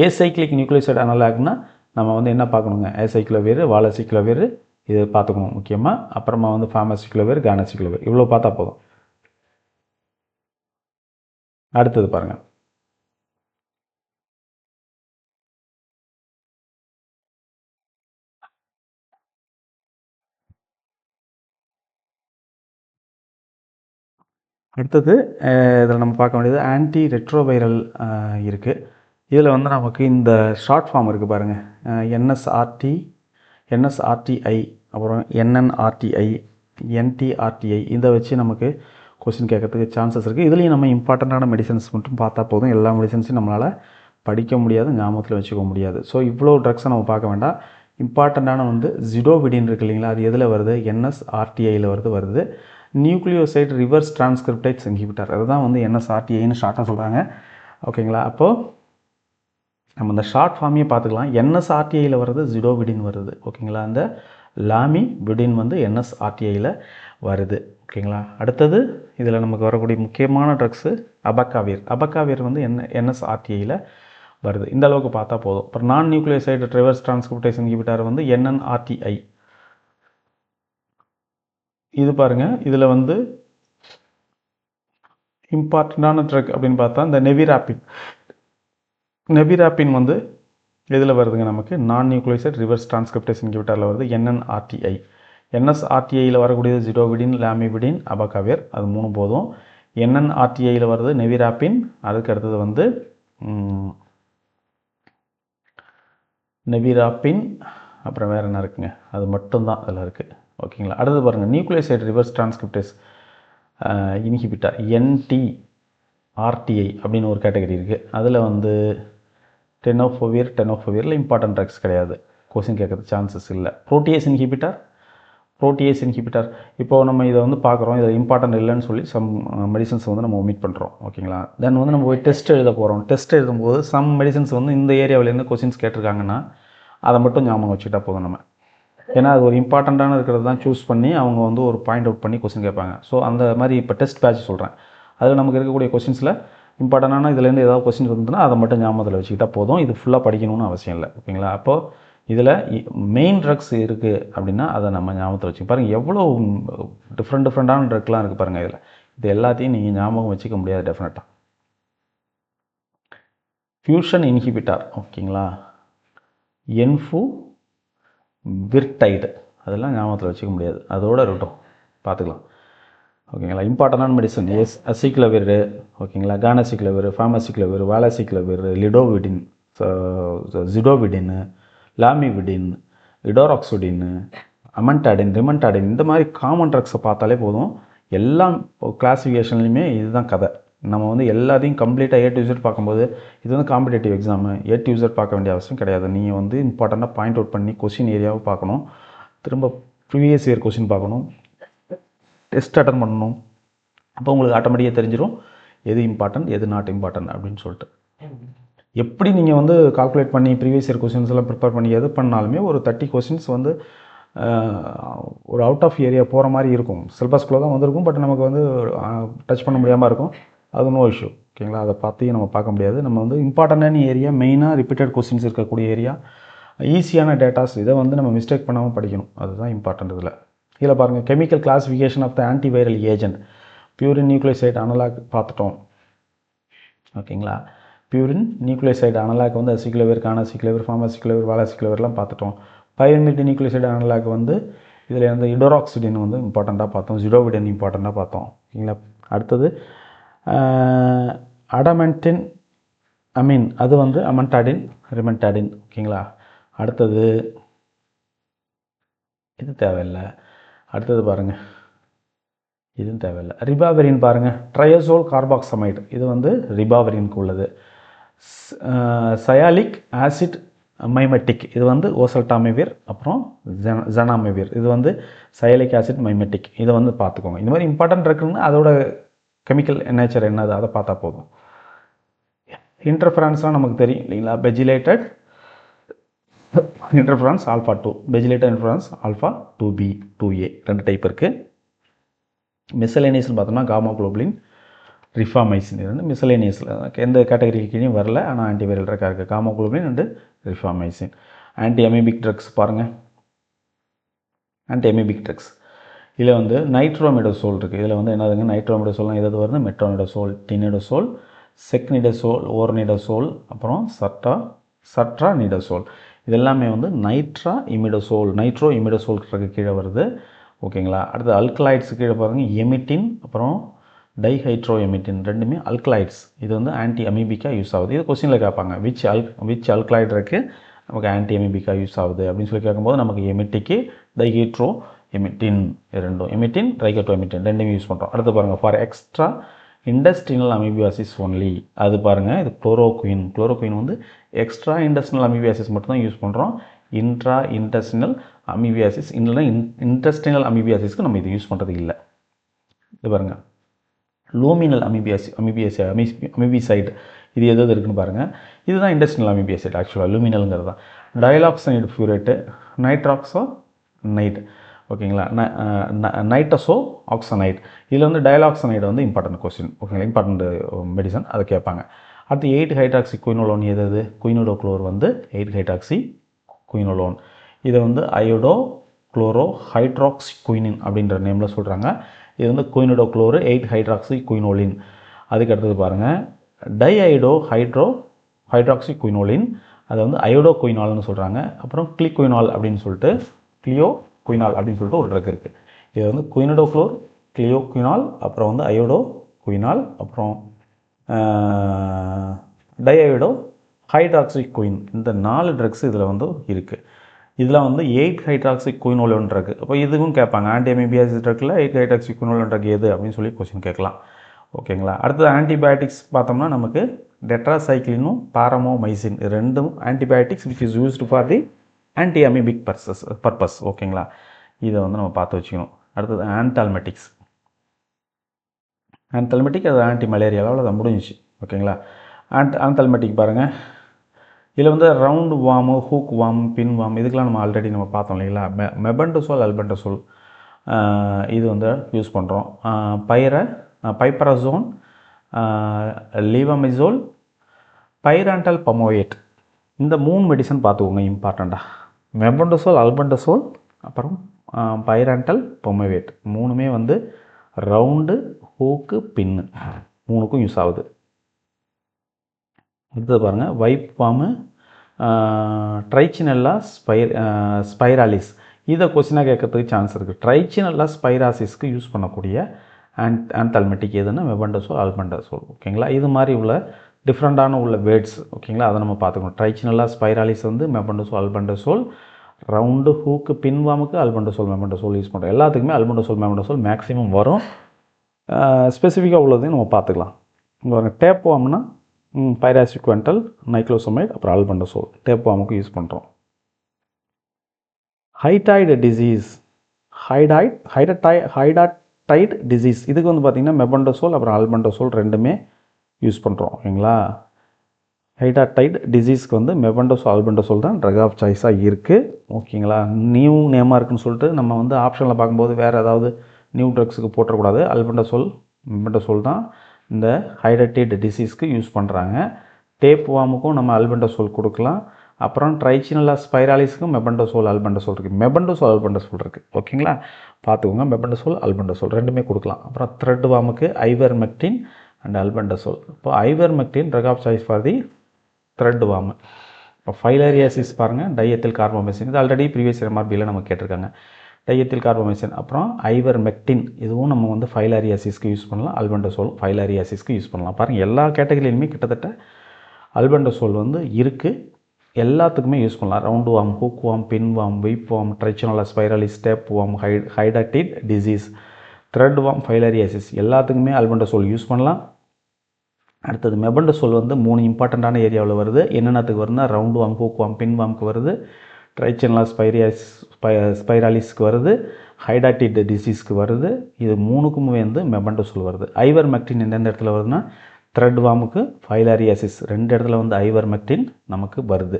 ஏசைக்ளிக் நியூக்ளியோசைடு அனலாக்னா நம்ம வந்து என்ன பார்க்கணுங்க, ஏசைக்ளோவேர், வாலசிக்ளோவேர் இது பார்த்துக்கணும் முக்கியமாக. அப்புறமா வந்து ஃபார்மசிக்ளோவேர், கானசிக்ளோவேர் இவ்வளோ பார்த்தா போதும். அடுத்தது பாருங்கள், அடுத்தது இதில் நம்ம பார்க்க வேண்டியது ஆன்டி ரெட்ரோவைரல் இருக்குது. இதில் வந்து நமக்கு இந்த ஷார்ட் ஃபார்ம் இருக்குது பாருங்கள், என்எஸ்ஆர்டி, என்எஸ்ஆர்டிஐ, அப்புறம் என்என்ஆர்டிஐ, என்டிஆர்டிஐ இதை வச்சு நமக்கு கொஸ்டின் கேட்கறதுக்கு சான்சஸ் இருக்குது. இதுலேயும் நம்ம இம்பார்ட்டண்ட்டான மெடிசன்ஸ் மட்டும் பார்த்தா போதும். எல்லா மெடிசன்ஸையும் நம்மளால் படிக்க முடியாது, ஞாபகத்தில் வச்சுக்க முடியாது. ஸோ இவ்வளோ ட்ரக்ஸை நம்ம பார்க்க வேண்டாம். இம்பார்ட்டண்ட்டான வந்து ஜிடோவிடின் இருக்குது இல்லைங்களா, அது எதில் வருது, என்எஸ்ஆர்டிஐயில் வருது. நியூக்ளியோசைட் ரிவர்ஸ் டிரான்ஸ்கிரிப்டேஸ் இன்ஹிபிட்டர், அதுதான் வந்து என்எஸ்ஆர்டிஐன்னு ஷார்ட்டாக சொல்கிறாங்க. ஓகேங்களா, அப்போது நம்ம இந்த ஷார்ட் ஃபார்மையே பார்த்துக்கலாம். என்எஸ்ஆர்டிஐயில் வருது ஜிடோவிடின் வருது. ஓகேங்களா, அந்த லாமிவிடின் வந்து என்எஸ்ஆர்டிஐயில் வருது. ஓகேங்களா, அடுத்தது இதில் நமக்கு வரக்கூடிய முக்கியமான ட்ரக்ஸு அபக்காவிர். அபக்காவிர் வந்து என்எஸ்ஆர்டிஐயில் வருது. இந்த அளவுக்கு பார்த்தா போதும். அப்புறம் நான் நியூக்ளியோசைடு ரிவர்ஸ் டிரான்ஸ்கிரிப்டேஸ் இன்ஹிபிட்டர் வந்து என்என்ஆர்டிஐ. இது பாருங்கள், இதில் வந்து இம்பார்ட்டண்ட்டான ட்ரக் அப்படின்னு பார்த்தா இந்த நெவிராப்பின். நெவிராப்பின் வந்து எதில் வருதுங்க, நமக்கு நான் நியூக்ளியோசைடு ரிவர்ஸ் டிரான்ஸ்கிரிப்டேஸ் இன்ஹிபிட்டரில் வருது என்என்ஆர்டிஐ. என்எஸ்ஆர்டிஐயில் வரக்கூடியது ஜிடோவிடின், லாமிவிடின், அபக்காவிர், அது 3 போதும். என்என்ஆர்டிஐயில் வருது நெவிராப்பின், அதுக்கு அடுத்தது வந்து நெவிராப்பின், அப்புறம் வேறு என்ன இருக்குங்க, அது மட்டும்தான் அதில் இருக்குது. ஓகேங்களா, அடுத்தது பாருங்கள், நியூக்ளியோசைடு ரிவர்ஸ் டிரான்ஸ்கிரிப்டேஸ் இன்ஹிபிட்டர் என்டிஆர்டிஐ அப்படின்னு ஒரு கேட்டகரி இருக்குது. அதில் வந்து டெனோஃபோவிரில் இம்பார்ட்டன்ட் ட்ரக்ஸ் கிடையாது, கொஸ்டின் கேட்கறது சான்சஸ் இல்லை. புரோட்டியேஸ் இன்ஹிபிட்டர் இப்போது நம்ம இதை வந்து பார்க்குறோம், இதில் இம்பார்ட்டன்ட் இல்லைன்னு சொல்லி சம் மெடிசன்ஸ் வந்து நம்ம ஒமிட் பண்ணுறோம். ஓகேங்களா, தென் வந்து நம்ம போய் டெஸ்ட் எழுத போகிறோம். டெஸ்ட் எழுதும்போது சம் மெடிசன்ஸ் வந்து இந்த ஏரியாவிலேருந்து கொஸ்டின்ஸ் கேட்டிருக்காங்கன்னா அதை மட்டும் ஞாபகம் வச்சுக்கிட்டா போதும் நம்ம. ஏன்னா அது ஒரு இம்பார்ட்டண்ட்டான இருக்கிறது தான் சூஸ் பண்ணி அவங்க வந்து ஒரு பாயிண்ட் அவுட் பண்ணி கொஸ்டின் கேட்பாங்க. ஸோ அந்த மாதிரி இப்போ டெஸ்ட் பேட்ச் சொல்கிறேன், அதில் நமக்கு இருக்கக்கூடிய கொஸ்டின்ஸில் இம்பார்ட்டண்டான இதுலேருந்து ஏதாவது கொஸ்டின்ஸ் வந்துன்னா அதை மட்டும் ஞாபகத்தில் வச்சுக்கிட்டா போதும். இது ஃபுல்லாக படிக்கணும்னு அவசியம் இல்லை. ஓகேங்களா, அப்போது இதில் மெயின் ட்ரக்ஸ் இருக்குது அப்படின்னா அதை நம்ம ஞாபகத்தில் வச்சுக்க பாருங்கள். எவ்வளோ டிஃப்ரெண்ட்டான ட்ரக்லாம் இருக்குது பாருங்கள். இது எல்லாத்தையும் நீங்கள் ஞாபகம் வச்சுக்க முடியாது டெஃபினட்டாக. ஃபியூஷன் இன்ஹிபிட்டார், ஓகேங்களா, என்ஃபு விர்டைடு, அதெல்லாம் ஞாபகத்தில் வச்சுக்க முடியாது, அதோட இருக்கட்டும், பார்த்துக்கலாம். ஓகேங்களா, இம்பார்ட்டண்டான மெடிசன் அசிக்ளோவிர், ஓகேங்களா, கானசிக்ளோவிர், ஃபார்மசிக்ளோவிர், வாலசிக்ளோவிர், லிடோவிடின், ஜிடோவிடின், லாமிவிடின், இடோராக்சிடின், அமன்டாடின், ரிமன்டாடின், இந்த மாதிரி காமன் ட்ரக்ஸை பார்த்தாலே போதும். எல்லா கிளாஸிஃபிகேஷன்லையுமே இதுதான் கதை. நம்ம வந்து எல்லாத்தையும் கம்ப்ளீட்டாக A to Z பார்க்கும்போது இது வந்து competitive exam, A to Z பார்க்க வேண்டிய அவசியம் கிடையாது. நீங்கள் வந்து இம்பார்ட்டண்ட்டாக பாயிண்ட் அவுட் பண்ணி கொஸ்டின் ஏரியாவை பார்க்கணும், திரும்ப ப்ரீவியஸ் இயர் கொஸ்டின் பார்க்கணும், டெஸ்ட் அட்டன் பண்ணணும். அப்போ உங்களுக்கு ஆட்டோமேட்டிக்காக தெரிஞ்சிடும் எது இம்பார்ட்டன்ட் எது நாட் இம்பார்ட்டன்ட் அப்படின்னு சொல்லிட்டு. எப்படி நீங்கள் வந்து கால்குலேட் பண்ணி ப்ரீவியஸ் இயர் கொஸ்டின்ஸ் எல்லாம் ப்ரிப்பேர் பண்ணி எது பண்ணாலுமே ஒரு 30 கொஸ்டின்ஸ் வந்து ஒரு அவுட் ஆஃப் ஏரியா போகிற மாதிரி இருக்கும். சிலபஸ்குள்ளே தான் வந்திருக்கும், பட் நமக்கு வந்து டச் பண்ண முடியாமல் இருக்கும். அது நோ இஷ்யூ. ஓகேங்களா, அதை பார்த்து நம்ம பார்க்க முடியாது. நம்ம வந்து இம்பார்ட்டண்டான ஏரியா, மெயினாக ரிப்பீட்டட் கொஸ்டின்ஸ் இருக்கக்கூடிய ஏரியா, ஈஸியான டேட்டாஸ், இதை வந்து நம்ம மிஸ்டேக் பண்ணாமல் படிக்கணும். அதுதான் இம்பார்ட்டன்ட். இதில் பாருங்கள், chemical classification of the antiviral agent, purine nucleoside analogue பார்த்துட்டோம். ஓகேங்களா, பியூரின் நியூக்ளியோசைடு அனலாக் வந்து அசிக்ளோவிர், கானசிக்ளோவிர், ஃபார்மசிக்ளோவிர், வாலசிக்ளோவிர்லாம் பார்த்துட்டோம். பைரிமிட் நியூக்ளியோசைடு அனலாக் வந்து இதில் வந்து இடோராக்சிடின் வந்து இம்பார்ட்டண்ட்டாக பார்த்தோம், ஜிடோவிடின் இம்பார்ட்டண்ட்டாக பார்த்தோம். ஓகேங்களா, அடுத்தது அடமென்டின் அமீன், அது வந்து அமன்டாடின், ரிமன்டாடின். ஓகேங்களா, அடுத்தது இது தேவையில்லை. அடுத்தது பாருங்கள், இதுவும் தேவையில்லை. ரிபாவரின் பாருங்கள், ட்ரையசோல் கார்பாக்சமைடு, இது வந்து ரிபாவரினுக்கு உள்ளது. சயாலிக் ஆசிட் மைமெட்டிக், இது வந்து ஓசல்டாமிவிர், அப்புறம் ஜனாமிவிர், இது வந்து சயாலிக் ஆசிட் மைமெட்டிக். இதை வந்து பார்த்துக்கோங்க. இந்த மாதிரி இம்பார்ட்டன்ட் இருக்குன்னு அதோட கெமிக்கல் நேச்சர் என்னது அதை பார்த்தா போதும். இன்டர்ஃபரன்ஸ்லாம் நமக்கு தெரியும் இல்லைங்களா, pegylated interferons alpha 2, pegylated interferons alpha 2B 2A 2 type இருக்குது. மிசலேனியஸ்னு பார்த்தோம்னா காமா குளோபுலின், ரிஃபாமைசின். இது வந்து மிசலேனியஸில் எந்த கேட்டகரிக்கு கீழே வரல, ஆனால் ஆன்டிவைரல் ட்ரக்காக இருக்குது. Gamma globulin and rifamycin. Anti amoebic drugs பாருங்கள், ஆன்டி அமீபிக் ட்ரக்ஸ். இதில் வந்து நைட்ரோமிடசோல் இருக்குது. இதில் வந்து என்னதுங்க, நைட்ரோமிடசோல்னால் எதாவது வருது, மெட்ரோனிடசோல், டினிடசோல், செக்னிடசோல், ஓர்னிடசோல், அப்புறம் சட்ரானிடசோல். இதெல்லாமே வந்து நைட்ரோ இமிடசோல்க்கு கீழே வருது. ஓகேங்களா. அடுத்து அல்கலாய்ட்ஸு கீழே பாருங்கள், எமிட்டின் அப்புறம் டைஹைட்ரோ எமிட்டின், ரெண்டுமே அல்கலாய்ட்ஸ். இது வந்து ஆன்டி அமீபிக்காக யூஸ் ஆகுது. இது கொஸ்டினில் கேட்பாங்க, விச் அல்கலாய்ட் இருக்குது நமக்கு ஆன்டி அமீபிக்காக யூஸ் ஆகுது அப்படின்னு சொல்லி கேட்கும்போது நமக்கு எமிட்டிக்கு டைஹைட்ரோ எமிட்டின், ரெண்டும் எமிட்டின் டைஹைட்ரோ எமிட்டின் ரெண்டுமே யூஸ் பண்ணுறோம். அடுத்து பாருங்கள், for extra industrial amoebiasis only. அது பாருங்கள், இது குளோரோகுயின் வந்து எக்ஸ்ட்ரா இண்டஸ்ட்ரியல் அமீபியாசிஸ் மட்டும் தான் யூஸ் பண்ணுறோம். இன்ட்ரா இன்டெஸ்டினல் அமீபியாசிஸ் இல்லைன்னா இன்டெஸ்டினல் அமீபியாசிஸ்க்கு நம்ம இது யூஸ் பண்ணுறது இல்லை. இது பாருங்கள், லூமினல் அமீபிசைடு, இது எது இருக்குன்னு பாருங்கள். இதுதான் இண்டஸ்ட்ரியல் அமீபியாசைடு. ஆக்சுவலாக லூமினல்ங்கிறது தான். டயலாக்சனைடு ஃபியூரேட்டு, நைட்ராக்சோனைட், ஓகேங்களா, நைட்ரசோ ஆக்சனைட். இதில் வந்து டயலாக்சனைடு வந்து இம்பார்ட்டன்ட் கொஸ்டின், ஓகேங்களா, இம்பார்ட்டன்ட் மெடிசன், அதை கேட்பாங்க. அடுத்து 8-ஹைட்ராக்சி குயினோலோன் எது, குயினோடோக்ளோர் வந்து 8-ஹைட்ராக்சி குயினோலோன். இதை வந்து அயோடோ குளோரோ ஹைட்ராக்சி குயினின் அப்படின்ற நேமில் சொல்கிறாங்க. இது வந்து குயினோடோக்ளோரு 8-ஹைட்ராக்சி குயினோலின். அதுக்கு அடுத்தது பாருங்கள், டைஐடோ ஹைட்ராக்சி குயினோலின், அதை வந்து அயோடோ குயினால்னு சொல்கிறாங்க. அப்புறம் கிளிகுயினால் அப்படின்னு சொல்லிட்டு ஒரு ட்ரக் இருக்குது. இது வந்து குயினோடோக்ளோர், கிளியோகுயினால், அப்புறம் வந்து அயோடோ குயினால், அப்புறம் டைஐடோ ஹைட்ராக்சி குயின். இந்த 4 ட்ரக்ஸ் இதில் வந்து இருக்குது. இதில் வந்து 8-ஹைட்ராக்சி குயினோலோன் ட்ரக். அப்போ இதுவும் கேட்பாங்க, ஆன்டி அமீபியாசிஸ் ட்ரக்கில் 8-ஹைட்ராக்சி குயினோலோன் ட்ரக் எது அப்படின்னு சொல்லி கொஸ்டின் கேட்கலாம். ஓகேங்களா. அடுத்தது ஆன்டிபயோட்டிக்ஸ் பார்த்தோம்னா நமக்கு டெட்ராசைக்ளினும் பாரமோமைசின், இது ரெண்டும் antibiotics which is used for the anti amoebic purpose. ஓகேங்களா. இதை வந்து நம்ம பார்த்து வச்சுக்கணும். அடுத்தது ஆன்டால்மெட்டிக், அது ஆன்டி மலேரியாவில் அதை முடிஞ்சிச்சு. ஓகேங்களா. ஆன்டால்மெட்டிக் பாருங்கள், இதில் வந்து ரவுண்டு வாமு, ஹூக் வாம், பின் வாம், இதுக்கெலாம் நம்ம ஆல்ரெடி பார்த்தோம் இல்லைங்களா. மெபண்டசோல், அல்பண்டசோல் இது வந்து யூஸ் பண்ணுறோம். பைப்பரசோன், லீவமிசோல், பைராண்டல் பமோயேட், இந்த 3 மெடிசன் பார்த்துக்கோங்க இம்பார்ட்டண்ட்டாக. மெபண்டசோல், அல்பண்டசோல், அப்புறம் பைராண்டல் பமோயேட், 3மே வந்து ரவுண்டு, ஹூக்கு, பின்னு 3க்கும் யூஸ் ஆகுது. அடுத்தது பாருங்கள், வைப் வாமு, ட்ரைச்சினெல்லா ஸ்பைராலிஸ், இதை கொஸ்டினாக கேட்கறதுக்கு சான்ஸ் இருக்குது. ட்ரைச்சினெல்லா ஸ்பைராசிஸ்க்கு யூஸ் பண்ணக்கூடிய ஆன்டால்மெட்டிக் எதுன்னா மெபண்டசோல், அல்பண்டசோல். ஓகேங்களா. இது மாதிரி உள்ள டிஃப்ரெண்ட்டான உள்ள வேர்ட்ஸ், ஓகேங்களா, அதை நம்ம பார்த்துக்கணும். ட்ரைச்சினெல்லா ஸ்பைராலிஸ் வந்து மெபண்டசோல், அல்பண்டசோல், ரவுண்டு, ஹூக்கு, பின்வாமுக்கு அல்பண்டசோல், மெபண்டசோல் யூஸ் பண்ணுறோம். எல்லாத்துக்குமே அல்பண்டசோல், மெபண்டசோல் மேக்ஸிமம் வரும். ஸ்பெசிஃபிக்காக உள்ளதையும் நம்ம பார்த்துக்கலாம். இங்கே டேப் வாம்னா பைராசிக்வென்டல், நைக்ளோசமைட், அப்புறம் அல்பண்டசோல் டேப் வாமுக்கு யூஸ் பண்ணுறோம். ஹைடாய்டு டிசீஸ், ஹைடாடைட் டிசீஸ், இதுக்கு வந்து பார்த்திங்கன்னா மெபண்டசோல் அப்புறம் அல்பண்டசோல் ரெண்டுமே யூஸ் பண்ணுறோம். ஓகேங்களா. ஹைடாடைட் டிசீஸ்க்கு வந்து மெபண்டசோல், அல்பண்டசோல் தான் ட்ரக் ஆஃப் சாய்ஸாக இருக்குது. ஓகேங்களா. நியூ நேமாக இருக்குன்னு சொல்லிட்டு நம்ம வந்து ஆப்ஷனில் பார்க்கும்போது வேறு ஏதாவது நியூ ட்ரக்ஸுக்கு போட்டக்கூடாது. அல்பண்டசோல், மெபண்டசோல் தான் இந்த ஹைடாடைட் டிசீஸ்க்கு யூஸ் பண்ணுறாங்க. டேப் வாமுக்கும் நம்ம அல்பண்டசோல் கொடுக்கலாம். அப்புறம் ட்ரைச்சினெல்லா ஸ்பைராலிஸ்க்கும் மெபண்டசோல், அல்பண்டசோல் இருக்குது. மெபண்டசோல், அல்பண்டசோல் இருக்குது. ஓகேங்களா. பார்த்துக்கோங்க, மெபண்டசோல், அல்பண்டசோல் ரெண்டுமே கொடுக்கலாம். அப்புறம் த்ரெட் வாமுக்கு ஐவர்மெக்டின் அண்ட் அல்பண்டசோல். இப்போ ivermectin drug of choice for the threadworm. இப்போ ஃபைலேரியாசிஸ் பாருங்கள், டைஎத்தில் கார்போமைசின், இது ஆல்ரெடி ப்ரீவியஸ் எம்ஆர்பியில் நம்ம கேட்டிருக்காங்க. டைஎத்தில் கார்போமைசின், அப்புறம் ஐவர்மெக்டின், இதுவும் நம்ம வந்து ஃபைலேரியாசிஸ்க்கு யூஸ் பண்ணலாம். அல்பண்டசோல் ஃபைலேரியாசிஸ்க்கு யூஸ் பண்ணலாம். பாருங்கள், எல்லா கேட்டகரியிலுமே கிட்டத்தட்ட அல்பண்டசோல் வந்து இருக்குது. எல்லாத்துக்குமே யூஸ் பண்ணலாம். ரவுண்டு வாம், ஹூக் வாம், பின் வாம், வைப் வாம், ட்ரைச்சினெல்லா ஸ்பைராலிஸ், டேப் வாம், ஹைடாடைட் டிசீஸ், த்ரெட் வாம், ஃபைலேரியாசிஸ் எல்லாத்துக்குமே அல்பண்டசோல் யூஸ் பண்ணலாம். அடுத்தது மெபண்டசோல் வந்து 3 இம்பார்ட்டண்ட்டான ஏரியாவில் வருது. என்னென்னத்துக்கு வருதுன்னா ரவுண்டு வாம், ஹூக் வாம், பின் வாம்க்கு வருது, ட்ரைச்சினெல்லா ஸ்பைராலிஸ்க்கு வருது, ஹைடாடைட் டிசீஸ்க்கு வருது. இது 3க்குமே வந்து மெபண்டசோல் வருது. ஐவர்மெக்டின் எந்தெந்த இடத்துல வருதுன்னா த்ரெட் வாமுக்கு, ஃபைலேரியாசிஸ் 2 இடத்துல வந்து ஐவர்மெக்டின் நமக்கு வருது.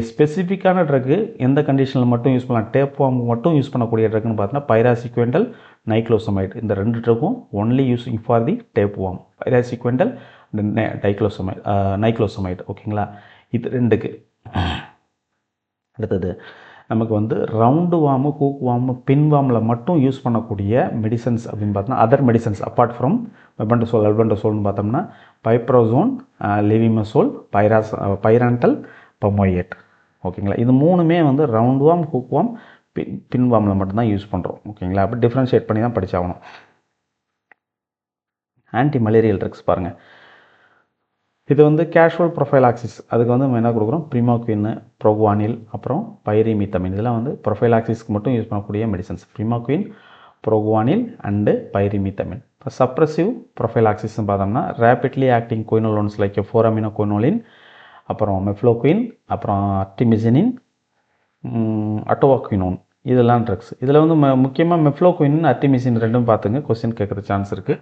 ஸ்பெசிஃபிக்கான ட்ரக்கு எந்த கண்டிஷனில் மட்டும் யூஸ் பண்ணலாம், டேப் ஃபார்ம் மட்டும் யூஸ் பண்ணக்கூடிய ட்ரக்குன்னு பார்த்தீங்கன்னா பைராசிக்வெண்டல், நைக்ளோசமைட். இந்த 2 ட்ரக்கும் only using for the tapeworm. Praziquantel, niclosamide. ஓகேங்களா, இது 2க்கு. அடுத்தது நமக்கு வந்து roundworm, hookworm, pin வார்மில் மட்டும் யூஸ் பண்ணக்கூடிய மெடிசன்ஸ் அப்படின்னு பார்த்தோம்னா அதர் மெடிசன்ஸ் அப்பார்ட் ஃப்ரம் வெபன்டசோல்னு பார்த்தோம்னா பைப்ரோசோன், லெவிமசோல், பைரான்டல், பமோயேட். ஓகேங்களா, இது 3மே வந்து roundworm, hookworm, pin வார்மில் மட்டும்தான் யூஸ் பண்ணுறோம். ஓகேங்களா, அப்படி டிஃப்ரென்ஷியேட் பண்ணி தான் படிச்சாகணும். ஆன்டி மலேரியல் ட்ரக்ஸ் பாருங்கள். இது வந்து கேஷுவல் ப்ரொஃபைலாக்சிஸ். அதுக்கு வந்து நம்ம என்ன கொடுக்குறோம், ப்ரிமாக்வின், ப்ரோகுவானில், அப்புறம் பைரிமீத்தமின். இதெல்லாம் வந்து ப்ரொஃபைலாக்சிஸ்க்கு மட்டும் யூஸ் பண்ணக்கூடிய மெடிசன்ஸ். ப்ரிமாக்வின், ப்ரோகுவானில் அண்டு பைரிமீத்தமின். இப்போ சப்ரஸிவ் ப்ரொஃபைலாக்சிஸ்னு பார்த்தோம்னா ரேபிட்லி ஆக்டிங் குயினோலோன்ஸ் லைக் 4-அமினோகுயினோலின், அப்புறம் மெஃப்ளோக்வின், அப்புறம் அர்டிமிசினின், அட்டோவாக்வினோன். இதெல்லாம் ட்ரக்ஸ். இதில் வந்து முக்கியமாக மெஃப்ளோக்வின், அர்டிமிசின் ரெண்டும் பார்த்துங்க, கொஸ்டின் கேட்குற சான்ஸ் இருக்குது.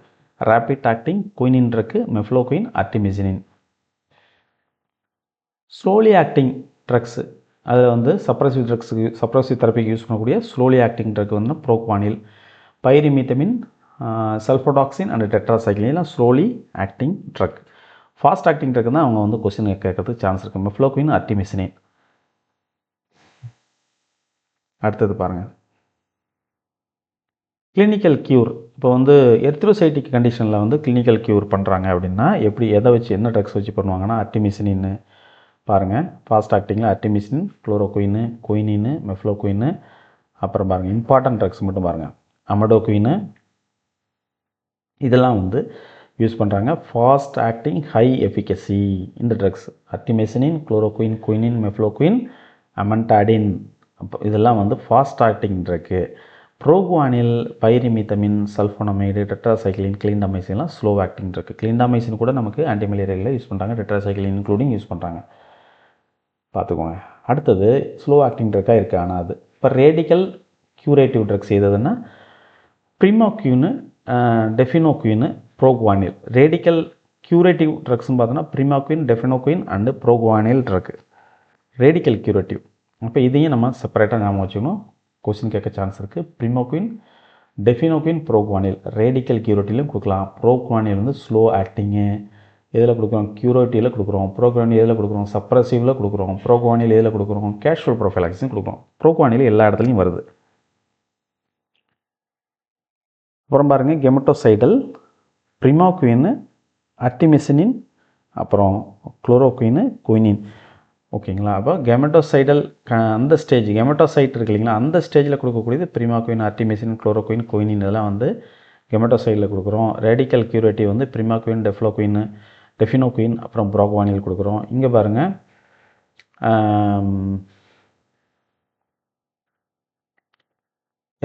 Rapid acting quinine drug mefloquine, artemisinin. Slowly acting drugs, அதில் வந்து சப்ரசிவ் தெரப்பிக்கு யூஸ் பண்ணக்கூடிய ஸ்லோலி ஆக்டிங் ட்ரக் வந்து proguanil, pyrimethamine, sulfadoxine and tetracycline. எல்லாம் slowly acting drug. Fast acting drug தான் அவங்க வந்து கொஸ்டின் கேட்கறதுக்கு சான்ஸ் இருக்குது, மெஃப்ளோக்வின், அர்டிமிசினின். அடுத்தது பாருங்கள், கிளினிக்கல் க்யூர். இப்போ வந்து எர்த்ரோசைட்டிக் கண்டிஷனில் வந்து கிளினிக்கல் க்யூர் பண்ணுறாங்க அப்படின்னா எப்படி, எதை வச்சு, என்ன ட்ரக்ஸ் வச்சு பண்ணுவாங்கன்னா அர்டிமிசினின்னு பாருங்கள். ஃபாஸ்ட் ஆக்டிங்கில் அர்டிமிசின், குளோரோகுயின், குயினின், மெஃப்ளோகுயின். அப்புறம் பாருங்கள் இம்பார்ட்டன்ட் ட்ரக்ஸ் மட்டும் பாருங்கள், அமடோகுயின். இதெல்லாம் வந்து யூஸ் பண்ணுறாங்க. ஃபாஸ்ட் ஆக்டிங் ஹை எஃபிகசி இந்த drugs artemisinin, chloroquine, quinine, mefloquine, amantadine. அப்போ இதெல்லாம் வந்து fast acting drug. Proguanil, pyrimethamine, sulfonamide, tetracycline, கிளிண்டமைசின்லாம் ஸ்லோ ஆக்டிங் ட்ரக். கிளிண்டமைசின் கூட நமக்கு ஆன்டிமலேரியலில் யூஸ் பண்ணுறாங்க, டெட்ராசைக்ளின் இன்க்ளூடிங் யூஸ் பண்ணுறாங்க, பார்த்துக்கோங்க. அடுத்தது ஸ்லோ ஆக்டிங் ட்ரக்காக இருக்குது. ஆனால் அது இப்போ ரேடிக்கல் க்யூரேட்டிவ் ட்ரக்ஸ் எதுன்னா ப்ரிமாக்வின், டெஃபினோக்வின், ப்ரோகுவானில். ரேடிக்கல் க்யூரேட்டிவ் ட்ரக்ஸ்னு பார்த்தோன்னா ப்ரிமாக்வின், டெஃபினோக்வின் அண்டு ப்ரோகுவானில் ட்ரக். Radical curative. அப்போ இதையும் நம்ம செப்பரேட்டாக ஞாபகம் வச்சுக்கணும், கொஸ்டின் கேட்க சான்ஸ் இருக்குது. ப்ரிமாக்வின், டெஃபினோக்வின், ப்ரோகுவானில் ரேடிக்கல் க்யூரேட்டிவ்லையும் கொடுக்கலாம். ப்ரோகுவானில் வந்து ஸ்லோ ஆக்டிங்கு எதில் கொடுக்குறோம், க்யூரேட்டிவில் கொடுக்குறோம். ப்ரோகுவானில் எதில் கொடுக்குறோம், சப்ரசிவில் கொடுக்குறோம். ப்ரோகுவானில் எதில் கொடுக்குறோம், கேஷுவல் ப்ரொஃபைலாக்சிஸும் கொடுக்குறோம். ப்ரோகுவானில் எல்லா இடத்துலையும் வருது. அப்புறம் பாருங்கள் கெமட்டோசைடல், ப்ரிமாக்வின், அர்டிமிசினின், அப்புறம் குளோரோகுயின், குயினின். ஓகேங்களா, அப்போ கெமட்டோசைடல் அந்த ஸ்டேஜ், கெமட்டோசைட் இருக்கு இல்லைங்களா, அந்த ஸ்டேஜில் கொடுக்கக்கூடியது ப்ரிமாக்வின், அர்டிமிசின், குளோரோகுயின், குயினின். இதெல்லாம் வந்து கெமட்டோசைடில் கொடுக்குறோம். ரேடிக்கல் க்யூரேட்டிவ் வந்து ப்ரிமாக்வின், டெஃபினோக்வின், அப்புறம் ப்ரோகுவானில் கொடுக்குறோம். இங்கே பாருங்கள்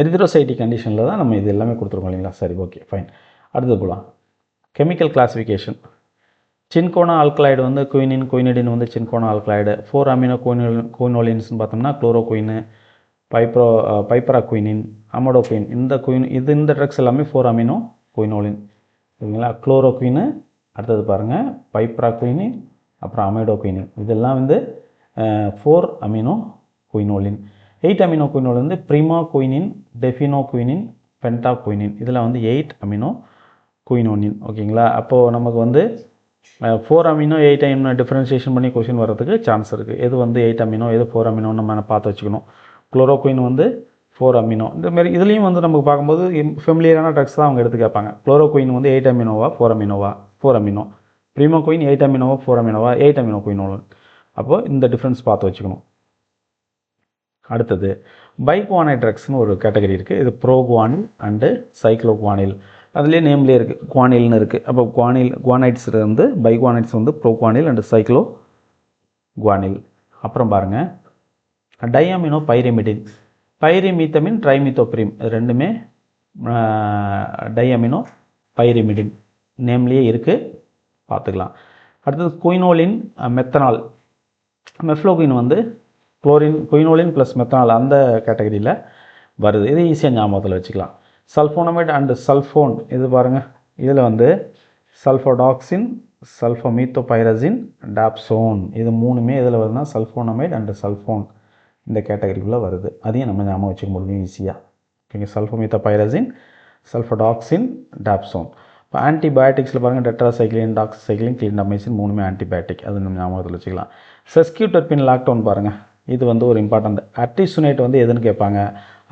எரித்ரோசைட்டிக் கண்டிஷனில் தான் நம்ம இது எல்லாமே கொடுத்துருக்கோம் இல்லைங்களா. சரி, ஓகே, ஃபைன். அடுத்தது போகலாம். Chemical classification. சின்கோனா ஆல்கலைடு வந்து குயினின், குயினிடின் வந்து சின்கோனா ஆல்கலைடு. 4-அமினோ குயினோலின்ஸ்னு பார்த்தோம்னா குளோரோகுயின், பைப்பராகுயினின், அமடோகுயின். இந்த ட்ரக்ஸ் எல்லாமே 4-அமினோ குயினோலின். சரிங்களா, குளோரோகுயின். அடுத்தது பாருங்கள் பைப்பராகுயினின், அப்புறம் அமடோகுயினின். இதெல்லாம் வந்து 4-அமினோ குயினோலின். 8-அமினோ குயினோலின் வந்து ப்ரிமாகுயினின், டெஃபினோகுயினின், பென்டாகுயினின். இதில் வந்து 8-அமினோ குயினோனின். ஓகேங்களா, அப்போது நமக்கு வந்து 4-அமினோ 8-அமினோ டிஃப்ரென்ஷியேஷன் பண்ணி கொஸ்டின் வர்றதுக்கு சான்ஸ் இருக்குது. எது வந்து 8-அமினோ, எது 4-அமினோ நம்ம பார்த்து வச்சுக்கணும். குளோரோகுயின் வந்து 4-அமினோ. இந்தமாரி இதுலேயும் வந்து நமக்கு பார்க்கும்போது ஃபெமிலியரான ட்ரக்ஸ் தான் அவங்க எடுத்து கேட்பாங்க. குளோரோகுயின் வந்து 8-அமினோவா 4-அமினோவா, 4-அமினோ. ப்ரிமாகுயின் 8-அமினோவா 4-அமினோவா, 8-அமினோ குயினோலின். அப்போது இந்த டிஃப்ரென்ஸ் பார்த்து வச்சுக்கணும். அடுத்தது பைகுவானைட் ட்ரக்ஸ்னு ஒரு கேட்டகரி இருக்குது. இது ப்ரோகுவானில் அண்டு சைக்ளோகுவானில். அதுலேயே நேம்லேயே இருக்குது, குவானில்னு இருக்குது. அப்போ குவானைட்ஸ் வந்து பைகுவானைட்ஸ் வந்து ப்ரோகுவானில் அண்டு சைக்ளோ குவானில். அப்புறம் பாருங்கள் டைஅமினோ பைரிமிடின், பைரிமீத்தமின், ட்ரைமித்தோப்ரிம். இது ரெண்டுமே டைஅமினோ பைரிமிடின் நேம்லேயே இருக்குது, பார்த்துக்கலாம். அடுத்தது குயினோலின், மெத்தனால். மெஃப்ளோகுயின் வந்து குயினோலின் ப்ளஸ் மெத்தனால் அந்த கேட்டகரியில் வருது. இது ஈஸியாக ஞாபகத்தில் வச்சுக்கலாம். சல்ஃபோனமைட் அண்டு சல்ஃபோன். இது பாருங்கள், இதில் வந்து சல்ஃபோடாக்சின், சல்ஃபோமீத்தோபைரசின், டாப்சோன். இது மூணுமே இதில் வருதுன்னா சல்ஃபோனமைட் அண்ட் சல்ஃபோன் இந்த கேட்டகரிக்குள்ளே வருது. அதையும் நம்ம ஞாபகம் வச்சுக்க முடியும் ஈஸியாக. ஓகேங்க, சல்ஃபோமீத்தோபைரசின், சல்ஃபடாக்சின், டாப்சோன். இப்போ ஆன்டிபயோட்டிக்ஸில் பாருங்கள் டெட்ராசைக்ளின், டாக்ஸைக்ளின், கிளிண்டமைசின் மூணுமே ஆன்டிபயோட்டிக். அது நம்ம ஞாபகத்தில் வச்சுக்கலாம். செஸ்கியூடெர்பின் லாக்டோன் பாருங்கள், இது வந்து ஒரு இம்பார்ட்டண்ட். அர்டிசுனேட் வந்து எதுன்னு கேட்பாங்க,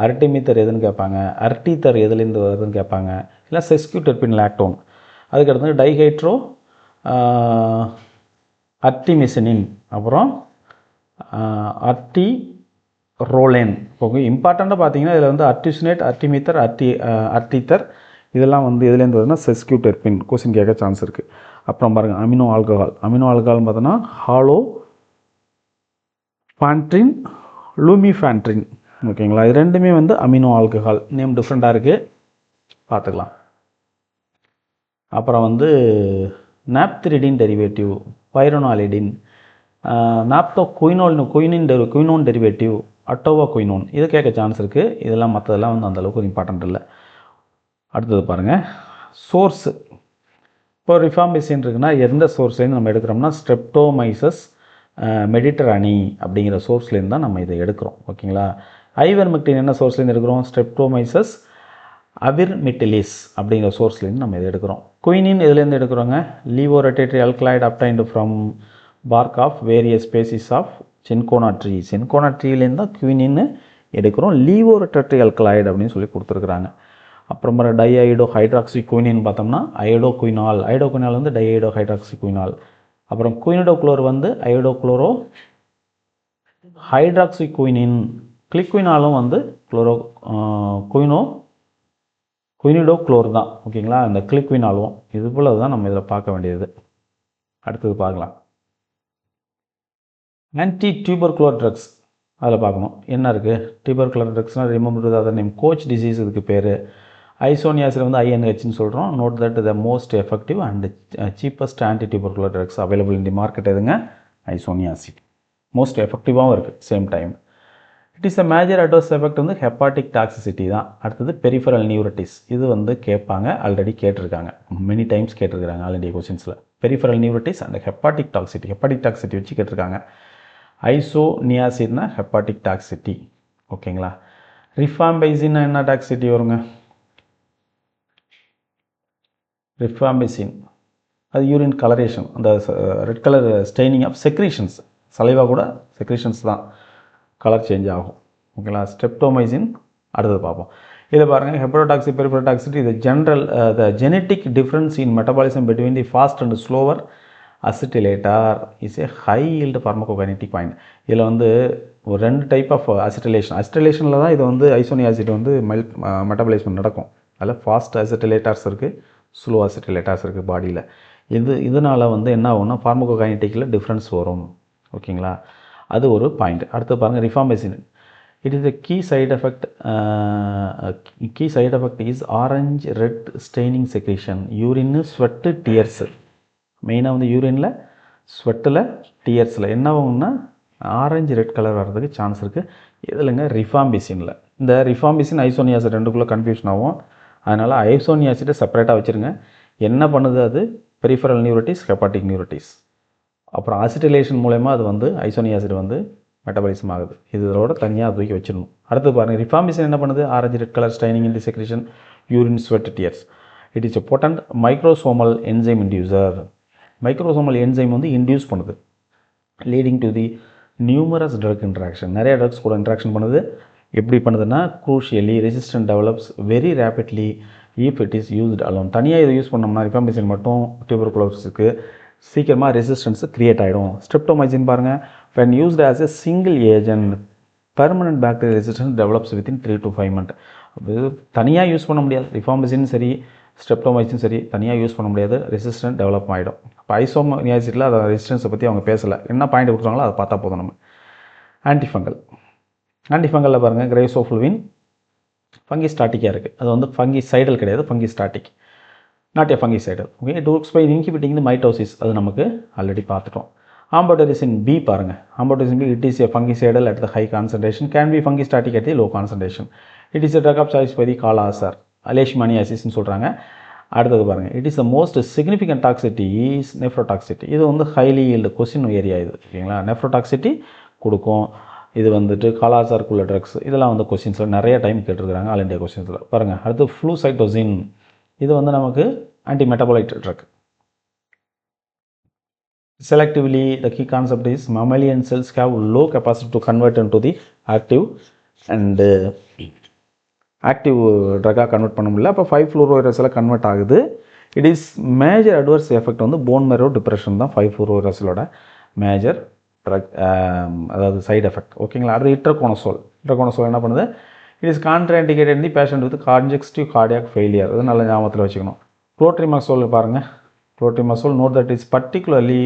அர்டிமித்தர் எதுன்னு கேட்பாங்க, அர்டித்தர் எதுலேருந்து வருதுன்னு கேட்பாங்க, இல்லை செஸ்கியூடெர்பின் லாக்டோன். அதுக்கடுத்து டைஹைட்ரோ அர்டிமிசினின், அப்புறம் அர்டிரோலேன். ஓகே, இம்பார்ட்டண்ட்டாக பார்த்தீங்கன்னா இதில் வந்து அர்டிசுனேட், அர்டிமித்தர், அர்டித்தர் இதெல்லாம் வந்து எதுலேருந்து வருதுன்னா செஸ்கியூடெர்பின். கொஸ்டின் கேட்க சான்ஸ் இருக்குது. அப்புறம் பாருங்கள் அமினோ ஆல்கஹால். அமினோ ஆல்கஹால்னு பார்த்தோன்னா ஹாலோ ஃபேண்ட்ரின், லூமிஃபேண்ட்ரின். ஓகேங்களா, இது ரெண்டுமே வந்து அமினோ ஆல்கஹால். நேம் டிஃப்ரெண்ட்டாக இருக்குது, பார்த்துக்கலாம். அப்புறம் வந்து நாப்திரிடின் டெரிவேட்டிவ், பைரோனாலிடின், நாப்தோ குயினோன் டெரிவேட்டிவ், அட்டோவா குயினோன். இது கேட்க சான்ஸ் இருக்குது. இதெல்லாம் மற்றதெல்லாம் வந்து அந்தளவுக்கு ஒரு இம்பார்ட்டண்ட் இல்லை. அடுத்தது பாருங்கள் சோர்ஸு. இப்போ ரிஃபார்மிசின் இருக்குன்னா எந்த சோர்ஸ்லேருந்து நம்ம எடுக்கிறோம்னா ஸ்ட்ரெப்டோமைசஸ் மெடிட்டரானி அப்படிங்கிற சோர்ஸ்லேருந்து தான் நம்ம இதை எடுக்கிறோம். ஓகேங்களா, ஐவர்மெக்டின் என்ன சோர்ஸ்லேருந்து எடுக்கிறோம், ஸ்ட்ரெப்டோமைசஸ் அவிர்மிட்டிலிஸ் அப்படிங்கிற சோர்ஸ்லேருந்து நம்ம இதை எடுக்கிறோம். குயினின் எதுலேருந்து எடுக்கிறோங்க, levorotatory alkaloid obtained from bark of various species of cinchona tree. Cinchona ட்ரீலேருந்து தான் குயினின்னு எடுக்கிறோம். லீவோரட்டேட்டரி அல்கலாய்டு அப்படின்னு சொல்லி கொடுத்துருக்குறாங்க. அப்புறம் டைஐடோ ஹைட்ராக்சி குயினின்னு பார்த்தோம்னா அயோடோ குயினால். அயோடோ குயினால் வந்து டைஐடோ ஹைட்ராக்சி குயினால். அப்புறம் குயினிடோ குளோர் வந்து அயோடோ குளோரோ ஹைட்ராக்சி குயினின். கிளிக்வினாலும் வந்து குயினிடோ குளோர் தான். ஓகேங்களா, இந்த கிளிக்வினாலும் இது போல் தான் நம்ம இதில் பார்க்க வேண்டியது. அடுத்தது பார்க்கலாம் ஆன்டி டியூபர்குலர் ட்ரக்ஸ். அதில் பார்க்கணும் என்ன இருக்குது. டியூபர்குலர் ட்ரக்ஸ்னால் remember other name, Koch disease இதுக்கு பேர். ஐசோனியாசில் வந்து ஐஎன்ஹெச்னு சொல்கிறோம். Note that the most effective and cheapest anti tubercular drugs available in the market எதுங்க, ஐசோனியாசிட். மோஸ்ட் எஃபெக்டிவாகவும் இருக்குது same time. It is a major adverse effect வந்து ஹெப்பாட்டிக் டாக்ஸிசிட்டி தான். அடுத்தது பெரிஃபரல் நியூரட்டிஸ். இது வந்து கேட்பாங்க, ஆல்ரெடி கேட்டிருக்காங்க, மெனி டைம்ஸ் கேட்டிருக்காங்க ஆல்ரெடி கொஸ்டின்ஸில். Peripheral neuritis and hepatic toxicity வச்சு கேட்டிருக்காங்க. ஐசோனியாசிட்னா ஹெப்பாட்டிக் டாக்ஸிட்டி. ஓகேங்களா, ரிஃபாம்பைசின்னா என்ன டாக்ஸிட்டி வருங்க, ரிஃபாம்பிசின் அது யூரின் கலரேஷன், அந்த red colour staining of secretions. Saliva கூட செக்ரீஷன்ஸ் தான் கலர் சேஞ்ச் ஆகும். ஓகேங்களா, ஸ்ட்ரெப்டோமைசின் அடுத்தது பார்ப்போம். இதில் பாருங்கள் ஹெப்படோடாக்சி, பெரிஃபெரோடாக்சிட்டி, இது general the genetic difference in metabolism between the fast and slower acetylator is a high yield pharmacokinetic point. இதில் வந்து ஒரு 2 டைப் ஆஃப் அசிட்டிலேஷனில் தான் இது வந்து ஐசோனியாசிட் வந்து மெட்டபாலிசம் நடக்கும். அதில் ஃபாஸ்ட் அசிட்டிலேட்டர்ஸ் இருக்குது, ஸ்லோ அசிட்டிலேட்டர்ஸ் இருக்குது பாடியில். இதனால் வந்து என்ன ஆகும்னா ஃபார்மகோகைனெட்டிக்கில் டிஃப்ரென்ஸ் வரும். ஓகேங்களா, அது ஒரு பாயிண்ட். அடுத்து பாருங்கள் rifampicin. It is a key side effect is orange red staining secretion. Urine sweat tears, மெயினாக வந்து யூரினில் ஸ்வெட்டில் டியர்ஸில் என்ன ஆகும்னா ஆரஞ்சு ரெட் கலர் வர்றதுக்கு சான்ஸ் இருக்குது. இதில்ங்க ரிஃபாம்பிசினில். இந்த ரிஃபாம்பிசின் ஐசோனியாசிட் ரெண்டுக்குள்ளே கன்ஃபியூஷன் ஆகும். அதனால் ஐசோனியாசிட்டை செப்பரேட்டாக வச்சுருங்க. என்ன பண்ணுது அது, பெரிஃபரல் நியூரட்டிஸ், ஹெப்பாட்டிக் நியூரட்டிஸ். அப்புறம் அசிட்டிலேஷன் மூலயமா அது வந்து ஐசோனியாசிட் வந்து மெட்டபாலிசம் ஆகுது. இதோட தனியாக தூக்கி வச்சிடணும். அடுத்து பாருங்கள் ரிஃபாம்பிசின் என்ன பண்ணுது, orange red colour staining in the secretion urine sweat tears. It is a potent microsomal enzyme inducer. Microsomal enzyme வந்து இன்டியூஸ் பண்ணுது, leading to the numerous drug interaction. நிறைய ட்ரக்ஸ் கூட இன்ட்ராக்ஷன் பண்ணுது. எப்படி பண்ணுதுன்னா crucially resistant develops very rapidly if it is used alone. தனியாக இதை use பண்ணோம்னா ரிஃபாம்பிசின் மட்டும் டியூபர்குலோசிஸ்க்கு சீக்கிரமாக ரெசிஸ்டன்ஸு க்ரியேட் ஆகிடும். ஸ்ட்ரெப்டோமைசின் பாருங்கள், when used as a single agent permanent bacterial resistance develops within 3 to 5 months. தனியாக யூஸ் பண்ண முடியாது. ரிஃபாம்பிசின் சரி ஸ்ட்ரெப்டோமைசின் சரி தனியாக யூஸ் பண்ண முடியாது, ரெசிஸ்டன்ட் டெவலப் ஆகிடும். இப்போ ஐசோனியாசிட்டில் அதை ரெசிஸ்டன்ஸை பற்றி அவங்க பேசலை, என்ன பாயிண்ட் கொடுக்குறாங்களோ அதை பார்த்தா போதும். நம்ம ஆன்டிஃபங்கலில் பாருங்கள் கிரைசோஃப்ளூவின் ஃபங்கிஸ்டாட்டிக்காக இருக்குது. அது வந்து ஃபங்கிசைடல் கிடையாது, fungistatic, not a fungicidal. Okay, it works by inhibiting the mitosis. அது நமக்கு ஆல்ரெடி பார்த்துட்டோம். ஆம்போடெரிசின் பி பாருங்கள், amphotericin B it is a fungicidal at the high concentration, can be fungistatic at the low concentration. It is a drug of choice by the kala-azar, அலேஷ்மானியாசிஸ்ன்னு சொல்கிறாங்க. அடுத்தது பாருங்கள், it is the most significant toxicity is nephrotoxicity. இது வந்து highly yield question area இது, ஓகேங்களா. நெஃப்ரோடாக்சிட்டி கொடுக்கும். இது வந்துட்டு காலாசார்க்குள்ள ட்ரக்ஸ், இதெல்லாம் வந்து கொஸ்டின்ஸில் நிறைய டைம் கேட்டிருக்கிறாங்க ஆல் இண்டியா கொஸ்டின்ஸில். பாருங்கள், அடுத்து ஃப்ளூசைட்டோசின், இது வந்து நமக்கு anti metabolite drug. Selectively, the key concept is mammalian cells have low capacity to convert into the active and active drug convert பண்ண முடியல. அப்போ 5-fluorouracil கன்வெர்ட் ஆகுது. It is major adverse effect வந்து போன் மேரோ டிப்ரெஷன் தான் 5-fluorouracilோட major drug, அதாவது side effect, ஓகேங்களா. அடுத்து இட்ரகோனசோல் என்ன பண்ணுது, it is contraindicated in the patient with congestive cardiac failure. அது நல்ல ஞாபகத்தில் வச்சுக்கணும். குளோட்ரிமசோல் பாருங்கள், clotrimazole note that is particularly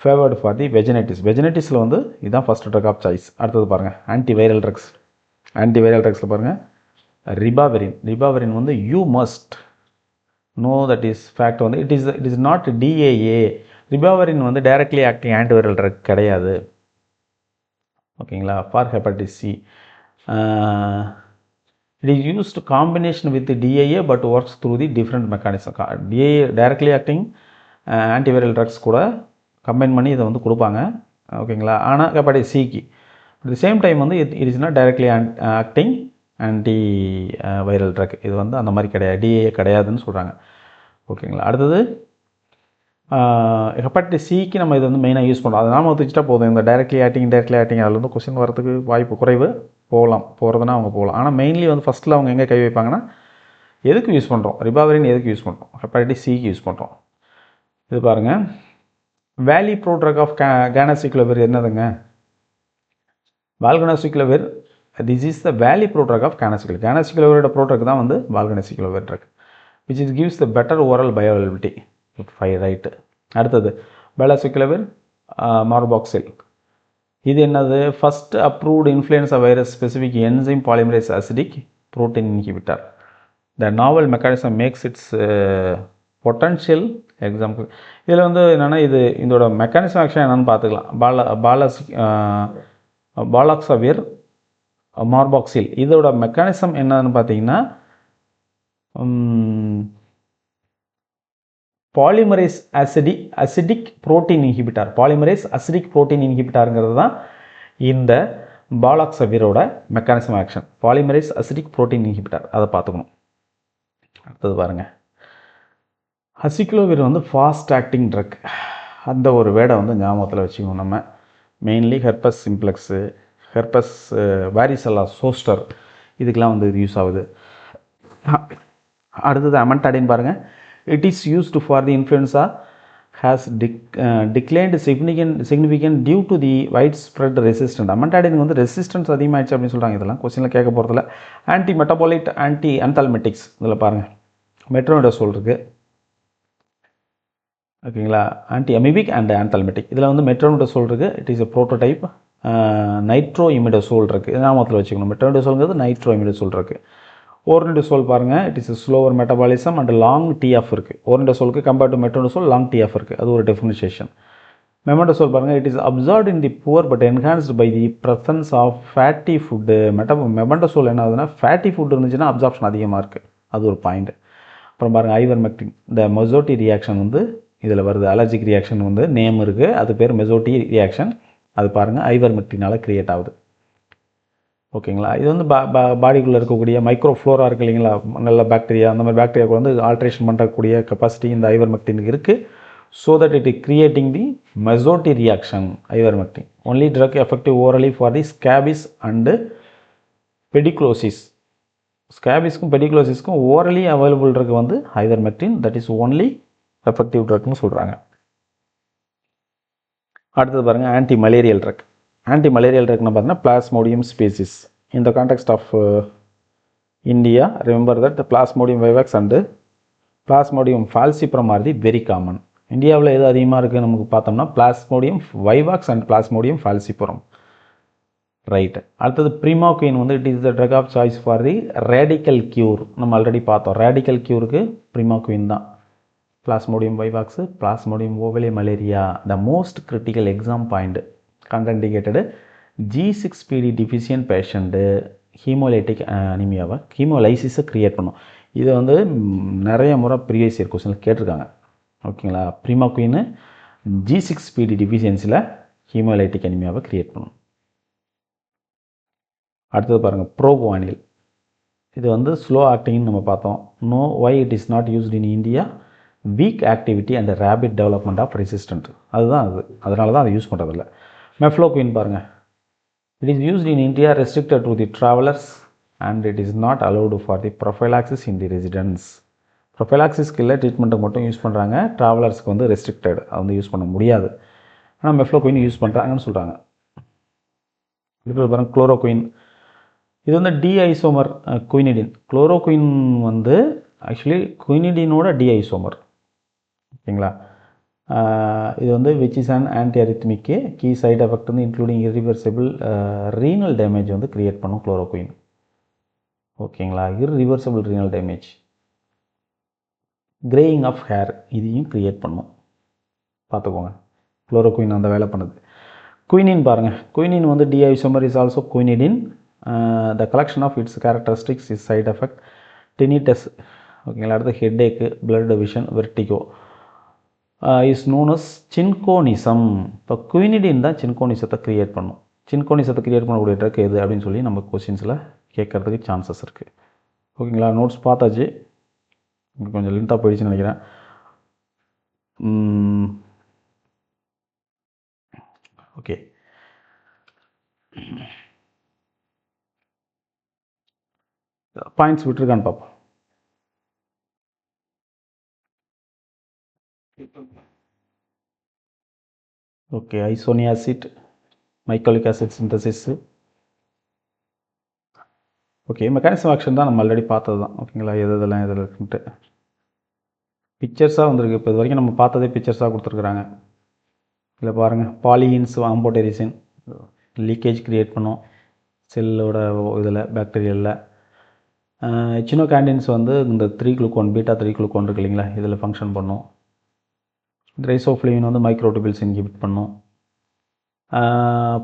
favoured for the vaginitis. வெஜினைட்டிஸில் வந்து இதுதான் ஃபஸ்ட் ட்ரக் ஆஃப் சாய்ஸ். அடுத்தது பாருங்கள், ஆன்டிவைரல் ட்ரக்ஸில் பாருங்கள், ரிபாவரின் வந்து you must know that is fact வந்து it is not DAA. Ribavirin வந்து டைரக்ட்லி ஆக்டிங் ஆன்டிவைரல் ட்ரக் கிடையாது, ஓகேங்களா. For hepatitis C it is used combination with DAA but works through the different mechanism. DAA directly acting antiviral drugs கூட combine பண்ணி இதை வந்து கொடுப்பாங்க, ஓகேங்களா. ஆனால் ஹெப்படைட்டிஸ் சிக்கு அட் தி சேம் டைம் வந்து it is not directly acting anti viral drug. இது வந்து அந்த மாதிரி கிடையாது, டிஏஏ கிடையாதுன்னு சொல்கிறாங்க, ஓகேங்களா. அடுத்தது ஹெப்படைட்டிஸ் சிக்கு நம்ம இது வந்து மெயினாக யூஸ் பண்ணுறோம். அதை நாம வச்சுட்டா போதும். இந்த டைரக்ட்லி ஆக்டிங் அதில் வந்து கொஸ்டின் வரதுக்கு வாய்ப்பு குறைவு. போகிறதுனா அவங்க போகலாம். ஆனால் மெயின்லி வந்து ஃபஸ்ட்டில் அவங்க எங்கே கை வைப்பாங்கன்னா, எதுக்கு யூஸ் பண்ணுறோம், ரிபாவரின் எதுக்கு யூஸ் பண்ணுறோம், ஹெப்படைட்டிஸ் சிக்கு யூஸ் பண்ணுறோம். இது பாருங்கள், வேலி ப்ரோ ட்ரக் ஆஃப் கேனசிக்ளோவிர் என்னதுங்க, வால்கனசிக்ளோவிர். This is the valine prodrug of கேனசிக்ளோவிரோட ப்ரோ ட்ரக் தான் வந்து valganciclovir drug, which is gives the better oral bioavailability. Right. அடுத்தது பெலாசிக்ளோவிர், மார்பாக்சில். இது என்னது, first approved influenza virus specific enzyme polymerase acidic protein inhibitor. The novel mechanism makes its potential example. இதில் வந்து என்னென்னா, இதோட mechanism action என்னென்னு பார்த்துக்கலாம். பாலாக்சவிர், மார்பாக்சில், இதோட மெக்கானிசம் என்னன்னு பார்த்தீங்கன்னா, polymerase acidic protein inhibitor. Polymerase acidic protein இன்ஹிபிட்டாருங்கிறது தான் இந்த பாலாக்சவிரோட mechanism action. Polymerase acidic protein inhibitor, அதை பார்த்துக்கணும். அடுத்தது பாருங்கள், அசிக்ளோவிர் வந்து ஃபாஸ்ட் ஆக்டிங் ட்ரக். அந்த ஒரு வேர்டை வந்து ஞாபகத்தில் வச்சுக்கணும் நம்ம. Mainly herpes simplex, herpes varicella zoster, இதுக்கெலாம் வந்து இது யூஸ் ஆகுது. அடுத்தது அமென்டாடின் பாருங்கள், it is used for the influenza has declined significant due to the wide spread resistant. Amantadine வந்து ரெசிஸ்டன்ஸ் அதிகமாகிடுச்சு அப்படின்னு சொல்கிறாங்க. இதெல்லாம் கொஸ்டினில் கேட்க போகிறதில்ல. Anti metabolite, anti anthelmintics. இதில் பாருங்கள், மெட்ரோனிடாசோல் இருக்குது, ஓகேங்களா. Anti amoebic and anthelmintic. இதில் வந்து மெட்ரோனிடாசோல் இருக்குது, it is a prototype. Nitro imidazole இருக்குது, ஞாபகத்தில் வச்சுக்கணும். மெட்ரோனிடாசோல்ங்கிறது நைட்ரோ இமிடோசோல் இருக்குது. ஓர்னிடோசோல் பாருங்கள், it is slower metabolism and long t half இருக்குது. ஓர்னிடோசோலுக்கு compared to metronidazole long t half இருக்குது, அது ஒரு டிஃபரன்ஷியேஷன். மெமண்டோசோல் பாருங்கள், it is absorbed in the poor but enhanced by the presence of fatty food. Mebendazole என்ன ஆகுதுன்னா, ஃபேட்டி ஃபுட் இருந்துச்சுன்னா absorption அதிகமாக இருக்குது, அது ஒரு பாயிண்ட். அப்புறம் பாருங்கள், ஐவர்மெக்டின். இந்த மெசோட்டி ரியாக்ஷன் வந்து இதில் வருது. அலர்ஜிக் ரியாக்ஷன் வந்து நேம் இருக்குது, அது பேர் மெசோட்டி ரியாக்ஷன். அது பாருங்கள், ஐவர்மெக்டினால் கிரியேட் ஆகுது, ஓகேங்களா. இது வந்து பாடிக்குள்ளே இருக்கக்கூடிய மைக்ரோஃப்ளோரா இருக்குது இல்லைங்களா, நல்ல பாக்டீரியா, அந்த மாதிரி பாக்டீரியாவுக்கு வந்து ஆல்ட்ரேஷன் பண்ணக்கூடிய கெப்பாசிட்டி இந்த ஐவர்மெக்டினுக்கு இருக்குது. So that it is creating the Mazzotti reaction. Ivermectin only drug effective orally for the scabies and pediculosis. ஸ்கேபிஸ்க்கும் பெடிக்ளோசிஸ்க்கும் ஓரலி அவைலபிள் ட்ரக் வந்து ivermectin. That is only effective ட்ரக்னு சொல்கிறாங்க. அடுத்தது பாருங்கள், anti malarial drug. Anti malarial ட்ரக்னு பார்த்தீங்கன்னா plasmodium species. இந்த context of India, remember that plasmodium vivax and plasmodium falciparum are the very common. இந்தியாவில் எது அதிகமாக இருக்குது நமக்கு பார்த்தோம்னா plasmodium vivax and plasmodium falciparum. Right. அடுத்தது ப்ரிமாக்வின் வந்து it is the drug of choice for the radical cure. நம்ம already பார்த்தோம், ரேடிக்கல் க்யூருக்கு ப்ரிமாக்வின் தான். Plasmodium vivax, plasmodium ovale malaria. The most critical exam point contraindicated G6PD deficient patient haemolytic அனிமியாவை ஹீமோலைசிஸை create பண்ணும். இதை வந்து நிறைய முறை ப்ரீவியஸ் இயர் கொஸ்டினில் கேட்டிருக்காங்க. ஓகேங்களா. ப்ரிமாக்வின் G6PD டிஃபிஷியன்சியில் ஹீமோலைட்டிக் அனிமியாவை கிரியேட் பண்ணும். அடுத்தது பாருங்கள், ப்ரோகுவானில். இது வந்து ஸ்லோ ஆக்டிங்னு நம்ம பார்த்தோம். No why it is not used in India, weak activity and rapid development of resistant. அதுதான் அதனால தான் அதை யூஸ் பண்ணுறதில்ல. மெஃப்ளோக்வின் பாருங்கள், it is used in India restricted to the travellers and it is not allowed for the prophylaxis in the residence. ப்ரொஃபைலாக்சிஸ்க்கு இல்லை, ட்ரீட்மெண்ட்டுக்கு மட்டும் யூஸ் பண்ணுறாங்க. ட்ராவலர்ஸ்க்கு வந்து ரெஸ்ட்ரிக்டட், அது வந்து யூஸ் பண்ண முடியாது. ஆனால் மெஃப்ளோக்வின் யூஸ் பண்ணுறாங்கன்னு சொல்கிறாங்க. இப்போ பாருங்கள், குளோரோக்வின். இது வந்து டிஐசோமர் குயினிடின். குளோரோக்வின் வந்து ஆக்சுவலி குயினிடினோட டிஐசோமர். ஓகேங்களா. இது வந்து which is an anti arrhythmic. Key side effect வந்து இன்க்ளூடிங் இர்ரிவர்சிபிள் ரீனல் டேமேஜ் வந்து கிரியேட் பண்ணும் குளோரோக்வின். ஓகேங்களா. Irreversible renal damage, greying of hair, இதையும் கிரியேட் பண்ணும். பார்த்துக்கோங்க, குளோரோக்வின் அந்த வேலை பண்ணுது. குயினின் பாருங்கள், குயினின் வந்து D isomer is also quinidine. The collection of its characteristics is side effect tinnitus. ஓகேங்களா. அடுத்து headache, blurred vision, vertigo is known as cinchonism. இப்போ குயினிடின் தான் சின்கோனிசத்தை கிரியேட் பண்ணும். சின்கோனிசத்தை கிரியேட் பண்ணக்கூடிய ட்ரக் எது அப்படின்னு சொல்லி நம்ம கொஸ்டின்ஸில் கேட்குறதுக்கு சான்சஸ் இருக்குது. ஓகேங்களா. நோட்ஸ் பார்த்தாச்சு, கொஞ்சம் லென்த்தாக போயிடுச்சுன்னு நினைக்கிறேன். ஓகே, பாயிண்ட்ஸ் விட்டுருக்கான்னு பார்ப்போம். Okay, isoniazid, mycolic acid synthesis. Okay, mechanism action தான் நம்ம ஆல்ரெடி பார்த்தது தான். ஓகேங்களா. எதெல்லாம் எதில் இருக்குன்ட்டு பிக்சர்ஸாக வந்திருக்கு. இப்போ இது வரைக்கும் நம்ம பார்த்ததே பிக்சர்ஸாக கொடுத்துருக்குறாங்க. இதில் பாருங்கள், பாலியின்ஸ் ஆம்போடெரிசின் லீக்கேஜ் க்ரியேட் பண்ணும் செல்லோட இதில், பாக்டீரியலில். எச்சினோகேண்டின்ஸ் வந்து இந்த 3-குளுக்கோன், பீட்டா 3-குளுக்கோன் இருக்கு இல்லைங்களா, இதில் ஃபங்க்ஷன் பண்ணும். ரைசோஃப்ளேவின் வந்து மைக்ரோடிபிள்ஸ் இன்ஹிபிட் பண்ணும்.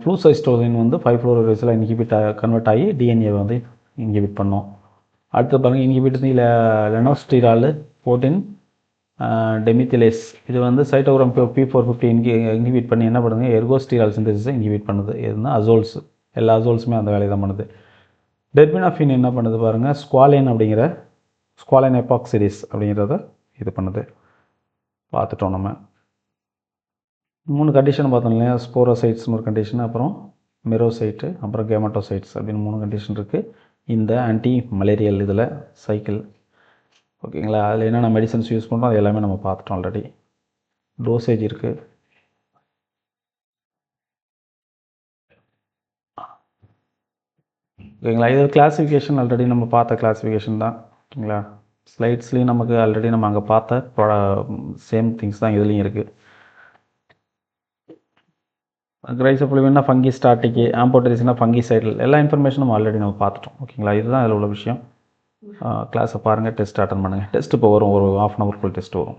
ஃப்ளூசைஸ்டோசின் வந்து 5-fluorouracil இன்ஹிபிட் கன்வெர்ட் ஆகி டிஎன்ஏ வந்து இன்ஹிபிட் பண்ணும். அடுத்து பாருங்கள், இன்ஹிபிட் லெனோஸ்டிரால் 14 டெமித்திலேஸ். இது வந்து சைட்டோகிராம் P450 இன்ஹிபிட் பண்ணி என்ன பண்ணுது, எர்கோஸ்டிரால் சிந்தசிஸை இன்ஹிபிட் பண்ணுது. எதுனா அசோல்ஸ், எல்லா அசோல்ஸுமே அந்த வேலையை தான் பண்ணுது. டெர்பினாஃபின் என்ன பண்ணுது பாருங்கள், ஸ்குவாலின் அப்படிங்கிற ஸ்குவாலின் எபாக்சிடிஸ் அப்படிங்கிறத இது பண்ணுது. பார்த்துட்டோம் நம்ம. 3 கண்டிஷன் பார்த்தோம் இல்லையா, ஸ்போரோசைட்ஸ்னு ஒரு கண்டிஷன், அப்புறம் மெரோசைட்டு, அப்புறம் கேமட்டோசைட்ஸ் அப்படின்னு 3 கண்டிஷன் இருக்குது இந்த ஆன்டி மலேரியல் இதில் சைக்கிள். ஓகேங்களா. அதில் என்னென்ன மெடிசன்ஸ் யூஸ் பண்ணுறோம் அது எல்லாமே நம்ம பார்த்துட்டோம் ஆல்ரெடி. டோசேஜ் இருக்குது. ஓகேங்களா. இது கிளாஸிஃபிகேஷன் ஆல்ரெடி நம்ம பார்த்த கிளாஸிஃபிகேஷன் தான். ஓகேங்களா. ஸ்லைட்ஸ்லேயும் நமக்கு ஆல்ரெடி நம்ம அங்கே பார்த்த சேம் திங்ஸ் தான் இதுலேயும் இருக்குது. ரைசோஃப்ளேவின்னா ஃபங்கி ஸ்டாட்டிக்கு, ஆம்போடெரிசின்னா ஃபங்கி சைடில், எல்லா இன்ஃபர்மேஷனும் ஆல்ரெடி நம்ம பார்த்துட்டோம். ஓகேங்களா. இதுதான் அதில் உள்ள விஷயம். கிளாஸை பாருங்கள், டெஸ்ட் அட்டன் பண்ணுங்கள். டெஸ்ட் இப்போ வரும், ஒரு 1/2 hour டெஸ்ட் வரும்.